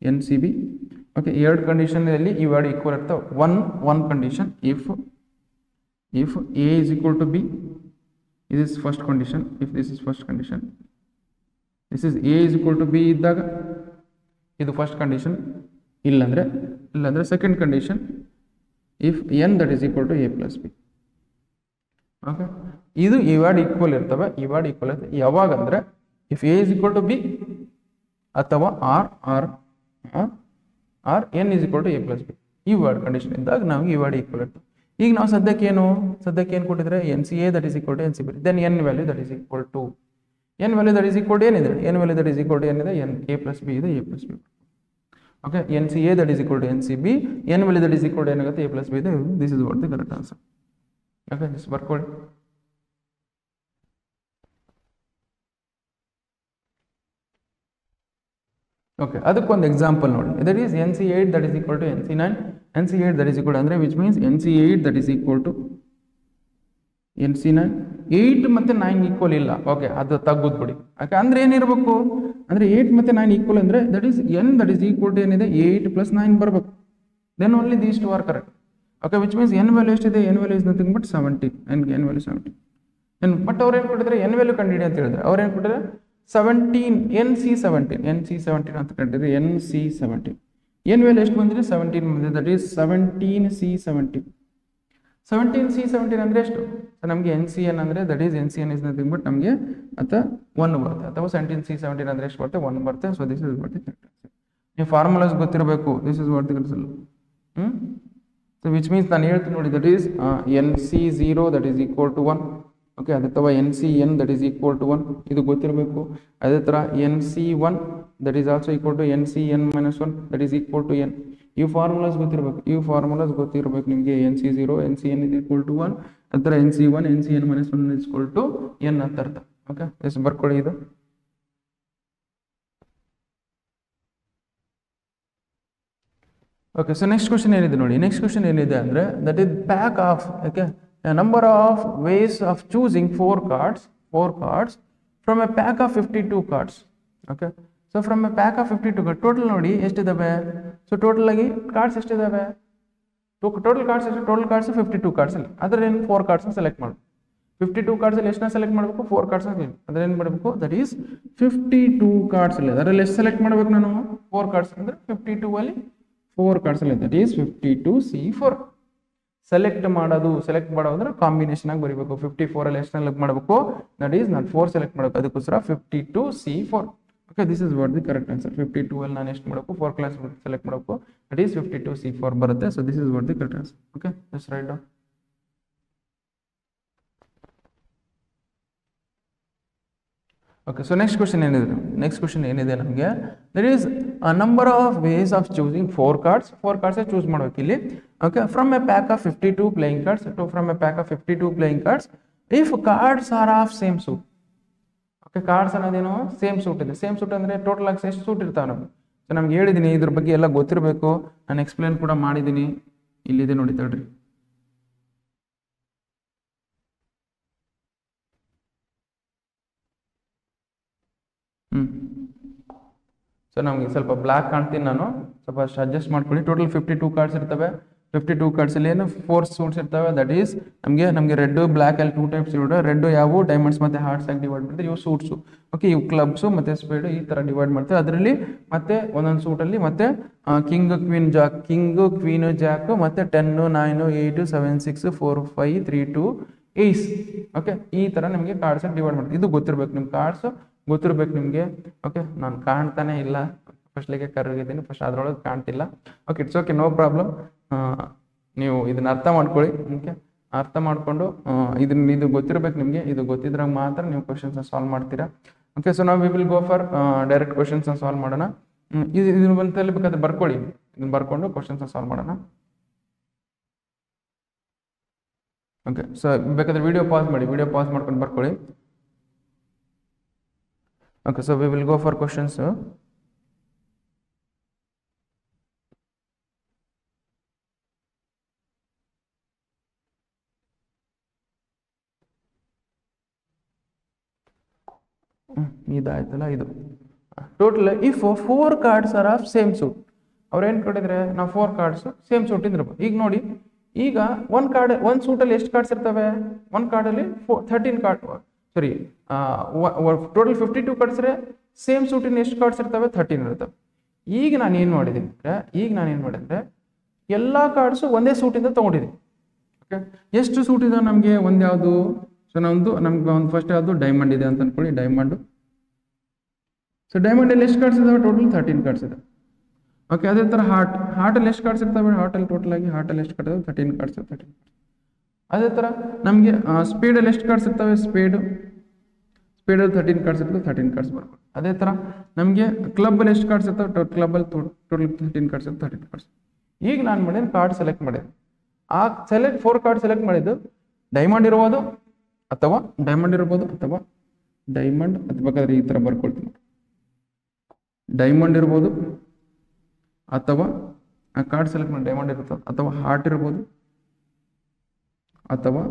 N c b. Okay 2 ಕಂಡೀಷನಲ್ಲಿ ಇವೆರಡು ಈಕ್ವಲ್ ಇರ್ತಾವೆ. One condition if A is equal to B, this is first condition. If this is first condition, this is A is equal to B ಇದ್ದಾಗ ಇದು first condition. ಇಲ್ಲಾಂದ್ರೆ second condition if n that is equal to A plus B. Okay ಇದು ಇವೆರಡು equal ಇರ್ತವೆ. ಯಾವಾಗಂದ್ರೆ if A is equal to B ಅಥವಾ or n is equal to A plus B ಇವೆರಡು condition ಇದ್ದಾಗ ನಾವು ಇವೆರಡು ಈಕ್ವಲ್ ಇರ್ತವೆ. ಈಗ ನಾವು ಸದ್ಯಕ್ಕೆ ಏನು ಕೊಟ್ಟಿದ್ರೆ n C a that is equal to N c b. Then n value that is equal to ಏನಿದೆ ಎನ್ ಎ ಪ್ಲಸ್ ಬಿ ಇದೆ, a plus b. Okay n C a that is equal to N c b, n value that is equal to ಏನಾಗುತ್ತೆ a plus b ಇದೆ. This is what the correct answer. Okay this ಬರ್ಕೊಳ್ಳಿ. Okay ಅದಕ್ಕೊಂದು example ನೋಡಿ. That is NC8 that is equal to NC9. NC8 that is equal ಅಂದರೆ which means NC8 that is equal to NC9. 8 ಮತ್ತು 9 equal ಇಲ್ಲ. Okay ಅದು ತೆಗೆದ್ಬಿಡಿ. Okay ಅಂದರೆ ಏನಿರಬೇಕು ಅಂದರೆ 8 ಮತ್ತು 9 ಈಕ್ವಲ್ ಅಂದರೆ that is n that is equal to ಏನಿದೆ 8 + 9 ಬರಬೇಕು. Then only these two are correct. Okay which means n value ಎಷ್ಟಿದೆ? n value is nothing but 17. n value 17. But ಅವ್ರು ಏನು ಕೊಟ್ಟಿದ್ರೆ n ವ್ಯಾಲ್ಯೂ ಕಂಡುಹಿಡಿ ಅಂತ ಹೇಳಿದ್ರೆ ಅವ್ರು ಏನು ಕೊಟ್ಟಿದ್ರೆ 17 NC17 ಅಂತ ಕಂಡಿದ್ರೆ NC17 n ವ್ಯಾಲ್ಯೂ ಎಷ್ಟು ಬಂದಿದೆ? 17 ಬಂದಿದೆ. ದಟ್ ಈಸ್ 17C17 ಅಂದರೆ ಎಷ್ಟು? ನಮಗೆ NCN ಅಂದರೆ that is NCN is nothing but ನಮಗೆ ಅಥವಾ 1 ಬರುತ್ತೆ, ಅಥವಾ 17C17 ಅಂದರೆ ಎಷ್ಟು ಬರುತ್ತೆ? 1 ಬರುತ್ತೆ. So this is what the correct answer. ನೀವು ಫಾರ್ಮುಲಾಸ್ ಗೊತ್ತಿರಬೇಕು. This is what the correct. So which means ನಾನು ಹೇಳ್ತೀನಿ ನೋಡಿ, that is NC0 that is equal to 1. Okay, ಅದೇ ಥರ NCN that is equal to 1 ಇದು ಗೊತ್ತಿರಬೇಕು. ಅದೇ ಥರ NC1 that is also equal to NCN-1 that is equal to N. ಈ ಫಾರ್ಮುಲಾಸ್ ಗೊತ್ತಿರಬೇಕು ನಿಮಗೆ. NC0 NCN is equal to 1, ಅದೇ ಥರ NC1 NCN-1 is equal to N ಅಂತ ಅರ್ಥ. ಓಕೆ, ಎಷ್ಟು ಬರ್ಕೊಳ್ಳಿ ಇದು. ಓಕೆ, ಸೊ ನೆಕ್ಸ್ಟ್ ಕ್ವಶನ್ ಏನಿದೆ ನೋಡಿ. ನೆಕ್ಸ್ಟ್ ಕ್ವಶನ್ ಏನಿದೆ ಅಂದರೆ, that is pack of, okay, number of ways of choosing 4 cards from a pack of 52 cards. Okay, so from a pack of 52 cards total ನೋಡಿ ಎಷ್ಟಿದ್ದಾವೆ. So total ಆಗಿ cards ಎಷ್ಟಿದ್ದಾವೆ, total cards 52 cards ಅಲ್ಲಿ. ಅದರಲ್ಲಿ 4 cards select ಮಾಡಿ. 52 cards ಅಲ್ಲಿ ಎಷ್ಟನ್ನ select ಮಾಡಬೇಕು, 4 cards ಅದ್ರಲ್ಲಿ ಏನು ಮಾಡಬೇಕು, ದಟ್ ಈಸ್ 52 cards ಅಲ್ಲಿ. ಅದರಲ್ಲಿ ಎಷ್ಟು ಸೆಲೆಕ್ಟ್ ಮಾಡಬೇಕು ನಾನು, 4 cards ಅಂದರೆ 52 ಅಲ್ಲಿ 4 cards ಅಲ್ಲಿ, ದಟ್ ಈಸ್ 52C4. ಸೆಲೆಕ್ಟ್ ಮಾಡೋದ್ರೆ ಕಾಂಬಿನೇಷನ್ ಆಗಿ ಬರೀಬೇಕು. 54 ಅಲ್ಲಿ ಎಷ್ಟು ಸೆಲೆಕ್ಟ್ ಮಾಡಬೇಕು, ದಟ್ ಈಸ್ ನಾನು 4 ಸೆಲೆಕ್ಟ್ ಮಾಡಬೇಕು, ಅದಕ್ಕೋಸ್ಕರ 52C4. Okay, this is what the correct answer. 52 ಅಲ್ಲಿ ನಾನು ಎಷ್ಟು ಮಾಡಬೇಕು, 4 ಕ್ಲಾಸ್ ಸೆಲೆಕ್ಟ್ ಮಾಡಬೇಕು, ದಟ್ ಈಸ್ 52C4 ಬರುತ್ತೆ. So this is what the correct answer. Okay, just write down. Okay, so next question ಏನಿದೆ ನಮಗೆ, that is number of ways of choosing 4 cards choose ಮಾಡ್ಬೇಕು ಇಲ್ಲಿ. Okay, from a pack of 52 playing cards to from a pack of 52 playing cards if cards are of same suit. Okay, cards ಅನ್ನೋದೇನು same suit ಇದೆ. Same suit ಅಂದರೆ total ಆಗಿ ಎಷ್ಟು suit ಇರ್ತಾವೆ ನಮಗೆ. So ನಮ್ಗೆ ಹೇಳಿದ್ದೀನಿ, ಇದ್ರ ಬಗ್ಗೆ ಎಲ್ಲ ಗೊತ್ತಿರಬೇಕು. ನಾನು ಎಕ್ಸ್ಪ್ಲೇನ್ ಕೂಡ ಮಾಡಿದ್ದೀನಿ, ಇಲ್ಲಿದೆ ನೋಡಿ ತಡ್ರಿ. ಸೊ ನಮಗೆ ಸ್ವಲ್ಪ ಬ್ಲ್ಯಾಕ್ ಕಾಣ್ತೀನಿ, ನಾನು ಸ್ವಲ್ಪ ಅಡ್ಜಸ್ಟ್ ಮಾಡ್ಕೊಳ್ಳಿ. ಟೋಟಲ್ 52 cards ಇರ್ತವೆ. 52 cards ಅಲ್ಲಿ ಏನು 4 ಸೂಟ್ಸ್ ಇರ್ತವೆ. ದಟ್ ಈಸ್ ನಮಗೆ ರೆಡ್ ಬ್ಲ್ಯಾಕ್ ಅಲ್ಲಿ 2 types ಇರುತ್ತೆ. ರೆಡ್ ಯಾವು ಡೈಮಂಡ್ಸ್ ಮತ್ತೆ ಹಾರ್ಟ್ಸ್ ಆಗಿ ಡಿವೈಡ್ ಮಾಡ್ತಾರೆ, ಇವು ಸೂಟ್ಸು. ಓಕೆ, ಇವು ಕ್ಲಬ್ಸು ಮತ್ತೆ ಸ್ಪೇಡ್ ಈ ಥರ ಡಿವೈಡ್ ಮಾಡ್ತಾರೆ. ಅದರಲ್ಲಿ ಮತ್ತೆ ಒಂದೊಂದು ಸೂಟಲ್ಲಿ ಮತ್ತೆ ಕಿಂಗ್ ಕ್ವೀನ್ ಜಾಕ್ ಮತ್ತೆ 10 9 8 7 6 4 5 3 2 ಏಸ್. ಓಕೆ, ಈ ಥರ ನಮಗೆ ಕಾರ್ಡ್ಸ್ ಡಿವೈಡ್ ಮಾಡ್ತಾರೆ. ಇದು ಗೊತ್ತಿರಬೇಕು ನಿಮ್ಗೆ, ಕಾರ್ಡ್ಸ್ ಗೊತ್ತಿರ್ಬೇಕು ನಿಮಗೆ. ಓಕೆ, ನಾನು ಕಾಣ್ತಾನೆ ಇಲ್ಲ, ಫಸ್ಟ್ಲಿಗೆ ಕರಗಿದ್ದೀನಿ, ಫಸ್ಟ್ ಅದ್ರೊಳಗೆ ಕಾಣ್ತಿಲ್ಲ. Okay, it's okay, no problem. ನೀವು ಇದನ್ನ ಅರ್ಥ ಮಾಡ್ಕೊಳ್ಳಿ. ಓಕೆ, ಅರ್ಥ ಮಾಡಿಕೊಂಡು ಇದು ಗೊತ್ತಿರಬೇಕು ನಿಮಗೆ. ಇದು ಗೊತ್ತಿದ್ರಾಗ ಮಾತ್ರ ನೀವು ಕ್ವಶನ್ಸ್ನ ಸಾಲ್ವ್ ಮಾಡ್ತೀರಾ. ಓಕೆ, ಸೊ ನಾವು we will go for direct ಕ್ವಶನ್ಸ್ನ ಸಾಲ್ವ್ ಮಾಡೋಣ. ಇದನ್ನ ಬಂತಲ್ಲಿ ಬೇಕಾದ್ರೆ ಬರ್ಕೊಳ್ಳಿ, ಇದನ್ನ ಬರ್ಕೊಂಡು ಕ್ವಶನ್ಸ್ನ ಸಾಲ್ವ್ ಮಾಡೋಣ. ಓಕೆ, ಸೊ ಬೇಕಾದ್ರೆ ವಿಡಿಯೋ ಪಾಸ್ ಮಾಡ್ಕೊಂಡು ಬರ್ಕೊಳ್ಳಿ. Okay, so we will go for questions. ಇದಾಯ್ತಲ್ಲ, ಇದು total if 4 cards are of same suit. ಅವ್ರು ಏನು ಕೊಟ್ಟಿದ್ರೆ, ನಾವು 4 cards ಸೇಮ್ ಸೂಟ್ ಇದ್ರಬೇಕು. ಈಗ ನೋಡಿ, ಈಗ ಒಂದು ಸೂಟಲ್ಲಿ ಎಷ್ಟು ಕಾರ್ಡ್ಸ್ ಇರ್ತವೆ, ಒಂದು ಕಾರ್ಡಲ್ಲಿ 13 ಕಾರ್ಡ್, ಸಾರಿ ಟೋಟಲ್ 52 cards ಸೇಮ್ ಸೂಟಿನ ಎಷ್ಟು ಕಾರ್ಡ್ಸ್ ಇರ್ತವೆ, 13 ಇರ್ತವೆ. ಈಗ ನಾನು ಏನು ಮಾಡಿದ್ರೆ ಎಲ್ಲ ಕಾರ್ಡ್ಸು ಒಂದೇ ಸೂಟಿಂದ ತೊಗೊಂಡಿದ್ದೀನಿ. ಓಕೆ, ಎಷ್ಟು ಸೂಟ್ ಇದೆ ನಮಗೆ, ಒಂದು ಯಾವುದು, ಸೊ ನಮ್ಗೆ ಒಂದು ಫಸ್ಟ್ ಯಾವುದು ಡೈಮಂಡ್ ಇದೆ ಅಂತ ಅನ್ಕೊಳ್ಳಿ, ಡೈಮಂಡು. ಸೊ ಡೈಮಂಡಲ್ಲಿ ಎಷ್ಟು ಕಾರ್ಡ್ಸ್ ಇದಾವೆ, ಟೋಟಲ್ 13 cards ಇದೆ. ಓಕೆ, ಅದೇ ಥರ ಹಾರ್ಟಲ್ಲಿ ಎಷ್ಟು ಕಾರ್ಡ್ಸ್ ಇರ್ತವೆ, ಹಾರ್ಟಲ್ಲಿ ಎಷ್ಟು ಕಾರ್ಡ್ಸ್ ಇದಾವೆ, 13 cards. ಅದೇ ಥರ ನಮಗೆ ಸ್ಪೀಡಲ್ಲಿ ಎಷ್ಟು ಕಾರ್ಡ್ಸ್ ಇರ್ತವೆ, ಸ್ಪೀಡಲ್ಲಿ 13 cards ಇರ್ತವೆ, 13 cards ಬರ್ಬೋದು. ಅದೇ ಥರ ನಮಗೆ ಕ್ಲಬ್ಬಲ್ಲಿ ಎಷ್ಟು ಕಾರ್ಡ್ಸ್ ಇರ್ತವೆ, ಕ್ಲಬ್ಬಲ್ಲಿ ಟೋಟಲ್ 13 cards ಇರ್ತವೆ, 13 cards. ಈಗ ನಾನು ಮಾಡಿದ ಕಾರ್ಡ್ ಸೆಲೆಕ್ಟ್ ಮಾಡಿದೆ. ಆ 4 cards ಸೆಲೆಕ್ಟ್ ಮಾಡಿದ್ದು ಡೈಮಂಡ್ ಇರ್ಬೋದು ಅಥವಾ ಡೈಮಂಡ್ ಅದು ಬೇಕಾದ್ರೆ ಈ ಥರ ಬರ್ಕೊಳ್ತೀನಿ. ಡೈಮಂಡ್ ಇರ್ಬೋದು ಅಥವಾ ಆ ಕಾರ್ಡ್ ಸೆಲೆಕ್ಟ್ ಮಾಡಿ ಡೈಮಂಡ್ ಇರ್ತದೆ, ಅಥವಾ ಹಾರ್ಟ್ ಇರ್ಬೋದು, ಅಥವಾ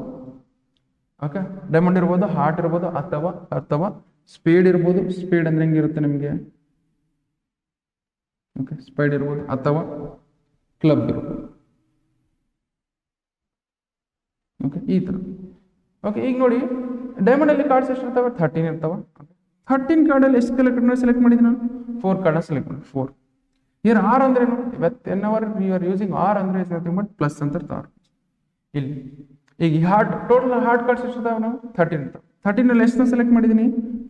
ಓಕೆ ಡೈಮಂಡ್ ಇರ್ಬೋದು, ಹಾರ್ಟ್ ಇರ್ಬೋದು, ಅಥವಾ ಸ್ಪೀಡ್ ಇರ್ಬೋದು. ಸ್ಪೀಡ್ ಅಂದ್ರೆ ಹೆಂಗಿರುತ್ತೆ ನಿಮಗೆ, ಓಕೆ ಸ್ಪೀಡ್ ಇರ್ಬೋದು, ಅಥವಾ ಕ್ಲಬ್ ಇರ್ಬೋದು. ಓಕೆ, ಈ ಥರ. ಓಕೆ, ಈಗ ನೋಡಿ ಡೈಮಂಡಲ್ಲಿ ಕಾರ್ಡ್ಸ್ ಎಷ್ಟು ಇರ್ತವೆ, 13 ಇರ್ತವೆ. 13 ಕಾರ್ಡಲ್ಲಿ ಎಷ್ಟು ಸೆಲೆಕ್ಟ್ ಮಾಡಿದ್ದೀನಿ ನಾನು, 4 ಕಾರ್ಡನ್ನ ಸೆಲೆಕ್ಟ್ ಮಾಡಿ. 4 here R ಅಂದ್ರೆ ಏನು, whenever you are using R ಅಂದ್ರೆ nothing but ಪ್ಲಸ್ ಅಂತ ಇರ್ತಾವೆ ಇಲ್ಲಿ. ಈಗ ಟೋಟಲ್ ಹಾರ್ಟ್ ಕಾರ್ಡ್ಸ್ ಎಷ್ಟು ಇರ್ತಾವೆ, ನಾವು 13 ಇರ್ತಾವೆ. 13 ಅಲ್ಲಿ ಎಷ್ಟು ಸೆಲೆಕ್ಟ್ ಮಾಡಿದ್ದೀನಿ,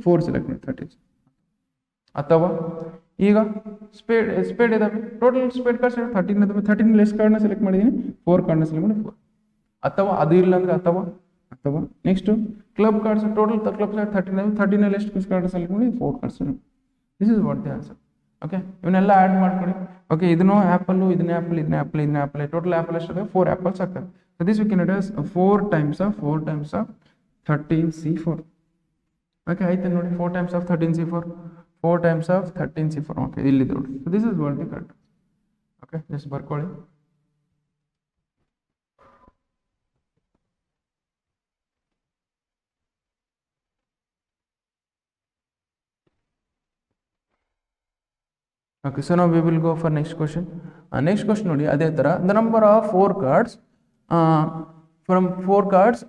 4 ಸೆಲೆಕ್ಟ್ ಮಾಡಿ 13. ಅಥವಾ ಈಗ ಸ್ಪೇಡ್ ಇದಾವೆ, ಟೋಟಲ್ ಸ್ಪೇಡ್ ಕಾರ್ಡ್ಸ್ 13 ಇದಾವೆ. 13 ಎಷ್ಟು ಕಾರ್ಡ್ನ ಸೆಲೆಕ್ಟ್ ಮಾಡಿದ್ದೀನಿ, 4 ಕಾರ್ಡ್ನ ಸೆಲೆಕ್ಟ್ ಮಾಡಿ 4. ಅಥವಾ ಅದು ಇಲ್ಲ ಅಂದ್ರೆ ಅಥವಾ next club cards, total club card 13 ಇದಾವೆ. 13 ಎಷ್ಟು ಕಾರ್ಡ್ ಸೆಲೆಕ್ಟ್ ಮಾಡಿ 4 cards. This is what the answer. Okay, ಇವನ್ನೆಲ್ಲ ಆ್ಯಡ್ ಮಾಡ್ಕೊಳ್ಳಿ. ಓಕೆ, ಇದನ್ನು ಆ್ಯಪಲ್ಲು, ಇದನ್ನ ಆ್ಯಪಲ್, ಟೋಟಲ್ ಆ್ಯಪಲ್ ಎಷ್ಟಿದೆ, 4 ಆ್ಯಪಲ್ಸ್ ಆಗ್ತದೆ. So this we can it as 4 times of 13C4. Okay, ಆಯ್ತು ನೋಡಿ, 4 times of 13C4, 4 times of 13C4. Okay, ಇಲ್ಲಿದೆ ನೋಡಿ. So this is what the correct. Okay, just ಬರ್ಕೊಳ್ಳಿ. Okay, so now we will go for next question. Next question ನೋಡಿ, ಅದೇ ತರ the number of 4 cards from 4 cards,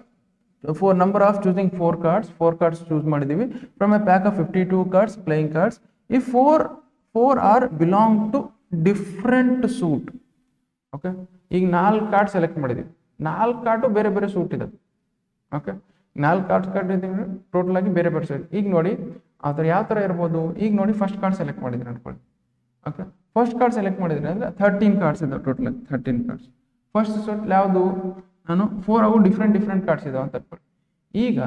number of choosing 4 cards choose ಮಾಡಿದೀವಿ from a pack of 52 cards, playing cards. If 4 are belong to different suit. Okay, ಈಗ 4 card select ಮಾಡಿದೀವಿ, 4 card ಬೇರೆ ಬೇರೆ suit ಇದೆ. Okay, 4 card ಇದ್ದೀವಿ total ಆಗಿ ಬೇರೆ ಬೇರೆ ಸೂಟ್. ಈಗ ನೋಡಿ ಆ ಥರ ಯಾವ ಥರ ಇರ್ಬೋದು. ಈಗ ನೋಡಿ ಫಸ್ಟ್ ಕಾರ್ಡ್ ಸೆಲೆಕ್ಟ್ ಮಾಡಿದ್ದೀನಿ ಅನ್ಕೊಳ್ಳಿ. ಓಕೆ, ಫಸ್ಟ್ ಕಾರ್ಡ್ ಸೆಲೆಕ್ಟ್ ಮಾಡಿದ್ರೆ ಅಂದರೆ 13 ಕಾರ್ಡ್ಸ್ ಇದಾವೆ, ಟೋಟಲ್ 13 ಕಾರ್ಡ್ಸ್. ಫಸ್ಟ್ ಸೆಟ್ ಯಾವುದು, ನಾನು 4 ಅವು ಡಿಫ್ರೆಂಟ್ ಕಾರ್ಡ್ಸ್ ಇದಾವೆ ಅಂತ ಅನ್ಕೊಳ್ಳಿ. ಈಗ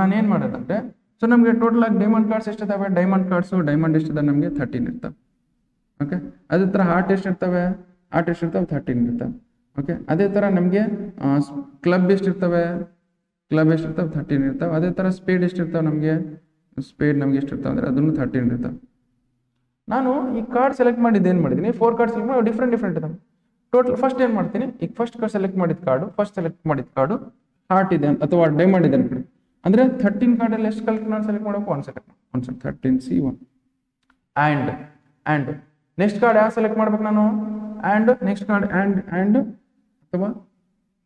ನಾನು ಏನು ಮಾಡೋದಂದರೆ, ಸೊ ನಮಗೆ ಟೋಟಲ್ ಆಗಿ ಡೈಮಂಡ್ ಕಾರ್ಡ್ಸ್ ಎಷ್ಟಿದ್ದಾವೆ, ಡೈಮಂಡ್ ಎಷ್ಟಿದೆ ನಮಗೆ 13 ಇರ್ತವೆ. ಓಕೆ, ಅದೇ ಥರ ಹಾರ್ಟ್ ಎಷ್ಟಿರ್ತವೆ 13 ಇರ್ತವೆ. ಓಕೆ, ಅದೇ ಥರ ನಮಗೆ ಕ್ಲಬ್ ಎಷ್ಟಿರ್ತವೆ 13 ಇರ್ತವೆ. ಅದೇ ಥರ ಸ್ಪೇಡ್ ಎಷ್ಟಿರ್ತವೆ ನಮಗೆ ಎಷ್ಟಿರ್ತವೆ ಅಂದರೆ ಅದನ್ನು 13 ಇರ್ತವೆ. ನಾನು ಈ ಕಾರ್ಡ್ ಸೆಲೆಕ್ಟ್ ಮಾಡಿದ್ದು ಏನು ಮಾಡಿದ್ದೀನಿ, 4 ಕಾರ್ಡ್ ಸೆಲೆಕ್ಟ್ ಮಾಡಿ ಡಿಫ್ರೆಂಟ್ ಇದಾವೆ. ಟೋಟಲ್ ಫಸ್ಟ್ ಏನು ಮಾಡ್ತೀನಿ, ಈಗ ಫಸ್ಟ್ ಕಾರ್ಡ್ ಸೆಲೆಕ್ಟ್ ಮಾಡಿದ ಕಾರ್ಡು ಹಾರ್ಟ್ ಇದೆ ಅಥವಾ ಡೈಮಂಡ್ ಇದೆ ಅನ್ಕೊಳ್ಳಿ. ಅಂದರೆ 13 ಕಾರ್ಡಲ್ಲಿ ಎಷ್ಟು ನಾನು ಸೆಲೆಕ್ಟ್ ಮಾಡಬೇಕು, 1 select 13C1. And next card ಯಾವ ಸೆಲೆಕ್ಟ್ ಮಾಡ್ಬೇಕು ನಾನು, ನೆಕ್ಸ್ಟ್ ಕಾರ್ಡ್ ಅಥವಾ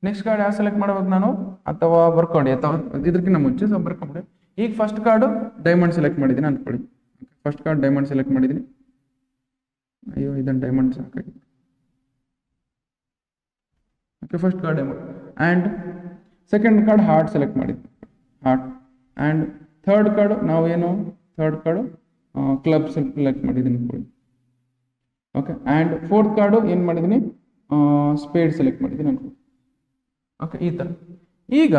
ನೆಕ್ಸ್ಟ್ ಕಾರ್ಡ್ ಯಾವ ಸೆಲೆಕ್ಟ್ ಮಾಡ್ಬೇಕು ನಾನು, ಅಥವಾ ಬರ್ಕೊಂಡು ಅಥವಾ ಇದಕ್ಕಿಂತ ಮುಂಚೆ ಬರ್ಕೊಂಡೆ. ಈಗ ಫಸ್ಟ್ ಕಾರ್ಡು ಡೈಮಂಡ್ ಸೆಲೆಕ್ಟ್ ಮಾಡಿದ್ದೀನಿ ಅಂದ್ಕೊಳ್ಳಿ. ಫಸ್ಟ್ ಕಾರ್ಡ್ ಡೈಮಂಡ್ ಸೆಲೆಕ್ಟ್ ಮಾಡಿದ್ದೀನಿ. ಅಯ್ಯೋ, ಇದನ್ನು ಡೈಮಂಡ್ ಸಾಕಾಗಿ. Okay, first card diamond. And second card heart select ಮಾಡಿದ್ವಿ, heart. And third card club select ಮಾಡಿದ್ದೀನಿ ಅಂದ್ಕೊಳ್ಳಿ. ಓಕೆ, ಆ್ಯಂಡ್ ಫೋರ್ತ್ ಕಾರ್ಡು ಏನು ಮಾಡಿದ್ದೀನಿ, ಸ್ಪೇಡ್ ಸೆಲೆಕ್ಟ್ ಮಾಡಿದ್ದೀನಿ ಅನ್ಕೊಳ್ಳಿ. ಓಕೆ, ಈ ಥರ. ಈಗ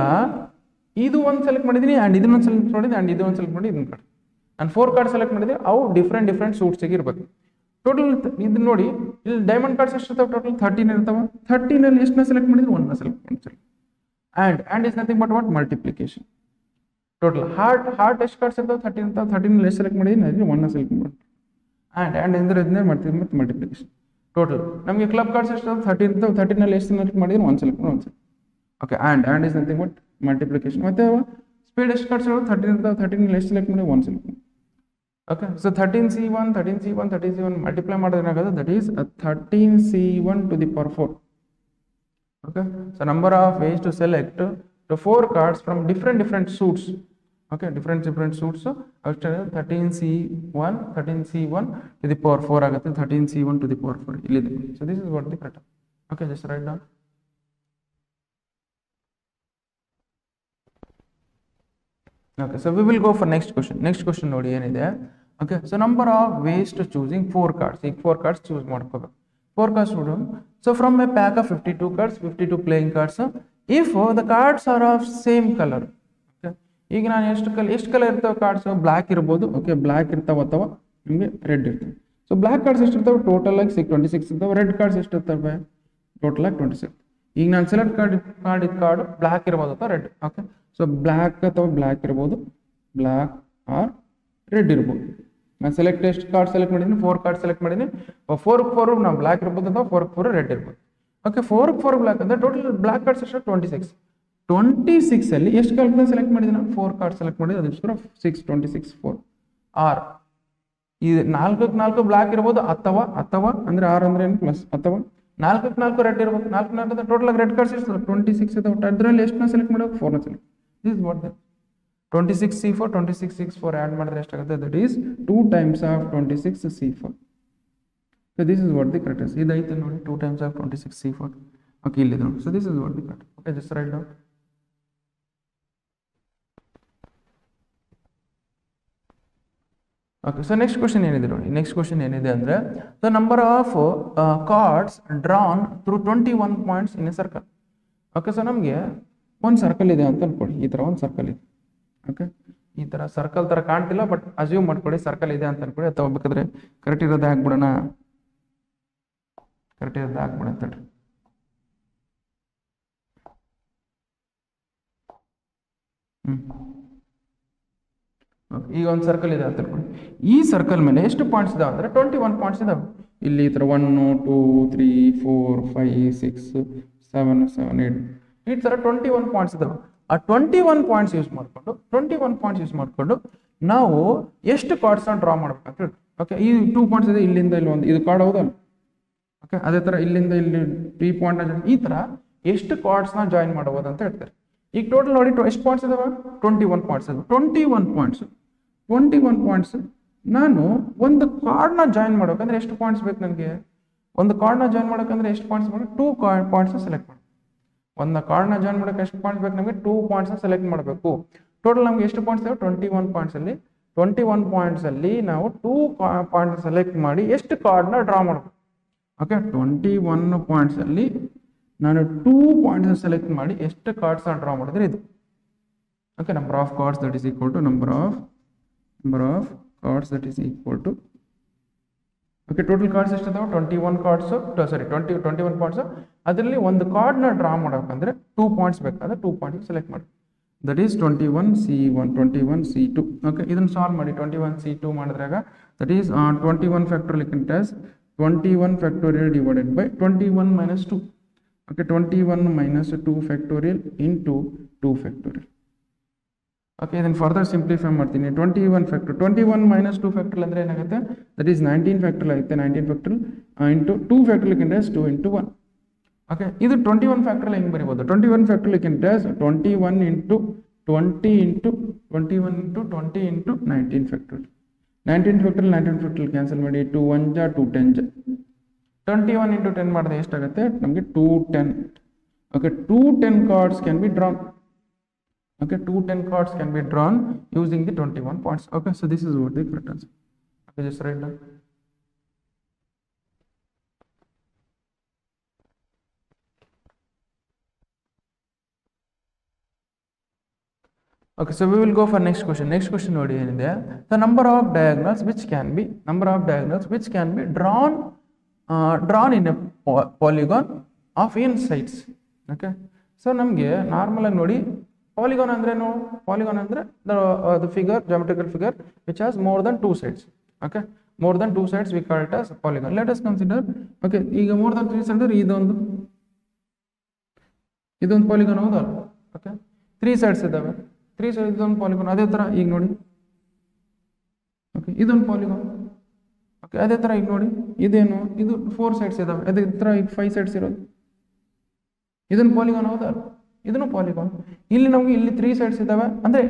ಇದು ಒಂದು ಸೆಲೆಕ್ಟ್ ಮಾಡಿದ್ದೀನಿ, ಆ್ಯಂಡ್ ಇದನ್ನೊಂದು ಸೆಲೆಕ್ಟ್ ಮಾಡಿದ್ದೀನಿ, ಆ್ಯಂಡ್ ಇದೊಂದು ಸೆಲೆಕ್ಟ್ ಮಾಡಿ ಇದನ್ನು ಕಾರ್ಡ್. ನಾನು 4 ಕಾರ್ಡ್ ಸೆಲೆಕ್ಟ್ ಮಾಡಿದ್ದೀನಿ, ಅವು ಡಿಫ್ರೆಂಟ್ ಸೂಟ್ಸಿಗೆ ಇರಬೇಕು. ಟೋಟಲ್ ಇದು ನೋಡಿ, ಇಲ್ಲಿ ಡೈಮಂಡ್ ಕಾರ್ಡ್ಸ್ ಎಷ್ಟು ಇರ್ತಾವೆ, ಟೋಟಲ್ 13 ಇರ್ತಾವೆ. 13 ಎಷ್ಟನ್ನ ಸೆಲೆಕ್ಟ್ ಮಾಡಿದ್ರೆ 1ನ ಸೆಲೆಕ್ಟ್ ಮಾಡ್ತೀವಿ. And is nothing but what, multiplication. Total heart ಎಷ್ಟು ಕಾರ್ಡ್ಸ್ ಇರ್ತಾವೆ, 13 ಇರ್ತಾವೆ. 13 ಎಷ್ಟು ಸೆಲೆಕ್ಟ್ ಮಾಡಿದ್ದೀನಿ, ಅದಕ್ಕೆ 1ನ ಸೆಲೆಕ್ಟ್ ಮಾಡ್ತೀವಿ. ಆ್ಯಂಡ್ ಇದನ್ನೇ ಮಾಡ್ತೀವಿ ಮತ್ತು ಮಲ್ಟಿಪ್ಲಿಕೇಶನ್. ಟೋಟಲ್ ನಮಗೆ ಕ್ಲಬ್ ಕಾರ್ಡ್ಸ್ ಎಷ್ಟು 13 ಇರ್ತಾವೆ. 13 ಎಷ್ಟು ಸೆಲೆಕ್ಟ್ ಮಾಡಿದ್ರೆ 1 ಸೆಲೆಕ್ಟ್ ಮಾಡಿ 1 select. Okay, and is nothing but multiplication. ಮತ್ತು ಸ್ಪೀಡ್ ಎಷ್ಟು ಕಾರ್ಡ್ಸ್ ಇರೋದು 13 ಇರ್ತಾವೆ. 13 ಎಷ್ಟು ಸೆಲೆಕ್ಟ್ ಮಾಡಿ 1 ಸೆಲೆಕ್ಟ್ ಮಾಡಿ. ಓಕೆ, ಸೊ 13C1 ಮಲ್ಟಿಪ್ಲೈ ಮಾಡಿದ್ರೆ ಏನಾಗುತ್ತೆ, that is 13C1 to the power 4. Okay, so number of ways to select 4 cards from different suits. Okay, different suits ಅಷ್ಟೇ. 13C1 to the power 4 ಆಗುತ್ತೆ. 13C1 to the power 4 ಇಲ್ಲಿದೆ. So this is what the correct. Okay, just write down. Okay, so we will go for next question ನೋಡಿ ಏನಿದೆ. Okay, so number of ways to choosing 4 cards. ಈಗ 4 cards choose ಮಾಡ್ಕೋಬೇಕು. 4 cards ನೋಡು. So from a pack of 52 cards, 52 playing cards, if the cards are of same color. Okay, ಈಗ ನಾನು ಎಷ್ಟು colour ಇರ್ತಾವೆ cards, black ಇರ್ಬೋದು. ಓಕೆ, ಬ್ಲ್ಯಾಕ್ ಇರ್ತಾವೆ ಅಥವಾ ನಿಮಗೆ ರೆಡ್ ಇರ್ತವೆ. ಸೊ ಬ್ಲ್ಯಾಕ್ ಕಾರ್ಡ್ಸ್ ಎಷ್ಟು ಇರ್ತಾವೆ, ಟೋಟಲ್ ಆಗಿ 26 ಇರ್ತಾವೆ. ರೆಡ್ ಕಾರ್ಡ್ಸ್ ಎಷ್ಟು ಇರ್ತವೆ, ಟೋಟಲ್ ಆಗಿ 26. ಈಗ ನಾನು ಸೆಲೆಕ್ಟ್ ಕಾರ್ಡ್ ಬ್ಲ್ಯಾಕ್ ಇರ್ಬೋದು ಅಥವಾ ರೆಡ್. ಓಕೆ, ಸೊ ಬ್ಲ್ಯಾಕ್ ಇರ್ಬೋದು, ಬ್ಲ್ಯಾಕ್ ಆರ್ ರೆಡ್ ಇರ್ಬೋದು. ನಾನು ಎಷ್ಟು ಕಾರ್ಡ್ ಸೆಲೆಕ್ಟ್ ಮಾಡಿದ್ದೀನಿ, 4 ಕಾರ್ಡ್ ಸೆಲೆಕ್ಟ್ ಮಾಡಿದ್ದೀನಿ. 4 ನಾವು ಬ್ಲ್ಯಾಕ್ ಇರ್ಬೋದು ಅಥವಾ 4 ರೆಡ್ ಇರ್ಬೋದು. ಓಕೆ, 4 ಬ್ಲ್ಯಾಕ್ ಅಂದರೆ ಟೋಟಲ್ ಬ್ಲ್ಯಾಕ್ ಕಾರ್ಡ್ಸ್ ಎಷ್ಟು 26 ಅಲ್ಲಿ ಎಷ್ಟು ಕಾರ್ಡ್ ಸೆಲೆಕ್ಟ್ ಮಾಡಿದ್ದೀನಿ ನಾನು, 4 ಕಾರ್ಡ್ ಸೆಲೆಕ್ಟ್ ಮಾಡಿದ್ದೀನಿ. ಅದಕ್ಕೋಸ್ಕರ 26 4 ಆರ್. ಈ 4 ಬ್ಲ್ಯಾಕ್ ಇರ್ಬೋದು ಅಥವಾ ಅಂದರೆ ಆರ್ ಅಂದರೆ ಏನು ಪ್ಲಸ್, ಅಥವಾ 4 ರೆಡ್ ಇರ್ಬೋದು. 4 ಅಂದರೆ ಟೋಟಲ್ ಆಗಿ ರೆಡ್ ಕಾರ್ಡ್ಸ್ ಎಷ್ಟು 26 ಇದಾವೆ. ಅದರಲ್ಲಿ ಎಷ್ಟನ್ನ ಸೆಲೆಕ್ಟ್ ಮಾಡೋದು, 4ನ select. This is what the 26C4 26 add ಮಾಡಿದ್ರೆ ಎಷ್ಟಾಗುತ್ತೆ, that is 2 times of 26C4. So this is what the correct. ಇದೈತೆ ನೋಡಿ, 2 times of 26C4. ಓಕೆ, ಇಲ್ಲಿದೆ ನೋಡಿ. So this is what the correct. Okay, just write down. Okay, so next question ಏನಿದೆ ನೋಡಿ. Next question ಏನಿದೆ ಅಂದರೆ the number of cards drawn through 21 points in a circle. Okay, so ನಮಗೆ ಒಂದು circle ಇದೆ ಅಂತ ಅನ್ಕೊಳ್ಳಿ. ಈ ಥರ ಒಂದು ಸರ್ಕಲ್ ಇದೆ. ಓಕೆ, ಈ ಥರ ಸರ್ಕಲ್ ಥರ ಕಾಣ್ತಿಲ್ಲ, ಬಟ್ ಅಸ್ಯೂಮ್ ಮಾಡ್ಕೊಳ್ಳಿ ಸರ್ಕಲ್ ಇದೆ ಅಂತ ಅನ್ಕೊಳ್ಳಿ. ಅಥವಾ ಬೇಕಾದ್ರೆ ಕರೆಕ್ಟ್ ಇರೋದೇ ಹಾಕ್ಬಿಡೋಣ. ಕರೆಕ್ಟ್ ಇರೋದೇ ಹಾಕ್ಬಿಡ ಅಂತ ಈಗ ಒಂದು ಸರ್ಕಲ್ ಇದೆ ಅಂತ ತಿಳ್ಕೊಳ್ಳಿ. ಈ ಸರ್ಕಲ್ ಮೇಲೆ ಎಷ್ಟು ಪಾಯಿಂಟ್ಸ್ ಇದಾವೆ ಅಂದರೆ 21 ಪಾಯಿಂಟ್ಸ್ ಇದಾವೆ. ಇಲ್ಲಿ ಈ ಥರ 1 2 3 4 5 6 7 7 8 ಈ ಥರ 21 ಪಾಯಿಂಟ್ಸ್ ಇದಾವೆ. ಆ 21 ಪಾಯಿಂಟ್ಸ್ ಯೂಸ್ ಮಾಡಿಕೊಂಡು ನಾವು ಎಷ್ಟು ಕಾರ್ಡ್ಸ್ನ ಡ್ರಾ ಮಾಡ್ಬೇಕಂತ ಹೇಳಿ. ಓಕೆ, ಈ 2 ಪಾಯಿಂಟ್ಸ್ ಇದೆ, ಇಲ್ಲಿಂದ ಇಲ್ಲಿ ಒಂದು ಇದು ಕಾರ್ಡ್ ಹೌದಲ್ಲ. ಓಕೆ, ಅದೇ ಥರ ಇಲ್ಲಿಂದ ಇಲ್ಲಿ 3 ಪಾಯಿಂಟ್ ಈ ಥರ ಎಷ್ಟು ಕಾರ್ಡ್ಸ್ನ ಜಾಯಿನ್ ಮಾಡ್ಬೋದು ಅಂತ ಹೇಳ್ತಾರೆ. ಈಗ ಟೋಟಲ್ ನೋಡಿ ಎಷ್ಟು ಪಾಯಿಂಟ್ಸ್ ಇದಾವೆ? 21 ಪಾಯಿಂಟ್ಸ್ ಇದಾವೆ. 21 ಪಾಯಿಂಟ್ಸ್ ನಾನು ಒಂದು ಕಾರ್ಡ್ನ ಜಾಯಿನ್ ಮಾಡೋಕಂದ್ರೆ ಎಷ್ಟು ಪಾಯಿಂಟ್ಸ್ ಬೇಕು ನನಗೆ? ಒಂದು ಕಾರ್ಡ್ನ ಜಾಯಿನ್ ಮಾಡೋಕಂದ್ರೆ ಎಷ್ಟು ಪಾಯಿಂಟ್ಸ್ ಬೇಕು? 2 ಪಾಯಿಂಟ್ಸ್ ಸೆಲೆಕ್ಟ್ ಮಾಡಿ. ಒಂದು ಕಾರ್ಡ್ನ ಜಾಯಿನ್ ಮಾಡೋಕೆ ಎಷ್ಟು ಪಾಯಿಂಟ್ಸ್ ಬೇಕು ನಮಗೆ? 2 ಪಾಯಿಂಟ್ಸ್ ಸೆಲೆಕ್ಟ್ ಮಾಡಬೇಕು. ಟೋಟಲ್ ನಮ್ಗೆ ಎಷ್ಟು ಪಾಯಿಂಟ್ಸ್ ಇದಾವೆ? 21 ಪಾಯಿಂಟ್ಸಲ್ಲಿ 21 ಪಾಯಿಂಟ್ಸಲ್ಲಿ ನಾವು 2 ಪಾಯಿಂಟ್ಸ್ ಸೆಲೆಕ್ಟ್ ಮಾಡಿ ಎಷ್ಟು ಕಾರ್ಡ್ನ ಡ್ರಾ ಮಾಡಬೇಕು. ಓಕೆ, 21 ಪಾಯಿಂಟ್ಸಲ್ಲಿ ನಾನು 2 ಪಾಯಿಂಟ್ಸ್ ಸೆಲೆಕ್ಟ್ ಮಾಡಿ ಎಷ್ಟು ಕಾರ್ಡ್ಸ್ನ ಡ್ರಾ ಮಾಡಿದ್ರೆ ಇದು. Okay, number of cards that is equal to number of cards that is equal to. Okay, total cards ಎಷ್ಟು ಇದಾವೆ? 21 ಕಾರ್ಡ್ಸು, ಸಾರಿ 21 ಪಾಯಿಂಟ್ಸು. ಅದರಲ್ಲಿ ಒಂದು ಕಾರ್ಡ್ನ ಡ್ರಾ ಮಾಡೋಕಂದ್ರೆ 2 ಪಾಯಿಂಟ್ಸ್ ಬೇಕಾದ್ರೆ 2 ಪಾಯಿಂಟ್ಸ್ ಸೆಲೆಕ್ಟ್ ಮಾಡಿ. That is 21C1 21C2. Okay, ಇದನ್ನು ಸಾಲ್ವ್ ಮಾಡಿ. 21C2 ಮಾಡಿದ್ರಾಗ that is 21 factorial equals 21 factorial divided by 21 minus 2. Okay, 21 minus 2 factorial into 2 factorial. Okay, ಇದನ್ನು ಫರ್ದರ್ ಸಿಂಪ್ಲಿಫೈ ಮಾಡ್ತೀನಿ. 21 ಮೈನಸ್ 2 ಫ್ಯಾಕ್ಟೋರಿಯಲ್ ಅಂದರೆ ಏನಾಗುತ್ತೆ? ದಟ್ ಈಸ್ 19 ಫ್ಯಾಕ್ಟೋರಿಯಲ್ ಆಗುತ್ತೆ. 19 factorial into 2 factorial equals 2 into 1. Okay, ಇದು 21 factorial ಹೆಂಗೆ ಬರೀಬೋದು? 21 factorial equals 21 into 20 into 21 into 20 into 19 factorial. 19 factorial cancel ಮಾಡಿ. 2 1 ಜಾ 2 10 ಜಾ 21 ಇಂಟು 10 ಮಾಡಿದ್ರೆ ಎಷ್ಟಾಗುತ್ತೆ ನಮಗೆ? 210. Okay, 210 cards can be drawn. Okay, 210 cards can be drawn using the 21 points. Okay, so this is what the correct answer. Okay, just write down. Okay, so we will go for next question. Next question nodi enide, the number of diagonals which can be drawn in a polygon of n sides. Okay, so ನಮಗೆ normal ಆಗಿ ನೋಡಿ polygon ಅಂದ್ರೇನು? Polygon ಅಂದ್ರೆ the figure, geometrical figure which has more than 2 sides. Okay, more than 2 sides we call it as polygon. Let us consider. Okay, ಈಗ more than 3 sides ಅಂದ್ರೆ ಇದೊಂದು polygon ಹೌದಲ್ಲ? Okay, 3 sides ಇದಾವೆ. 3 sides ಇದೊಂದು polygon. ಅದೇ ತರ ಈಗ ನೋಡಿ. ಓಕೆ, ಇದೊಂದು ಪಾಲಿಗಾನ್. ಓಕೆ, ಅದೇ ತರ ಈಗ ನೋಡಿ ಇದೇನು? ಇದು 4 sides ಇದಾವೆ. ಅದೇ ತರ ಈಗ 5 sides ಇರೋದು ಇದೊಂದು ಪಾಲಿಗಾನ್ ಹೌದಲ್ಲ? ಇದನ್ನು ಪಾಲಿಗಾನ್. ಇಲ್ಲಿ ನಮಗೆ ಇಲ್ಲಿ 3 sides ಇದಾವೆ. ಅಂದ್ರೆ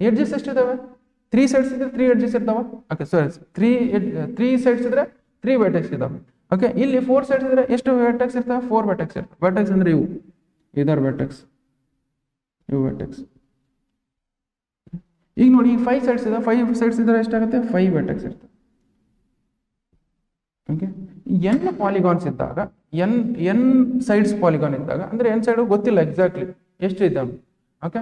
ಎಡ್ಜಸ್ ಎಷ್ಟಿದಾವೆ? 3 sides ಇದ್ರೆ 3 ಎಡ್ಜಸ್ ಇರ್ತಾವ. ಓಕೆ, ಸಾರಿ 3 sides ಇದ್ರೆ 3 vertex ಇದಾವೆ. ಓಕೆ, ಇಲ್ಲಿ 4 sides ಇದ್ರೆ ಎಷ್ಟು vertex ಇರ್ತಾವೆ? 4 vertex ಇರ್ತವೆ. vertex ಅಂದ್ರೆ ಇವು ಇದರ vertex, ಇವು vertex. ಈಗ ನೋಡಿ 5 sides ಇದಾವೆ. 5 sides ಇದ್ರೆ ಎಷ್ಟಾಗುತ್ತೆ? 5 vertex ಇರ್ತವೆ. ಓಕೆ, n ಪಾಲಿಗಾನ್ಸ್ ಇದ್ದಾಗ n ಸೈಡ್ಸ್ ಪಾಲಿಗಾನ್ ಇದ್ದಾಗ ಅಂದ್ರೆ n ಸೈಡ್ ಗೊತ್ತಿಲ್ಲ ಎಕ್ಸಾಕ್ಟ್ಲಿ ಎಷ್ಟು ಇದ್ದಾವೆ. ಓಕೆ,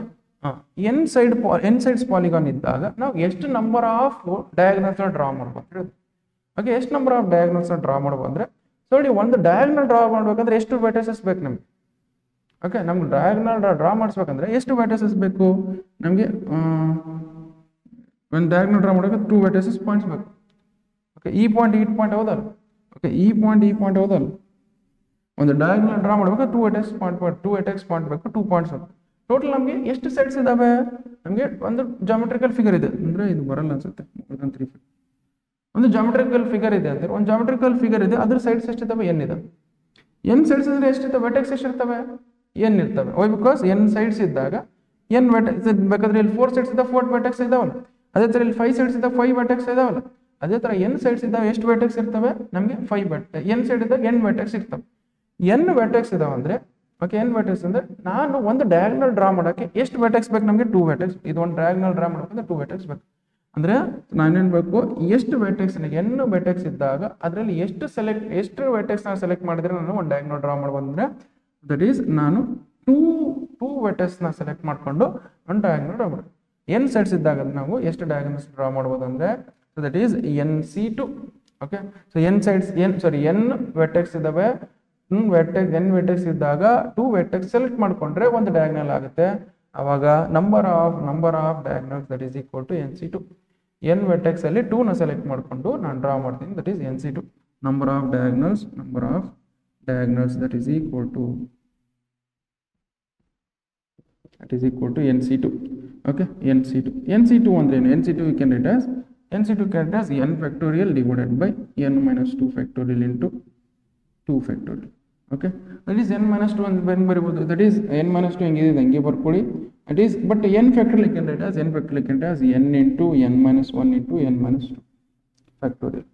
n ಸೈಡ್ಸ್ ಪಾಲಿಗಾನ್ ಇದ್ದಾಗ ನಾವು ಎಷ್ಟು ನಂಬರ್ ಆಫ್ ಡಯಾಗ್ನಲ್ಸ್ ಡ್ರಾ ಮಾಡ್ಬೋದು? ಓಕೆ, ಎಷ್ಟು ನಂಬರ್ ಆಫ್ ಡಯಾಗ್ನಲ್ಸ್ ಡ್ರಾ ಮಾಡ್ಬೋದು ಅಂದ್ರೆ ನೋಡಿ, ಒಂದು ಡಯಾಗ್ನಲ್ ಡ್ರಾ ಮಾಡ್ಬೇಕಂದ್ರೆ ಎಷ್ಟು vertices ಬೇಕು ನಮಗೆ? ಓಕೆ, ನಮ್ಗೆ ಡಯಾಗ್ನಲ್ ಡ್ರಾ ಮಾಡಿಸ್ಬೇಕಂದ್ರೆ ಎಷ್ಟು vertices ಬೇಕು ನಮಗೆ? ಒಂದು ಡಯಾಗ್ನಲ್ ಡ್ರಾ ಮಾಡೋಕೆ 2 vertices ಪಾಯಿಂಟ್ಸ್ ಬೇಕು. ಓಕೆ, ಈ ಪಾಯಿಂಟ್ ಹೌದಲ್ಲ? ಓಕೆ, ಈ ಪಾಯಿಂಟ್ ಹೌದಲ್ಲ? ಒಂದು ಡಯಾಗ್ನಲ್ ಡ್ರಾ ಮಾಡಬೇಕು 2 vertex ಪಾಯಿಂಟ್ ಬೇಕು. 2 ಪಾಯಿಂಟ್ಸ್ ಬೇಕು. ಟೋಟಲ್ ನಮಗೆ ಎಷ್ಟು ಸೈಡ್ಸ್ ಇದಾವೆ? ನಮಗೆ ಒಂದು ಜಾಮೆಟ್ರಿಕಲ್ ಫಿಗರ್ ಇದೆ ಅಂದ್ರೆ ಇದು ಬರಲ್ಲ ಅನ್ಸುತ್ತೆ. ಒಂದು ಜಾಮೆಟ್ರಿಕಲ್ ಫಿಗರ್ ಇದೆ ಅಂತ, ಒಂದು ಜಾಮೆಟ್ರಿಕಲ್ ಫಿಗರ್ ಇದೆ, ಅದ್ರ ಸೈಡ್ಸ್ ಎಷ್ಟಿದಾವೆ? n ಇದಾವೆ. n ಸೈಡ್ಸ್ ಅಂದ್ರೆ ಎಷ್ಟಿರ್ತವೆ? vertex ಎಷ್ಟಿರ್ತವೆ? n ಇರ್ತವೆ. ವೈ? ಬಿಕಾಸ್ n ಸೈಡ್ಸ್ ಇದ್ದಾಗ n vertex ಬೇಕಾದ್ರೆ ಇಲ್ಲಿ 4 sides ಇದ್ದಾಗ 4 vertex ಇದಾವಲ್ಲ. ಅದೇ ತರ ಇಲ್ಲಿ 5 sides ಇದ್ದಾಗ 5 vertex ಇದಾವಲ್ಲ. ಅದೇ ತರ n ಸೈಡ್ಸ್ ಇದ್ದಾಗ ಎಷ್ಟು vertex ಇರ್ತವೆ? ನಮಗೆ 5 vertex. n ಸೈಡ್ ಇದ್ದಾಗ n vertex ಇರ್ತವೆ. n vertex ಇದಾವೆ ಅಂದ್ರೆ ಓಕೆ, n vertex ಅಂದ್ರೆ ನಾನು ಒಂದು ಡಯಾಗ್ನಲ್ ಡ್ರಾ ಮಾಡೋಕೆ ಎಷ್ಟು vertex ಬೇಕು ನಮಗೆ? 2 vertex. ಇದು ಒಂದು ಡಯಾಗ್ನಲ್ ಡ್ರಾ ಮಾಡೋಕೆ 2 vertex ಬೇಕು. ಅಂದರೆ ನಾನೇನು ಬೇಕು, ಎಷ್ಟು ವೆಟೆಕ್ಸ್ ಎನ್ ವೆಟೆಕ್ಸ್ ಇದ್ದಾಗ ಅದರಲ್ಲಿ ಎಷ್ಟು ವೆಟೆಕ್ಸ್ ನಾನು ಸೆಲೆಕ್ಟ್ ಮಾಡಿದ್ರೆ ನಾನು ಒಂದು ಡಯಾಗ್ನಲ್ ಡ್ರಾ ಮಾಡ್ಬೋದು ಅಂದರೆ ದಟ್ ಈಸ್ ನಾನು ಟೂ ವೆಟೆಕ್ಸ್ನ ಸೆಲೆಕ್ಟ್ ಮಾಡಿಕೊಂಡು ಒಂದು ಡಯಾಗ್ನಲ್ ಡ್ರಾ ಮಾಡ್ಬೋದು. ಎನ್ ಸೆಟ್ಸ್ ಇದ್ದಾಗ ನಾವು ಎಷ್ಟು ಡಯಾಗ್ನಲ್ಸ್ ಡ್ರಾ ಮಾಡ್ಬೋದು ಅಂದರೆ that is NC2. Okay, so N vertex ಇದ್ದಾವೆ, ಎನ್ ವೆಟೆಕ್ಸ್ ಇದ್ದಾಗ 2 ವೆಟೆಕ್ಸ್ ಸೆಲೆಕ್ಟ್ ಮಾಡಿಕೊಂಡ್ರೆ ಒಂದು ಡಯಾಗ್ನಲ್ ಆಗುತ್ತೆ. ಆವಾಗ number of diagonals that is equal to NC2. N vertex ಅಲ್ಲಿ 2ನ ಸೆಲೆಕ್ಟ್ ಮಾಡಿಕೊಂಡು ನಾನು ಡ್ರಾ ಮಾಡ್ತೀನಿ, that is NC2. Number of diagonals that is equal to NC2. Okay, NC2 ಅಂದ್ರೆ ಏನು? NC2 we can write as n factorial divided by n minus 2 factorial into 2 factorial. Okay, that is n minus 2 ಅಂತ ಬರಿಬೋದು. That is n minus 2 ಹೆಂಗಿದೆ ಹಂಗೆ ಬರ್ಕೊಳ್ಳಿ. That is but n factorial can write as n into n minus 1 into n minus 2 factorial.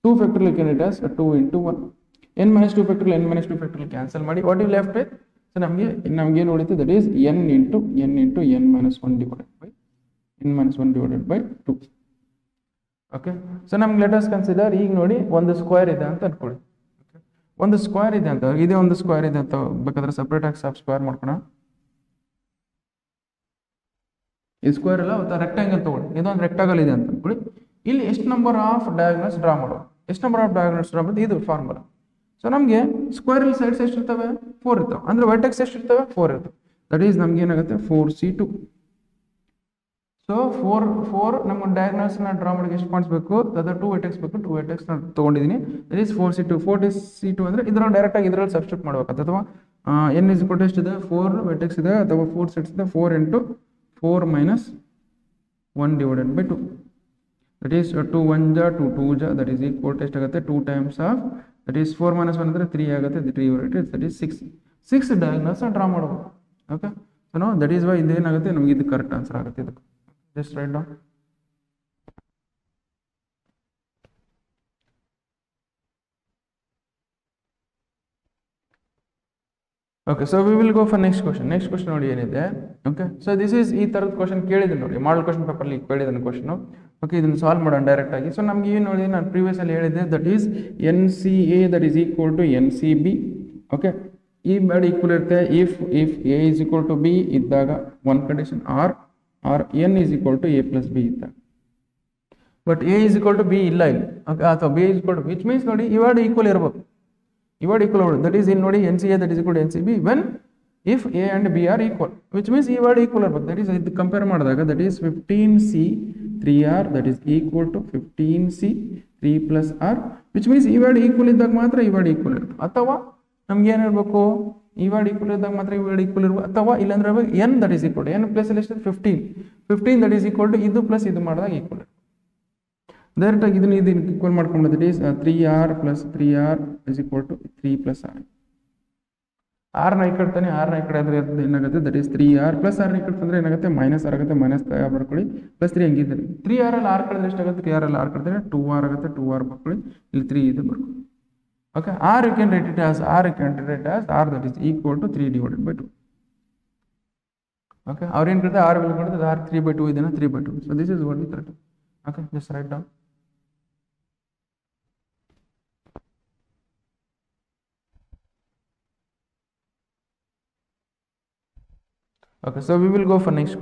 2 factorial can write as 2 into 1. n minus 2 factorial cancel ಮಾಡಿ. what you left with? So ನಮಗೆ ಏನು ಉಳಿತು? That is n into n minus 1 divided by 2. Okay, so ನಮ್ಗೆ lettuce consider ಈಗ ನೋಡಿ ಒಂದು square ಇದೆ ಅಂತ ಅನ್ಕೊಳ್ಳಿ. ಒಂದು ಸ್ಕ್ವೇರ್ ಇದೆ ಅಂತ, ಇದೇ ಒಂದು ಸ್ಕ್ವೇರ್ ಇದೆ ಅಂತ ಬೇಕಾದ್ರೆ ಸಪ್ರೇಟ್ ಆಗಿ ಸ್ಕ್ವೇರ್ ಮಾಡ್ಕೋಣ. ಈ ಸ್ಕ್ವೇರ್ ಎಲ್ಲ ರೆಕ್ಟಾಂಗಲ್ ತಗೊಳ್ಳಿ, ಇದೊಂದು ರೆಕ್ಟಾಂಗಲ್ ಇದೆ ಅಂತ ಅನ್ಕೊಳ್ಳಿ. ಇಲ್ಲಿ ಎಷ್ಟು ನಂಬರ್ ಆಫ್ ಡಯಾಗ್ನಲ್ಸ್ ಡ್ರಾ ಮಾಡೋದು? ಎಷ್ಟು ನಂಬರ್ ಆಫ್ ಡಯಾಗ್ನಲ್ಸ್ ಡ್ರಾ ಮಾಡೋದು? ಇದು ಫಾರ್ಮುಲಾ. ಸೊ ನಮಗೆ ಸ್ಕ್ವೇರ್ ಸೈಡ್ಸ್ ಎಷ್ಟು ಇರ್ತವೆ? 4 ಇರ್ತವೆ. ಅಂದ್ರೆ ವರ್ಟೆಕ್ಸ್ ಎಷ್ಟು ಇರ್ತವೆ? 4 ಇರ್ತವೆ. ದಟ್ ಈಸ್ ನಮ್ಗೆ ಏನಾಗುತ್ತೆ? 4C2. ಸೊ 4 ನಮ್ಮ ಡಯಾಗ್ನಲ್ಸ್ ಡ್ರಾ ಮಾಡೋಕೆ ಎಷ್ಟು ಪಾಯಿಂಟ್ಸ್ ಬೇಕು? ಅದ 2 ವರ್ಟೆಕ್ಸ್ ಬೇಕು. 2 ವರ್ಟೆಕ್ಸ್ ನಾನು ತೊಗೊಂಡಿದ್ದೀನಿ. ದಟ್ ಈಸ್ 4C2 ಅಂದ್ರೆ ಇದರಲ್ಲಿ ಡೈರೆಕ್ಟ್ ಆಗಿ ಇದರಲ್ಲಿ ಸಬ್ಸ್ಟಿಟ್ಯೂಟ್ ಮಾಡಬೇಕು. ಅಥವಾ n ಇಸ್ ಈಕ್ವಲ್ ಟು ಎಷ್ಟಿದೆ? 4 ವರ್ಟೆಕ್ಸ್ ಇದೆ ಅಥವಾ 4 ಸೆಟ್ಸ್ ಇದೆ. 4 into 4 minus 1 divided by 2. That is 2 1 ja 2 2 ja, that is equal to ಎಷ್ಟಾಗುತ್ತೆ? 2 times of, that is 4 minus 1 ಅಂದರೆ 3 ಆಗುತ್ತೆ. 3 that is 6 ಡಯಾಗ್ನಲ್ಸ್ ಡ್ರಾ ಮಾಡಬಹುದು. Okay, so no that is why ಇದೇನಾಗುತ್ತೆ ನಮಗೆ ಇದು ಕರೆಕ್ಟ್ ಆನ್ಸರ್ ಆಗುತ್ತೆ. ಇದಕ್ಕೆ just write down. Okay, so we will go for next question ನೋಡಿ ಏನಿದೆ. ಓಕೆ, ಸೊ ದಿಸ್ ಈಸ್ ಈ ಥರದ ಕ್ವಶನ್ ಕೇಳಿದ್ದೀನಿ ನೋಡಿ, ಮಾಡಲ್ ಕ್ವಶನ್ ಪೇಪರ್ಲಿ ಕೇಳಿದ್ದಾನೆ ಕ್ವಶನು. ಓಕೆ, ಇದನ್ನು ಸಾಲ್ವ್ ಮಾಡೋಣ ಡೈರೆಕ್ಟ್ ಆಗಿ. ಸೊ ನಮ್ಗೆ ಏನು ನೋಡಿ, ನಾನು ಪ್ರೀವಿಯಸ್ ಅಲ್ಲಿ ಹೇಳಿದ್ದೆ that is NCA that is equal to NCB. Okay, ಈ ಬೇಡ ಈಕ್ವಲ್ ಇರುತ್ತೆ if A is equal to B ಇದ್ದಾಗ one condition, or n is equal to A plus B ಇದ್ದಾಗ. But A is equal to B ಇಲ್ಲ ಇಲ್ಲಿ. Okay, ಅಥವಾ B is equal to, which means ನೋಡಿ ಇವಾರ್ಡ್ ಈಕ್ವಲ್ ಇರಬೇಕು. That is in ನೋಡಿ NCA that is equal to NCB when if A and B are equal, which means ಈ word equal ಇರಬೇಕು. That is ಇದು ಕಂಪೇರ್ ಮಾಡಿದಾಗ that is 15C 3R that is equal to 15C 3 plus R, which means ಈ word equal ಇದ್ದಾಗ ಮಾತ್ರ ಈ word equal ಇರುತ್ತೆ. ಅಥವಾ ನಮ್ಗೆ ಏನು ಇರಬೇಕು? ಈ ವರ್ಡ್ ಈಕ್ವಲ್ ಇದ್ದಾಗ ಮಾತ್ರ ಈ ವರ್ಡ್ ಈಕ್ವಲ್ ಇರಬೇಕು. ಅಥವಾ ಇಲ್ಲಾಂದ್ರೆ n that is equal to n plus ಅಲ್ಲಿ ಎಷ್ಟು? 15 ದಟ್ ಈಸ್ ಈಕ್ವಲ್ ಟು ಇದು ಪ್ಲಸ್ ಇದು ಮಾಡಿದಾಗ ಈಕ್ವಲ್. ಡೈರೆಕ್ಟ್ ಆಗಿ ಇದನ್ನ ಈಕ್ವಲ್ ಮಾಡ್ಕೊಂಡು that is 3R plus 3R is equal to 3 plus R. R ನ ಈ ಕಡೆ ತಾನೆ, R ನ ಈ ಕಡೆ ಆದರೆ ಏನಾಗುತ್ತೆ? That is 3R plus R ನ ಈ ಕಡೆ ತಂದ್ರೆ ಏನಾಗುತ್ತೆ? ಮೈನಸ್ R ಆಗುತ್ತೆ. ಮೈನಸ್ ಬರ್ಕೊಳ್ಳಿ, ಪ್ಲಸ್ 3 ಹೆಂಗಿದ್ದಾರೆ 3R ಅಲ್ಲಿ R ಕಳೆದ್ರೆ ಎಷ್ಟಾಗುತ್ತೆ? 3R ಅಲ್ಲಿ R ಕಳೆದ್ರೆ 2R ಆಗುತ್ತೆ. 2R ಬರ್ಕೊಳ್ಳಿ, ಇಲ್ಲಿ 3 ಇದೆ ಬರ್ಕೊಳ್ಳಿ. Okay, R you can write it as R that is equal to 3 divided by 2. Okay, ಅವ್ರು ಏನು ಕರೀತಾರೆ? R ವ್ಯಾಲ್ಯೂ ಕರೀತಾರೆ R 3/2 ಇದೆನಾ? 3/2. So this is what the correct. Okay, just write down. Okay, so we will go for next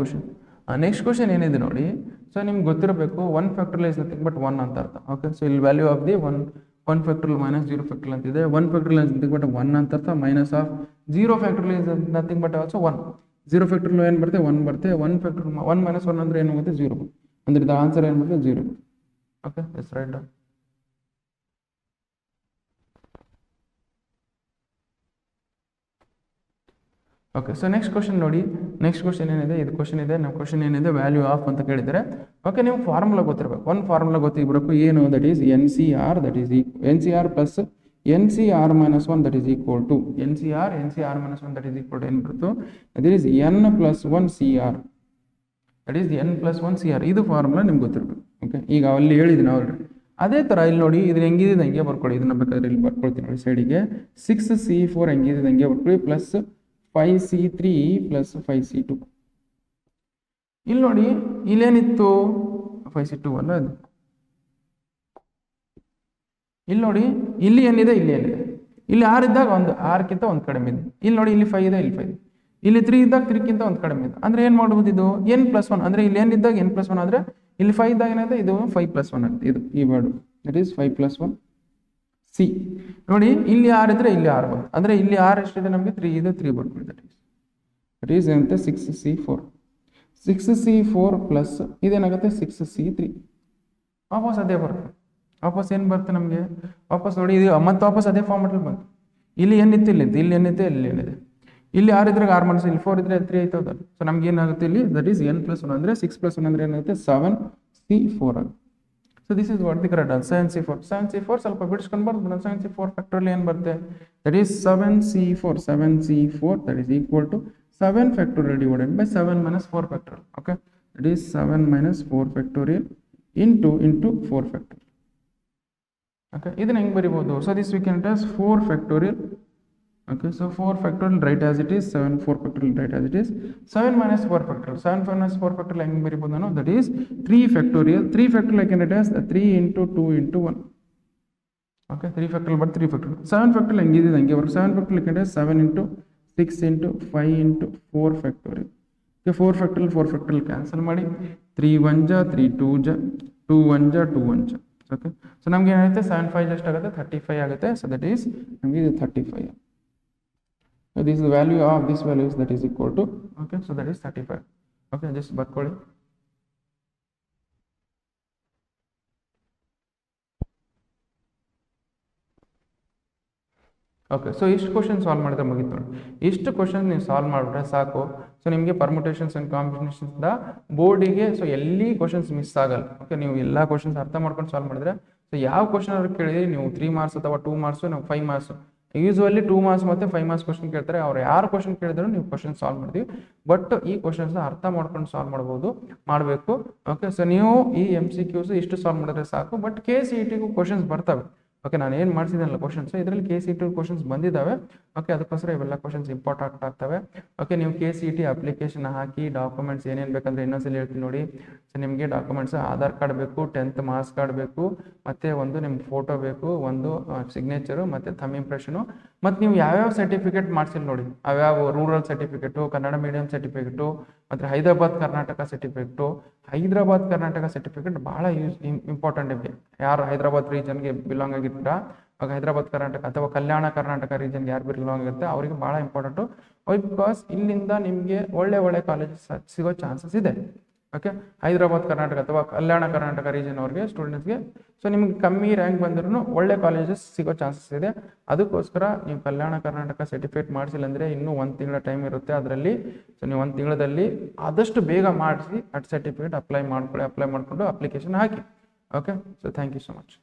question ಏನಿದೆ ನೋಡಿ. So ನಿಮ್ಗೆ ಗೊತ್ತಿರಬೇಕು 1 factorial is nothing but 1 ಅಂತ ಅರ್ಥ. ಓಕೆ, ಸೊ ಇಲ್ಲಿ value of the 1 factorial minus 0 factorial ಅಂತಿದೆ. 1 factorial is nothing but 1 ಅಂತ ಅರ್ಥ. Minus of 0 factorial is nothing but also 1. 0 factorial ಏನು ಬರುತ್ತೆ? 1 ಬರುತ್ತೆ. 1 ಫ್ಯಾಕ್ಟರಿಯಲ್ 1 minus 1 ಅಂದ್ರೆ ಏನಾಗುತ್ತೆ? 0 ಅಂದ್ರೆ ಇದು ಆನ್ಸರ್ ಏನು ಬರುತ್ತೆ? 0. Okay, just write down. Okay, so next question ನೋಡಿ. ನೆಕ್ಸ್ಟ್ ಕ್ವಶನ್ ಏನಿದೆ? ಇದು ಕ್ವಶನ್ ಇದೆ. ನಮ್ಮ ಕ್ವಶನ್ ಏನಿದೆ? ವ್ಯಾಲ್ಯೂ ಆಫ್ ಅಂತ ಕೇಳಿದರೆ. ಓಕೆ, ನೀವು ಫಾರ್ಮುಲಾ ಗೊತ್ತಿರಬೇಕು. ಒಂದು ಫಾರ್ಮುಲಾ ಗೊತ್ತಿರಬೇಕು. ಏನು? That is NCR that is NCR plus NCR minus 1 that is equal to NCR minus 1 that is equal to ಏನು ಬರುತ್ತೋ? That is n plus 1 CR. That is n plus 1 CR. ಇದು formula ನಿಮ್ಗೆ ಗೊತ್ತಿರಬೇಕು. Okay, ಈಗ ಅಲ್ಲಿ ಹೇಳಿದ್ದೀನಿ already. ಅದೇ ಥರ ಇಲ್ಲಿ ನೋಡಿ, ಇದನ್ನ ಹೆಂಗಿದೆ ಹಂಗೆ ಬರ್ಕೊಳ್ಳಿ. ಇದನ್ನ ಬೇಕಾದ್ರೆ ಇಲ್ಲಿ ಬರ್ಕೊಳ್ತೀನಿ ನೋಡಿ ಸೈಡಿಗೆ. 6C4 ಹೆಂಗಿದೆ ಹಂಗೆ ಬರ್ಕೊಳ್ಳಿ, ಪ್ಲಸ್ 5C3 ಪ್ಲಸ್ 5C2. ಇಲ್ಲಿ ನೋಡಿ, ಇಲ್ಲೇನಿತ್ತು? 5C2 ಅಲ್ಲ ಇದು. ಇಲ್ಲಿ ನೋಡಿ, ಇಲ್ಲಿ ಏನಿದೆ, ಇಲ್ಲಿ ಏನಿದೆ, ಇಲ್ಲಿ 6 ಇದ್ದಾಗ ಒಂದು 6ಕ್ಕಿಂತ ಒಂದು ಕಡಿಮೆ ಇದೆ. ಇಲ್ಲಿ ನೋಡಿ, ಇಲ್ಲಿ 5 ಇದೆ, ಇಲ್ಲಿ 5 ಇದೆ. ಇಲ್ಲಿ 3 ಇದ್ದಾಗ 3ಕ್ಕಿಂತ ಒಂದು ಕಡಿಮೆ ಇದೆ. ಅಂದ್ರೆ ಏನ್ ಮಾಡ್ಬೋದು, ಇದು n+1 ಅಂದ್ರೆ ಇಲ್ಲಿ n ಇದ್ದಾಗ n+1 ಆದ್ರೆ ಇಲ್ಲಿ 5 ಇದ್ದಾಗ ಏನಾಯ್ತು, ಇದು 5+1 ಆಗುತ್ತೆ. ಇದು ಈ ವರ್ಡ್ ದಟ್ ಈಸ್ 5+1 C. ನೋಡಿ, ಇಲ್ಲಿ 6 ಇದ್ರೆ ಇಲ್ಲಿ 6 ಬಂತು. ಅಂದ್ರೆ ಇಲ್ಲಿ 6 ಎಷ್ಟಿದೆ ನಮಗೆ, 3 ಇದೆ, 3 ಬರ್ಬೋದು. ದಟ್ ಈಸ್ ಏನಂತೆ 6C4. 6C4 plus ಇದೇನಾಗುತ್ತೆ 6C3. ವಾಪಸ್ ಅದೇ ಬರುತ್ತೆ. ವಾಪಸ್ ಏನು ಬರುತ್ತೆ ನಮಗೆ, ವಾಪಸ್ ನೋಡಿ, ಇದು ಮತ್ತೆ ವಾಪಸ್ ಅದೇ ಫಾರ್ಮೆಟಲ್ಲಿ ಬಂತು. ಇಲ್ಲಿ ಏನಿತ್ತು, ಇಲ್ಲಿತ್ತು, ಇಲ್ಲಿ ಏನಿದೆ, ಇಲ್ಲಿ ಏನಿದೆ. ಇಲ್ಲಿ 6 ಇದ್ರೆ 6 ಮನಸ್ಸು, ಇಲ್ಲಿ 4 ಇದ್ರೆ 3 ಆಯ್ತದ. ಸೊ ನಮ್ಗೆ ಏನಾಗುತ್ತೆ ಇಲ್ಲಿ, ದಟ್ ಈಸ್ n+1 ಅಂದ್ರೆ 6+1 ಅಂದ್ರೆ ಏನಾಗುತ್ತೆ 7C4 ಆಗುತ್ತೆ. So this is what the correct answer 7C4. 7C4 ಸ್ವಲ್ಪ ಬಿಡಿಸ್ಕೊಂಡು ಬರ್ಬೋದು. 7C4 ಫ್ಯಾಕ್ಟೋರಿಯಲ್ ಏನು ಬರುತ್ತೆ, that is 7C4. 7C4 that is equal to 7 factorial divided by 7 minus 4 factorial. Okay, that is 7 minus 4 factorial into 4 factorial. Okay, ಇದನ್ನ ಹೆಂಗೆ ಬರಿಬೋದು, so this we can it as 4 factorial. Okay, so 4 factorial write as it is, 7 4 factorial write as it is, 7 minus 4 factorial. 7 minus 4 factorial ಹೆಂಗೆ ಬರಿಬೋದು ನಾನು, that is 3 factorial. 3 factorial I can write as 3 into 2 into 1. Okay, 3 factorial but 3 factorial. 7 factorial ಹೆಂಗಿದೆ ಹಂಗೆ ಬರುತ್ತೆ. 7 factorial I can write as 7 into 6 into 5 into 4 factorial. Okay, 4 factorial 4 factorial cancel ಮಾಡಿ 3 1 ja 3 2 ja 2 1 ja 2 1 ja. Okay, so ನಮಗೆ ಏನಾಗುತ್ತೆ 7 5 ಎಷ್ಟು ಆಗುತ್ತೆ 35 ಆಗುತ್ತೆ. So that is ನಮಗೆ ಇದು 35. So this is the value of this value is that is equal to, okay, so that is 35. Okay, just ಬರ್ಕೊಳ್ಳಿ. Okay, so ಇಷ್ಟು ಕ್ವಶನ್ ಸಾಲ್ವ್ ಮಾಡಿದ್ರೆ ಮುಗಿತು ನೋಡಿ. ಇಷ್ಟು ಕ್ವಶನ್ ನೀವು ಸಾಲ್ವ್ ಮಾಡಿಬಿಟ್ರೆ ಸಾಕು. ಸೊ ನಿಮಗೆ ಪರ್ಮುಟೇಷನ್ಸ್ ಆ್ಯಂಡ್ ಕಾಂಬಿನೇಷನ್ಸ್ದ ಬೋರ್ಡಿಗೆ ಸೊ ಎಲ್ಲಿ ಕ್ವಶನ್ಸ್ ಮಿಸ್ ಆಗಲ್ಲ. ಓಕೆ, ನೀವು ಎಲ್ಲ ಕ್ವಶನ್ಸ್ ಅರ್ಥ ಮಾಡ್ಕೊಂಡು ಸಾಲ್ವ್ ಮಾಡಿದ್ರೆ, ಸೊ ಯಾವ ಕ್ವಶನ್ ಅವ್ರು ಕೇಳಿದ್ರೆ ನೀವು 3 ಮಾರ್ಕ್ಸ್ ಅಥವಾ 2 ಮಾರ್ಕ್ಸು ನಾವು 5 ಮಾರ್ಕ್ಸು, ಯೂಸ್ವಲಿ 2 ಮಾರ್ಕ್ಸ್ ಮತ್ತು 5 ಮಾರ್ಕ್ಸ್ ಕ್ವಶನ್ ಕೇಳ್ತಾರೆ. ಅವ್ರು ಯಾರು ಕ್ವಶನ್ ಕೇಳಿದ್ರು ನೀವು ಕ್ವಶನ್ ಸಾಲ್ವ್ ಮಾಡ್ತೀವಿ. ಬಟ್ ಈ ಕ್ವಶನ್ಸ್ನ ಅರ್ಥ ಮಾಡ್ಕೊಂಡು ಸಾಲ್ವ್ ಮಾಡ್ಬೋದು, ಮಾಡಬೇಕು. ಓಕೆ, ಸೊ ನೀವು ಈ MCQs ಇಷ್ಟು ಸಾಲ್ವ್ ಮಾಡಿದ್ರೆ ಸಾಕು. ಬಟ್ KCETಗೂ ಕ್ವಶನ್ಸ್ ಬರ್ತವೆ. ಓಕೆ, ನಾನು ಏನು ಮಾಡಿಸಿದಲ್ಲ ಕ್ವಶನ್ಸ್, ಇದರಲ್ಲಿ KCET ಕ್ವಶನ್ಸ್ ಬಂದಿದ್ದಾವೆ. ಓಕೆ, ಅದಕ್ಕೋಸ್ಕರ ಇವೆಲ್ಲ ಕ್ವಶನ್ಸ್ ಇಂಪಾರ್ಟೆಂಟ್ ಆಗ್ತವೆ. ಓಕೆ, ನೀವು KCET ಅಪ್ಲಿಕೇಶನ್ ಹಾಕಿ ಡಾಕ್ಯುಮೆಂಟ್ಸ್ ಏನೇನು ಬೇಕಂದ್ರೆ ಇನ್ನೊಂದ್ಸಲಿ ಹೇಳ್ತೀನಿ ನೋಡಿ. ಸೊ ನಿಮಗೆ ಡಾಕ್ಯುಮೆಂಟ್ಸ್ ಆಧಾರ್ ಕಾರ್ಡ್ ಬೇಕು, 10th ಮಾರ್ಕ್ಸ್ ಕಾರ್ಡ್ ಬೇಕು, ಮತ್ತು ಒಂದು ನಿಮ್ಗೆ ಫೋಟೋ ಬೇಕು, ಒಂದು ಸಿಗ್ನೇಚರು ಮತ್ತು ಥಂಬ್ ಇಂಪ್ರೆಷನು, ಮತ್ತು ನೀವು ಯಾವ್ಯಾವ ಸರ್ಟಿಫಿಕೇಟ್ ಮಾಡಿಸಿಲ್ಲ ನೋಡಿ, ಅವ್ಯಾವ rural certificate, Kannada medium certificate, ಮತ್ತು ಹೈದರಾಬಾದ್ ಕರ್ನಾಟಕ ಸರ್ಟಿಫಿಕೇಟು. ಹೈದರಾಬಾದ್ ಕರ್ನಾಟಕ ಸರ್ಟಿಫಿಕೇಟ್ ಭಾಳ ಇಂಪಾರ್ಟೆಂಟ್ ಇದೆ. ಯಾರು ಹೈದರಾಬಾದ್ ರೀಜನ್ಗೆ ಬಿಲಾಂಗ್ ಆಗಿರ್ತೀರಾ, ಆಗ ಹೈದರಾಬಾದ್ ಕರ್ನಾಟಕ ಅಥವಾ ಕಲ್ಯಾಣ ಕರ್ನಾಟಕ ರೀಜನ್ಗೆ ಯಾರು ಬಿಲಾಂಗ್ ಆಗಿರುತ್ತೆ ಅವರಿಗೆ ಭಾಳ ಇಂಪಾರ್ಟೆಂಟು. ಬಿಕಾಸ್ ಇಲ್ಲಿಂದ ನಿಮಗೆ ಒಳ್ಳೆ ಕಾಲೇಜಸ್ ಸಿಗೋ ಚಾನ್ಸಸ್ ಇದೆ. ಓಕೆ, ಹೈದರಾಬಾದ್ ಕರ್ನಾಟಕ ಅಥವಾ ಕಲ್ಯಾಣ ಕರ್ನಾಟಕ ರೀಜನ್ ಅವ್ರಿಗೆ ಸ್ಟೂಡೆಂಟ್ಸ್ಗೆ ಸೊ ನಿಮ್ಗೆ ಕಮ್ಮಿ ರ್ಯಾಂಕ್ ಬಂದ್ರೂ ಒಳ್ಳೆ ಕಾಲೇಜಸ್ ಸಿಗೋ ಚಾನ್ಸಸ್ ಇದೆ. ಅದಕ್ಕೋಸ್ಕರ ನೀವು ಕಲ್ಯಾಣ ಕರ್ನಾಟಕ ಸರ್ಟಿಫಿಕೇಟ್ ಮಾಡಿಸಿಲ್ಲ ಅಂದರೆ ಇನ್ನೂ 1 ತಿಂಗಳ ಟೈಮ್ ಇರುತ್ತೆ ಅದರಲ್ಲಿ. ಸೊ ನೀವು 1 ತಿಂಗಳಲ್ಲಿ ಆದಷ್ಟು ಬೇಗ ಮಾಡಿಸಿ ಅಟ್ ಸರ್ಟಿಫಿಕೇಟ್ ಅಪ್ಲೈ ಮಾಡ್ಕೊಂಡು ಅಪ್ಲಿಕೇಶನ್ ಹಾಕಿ. Okay, so thank you so much.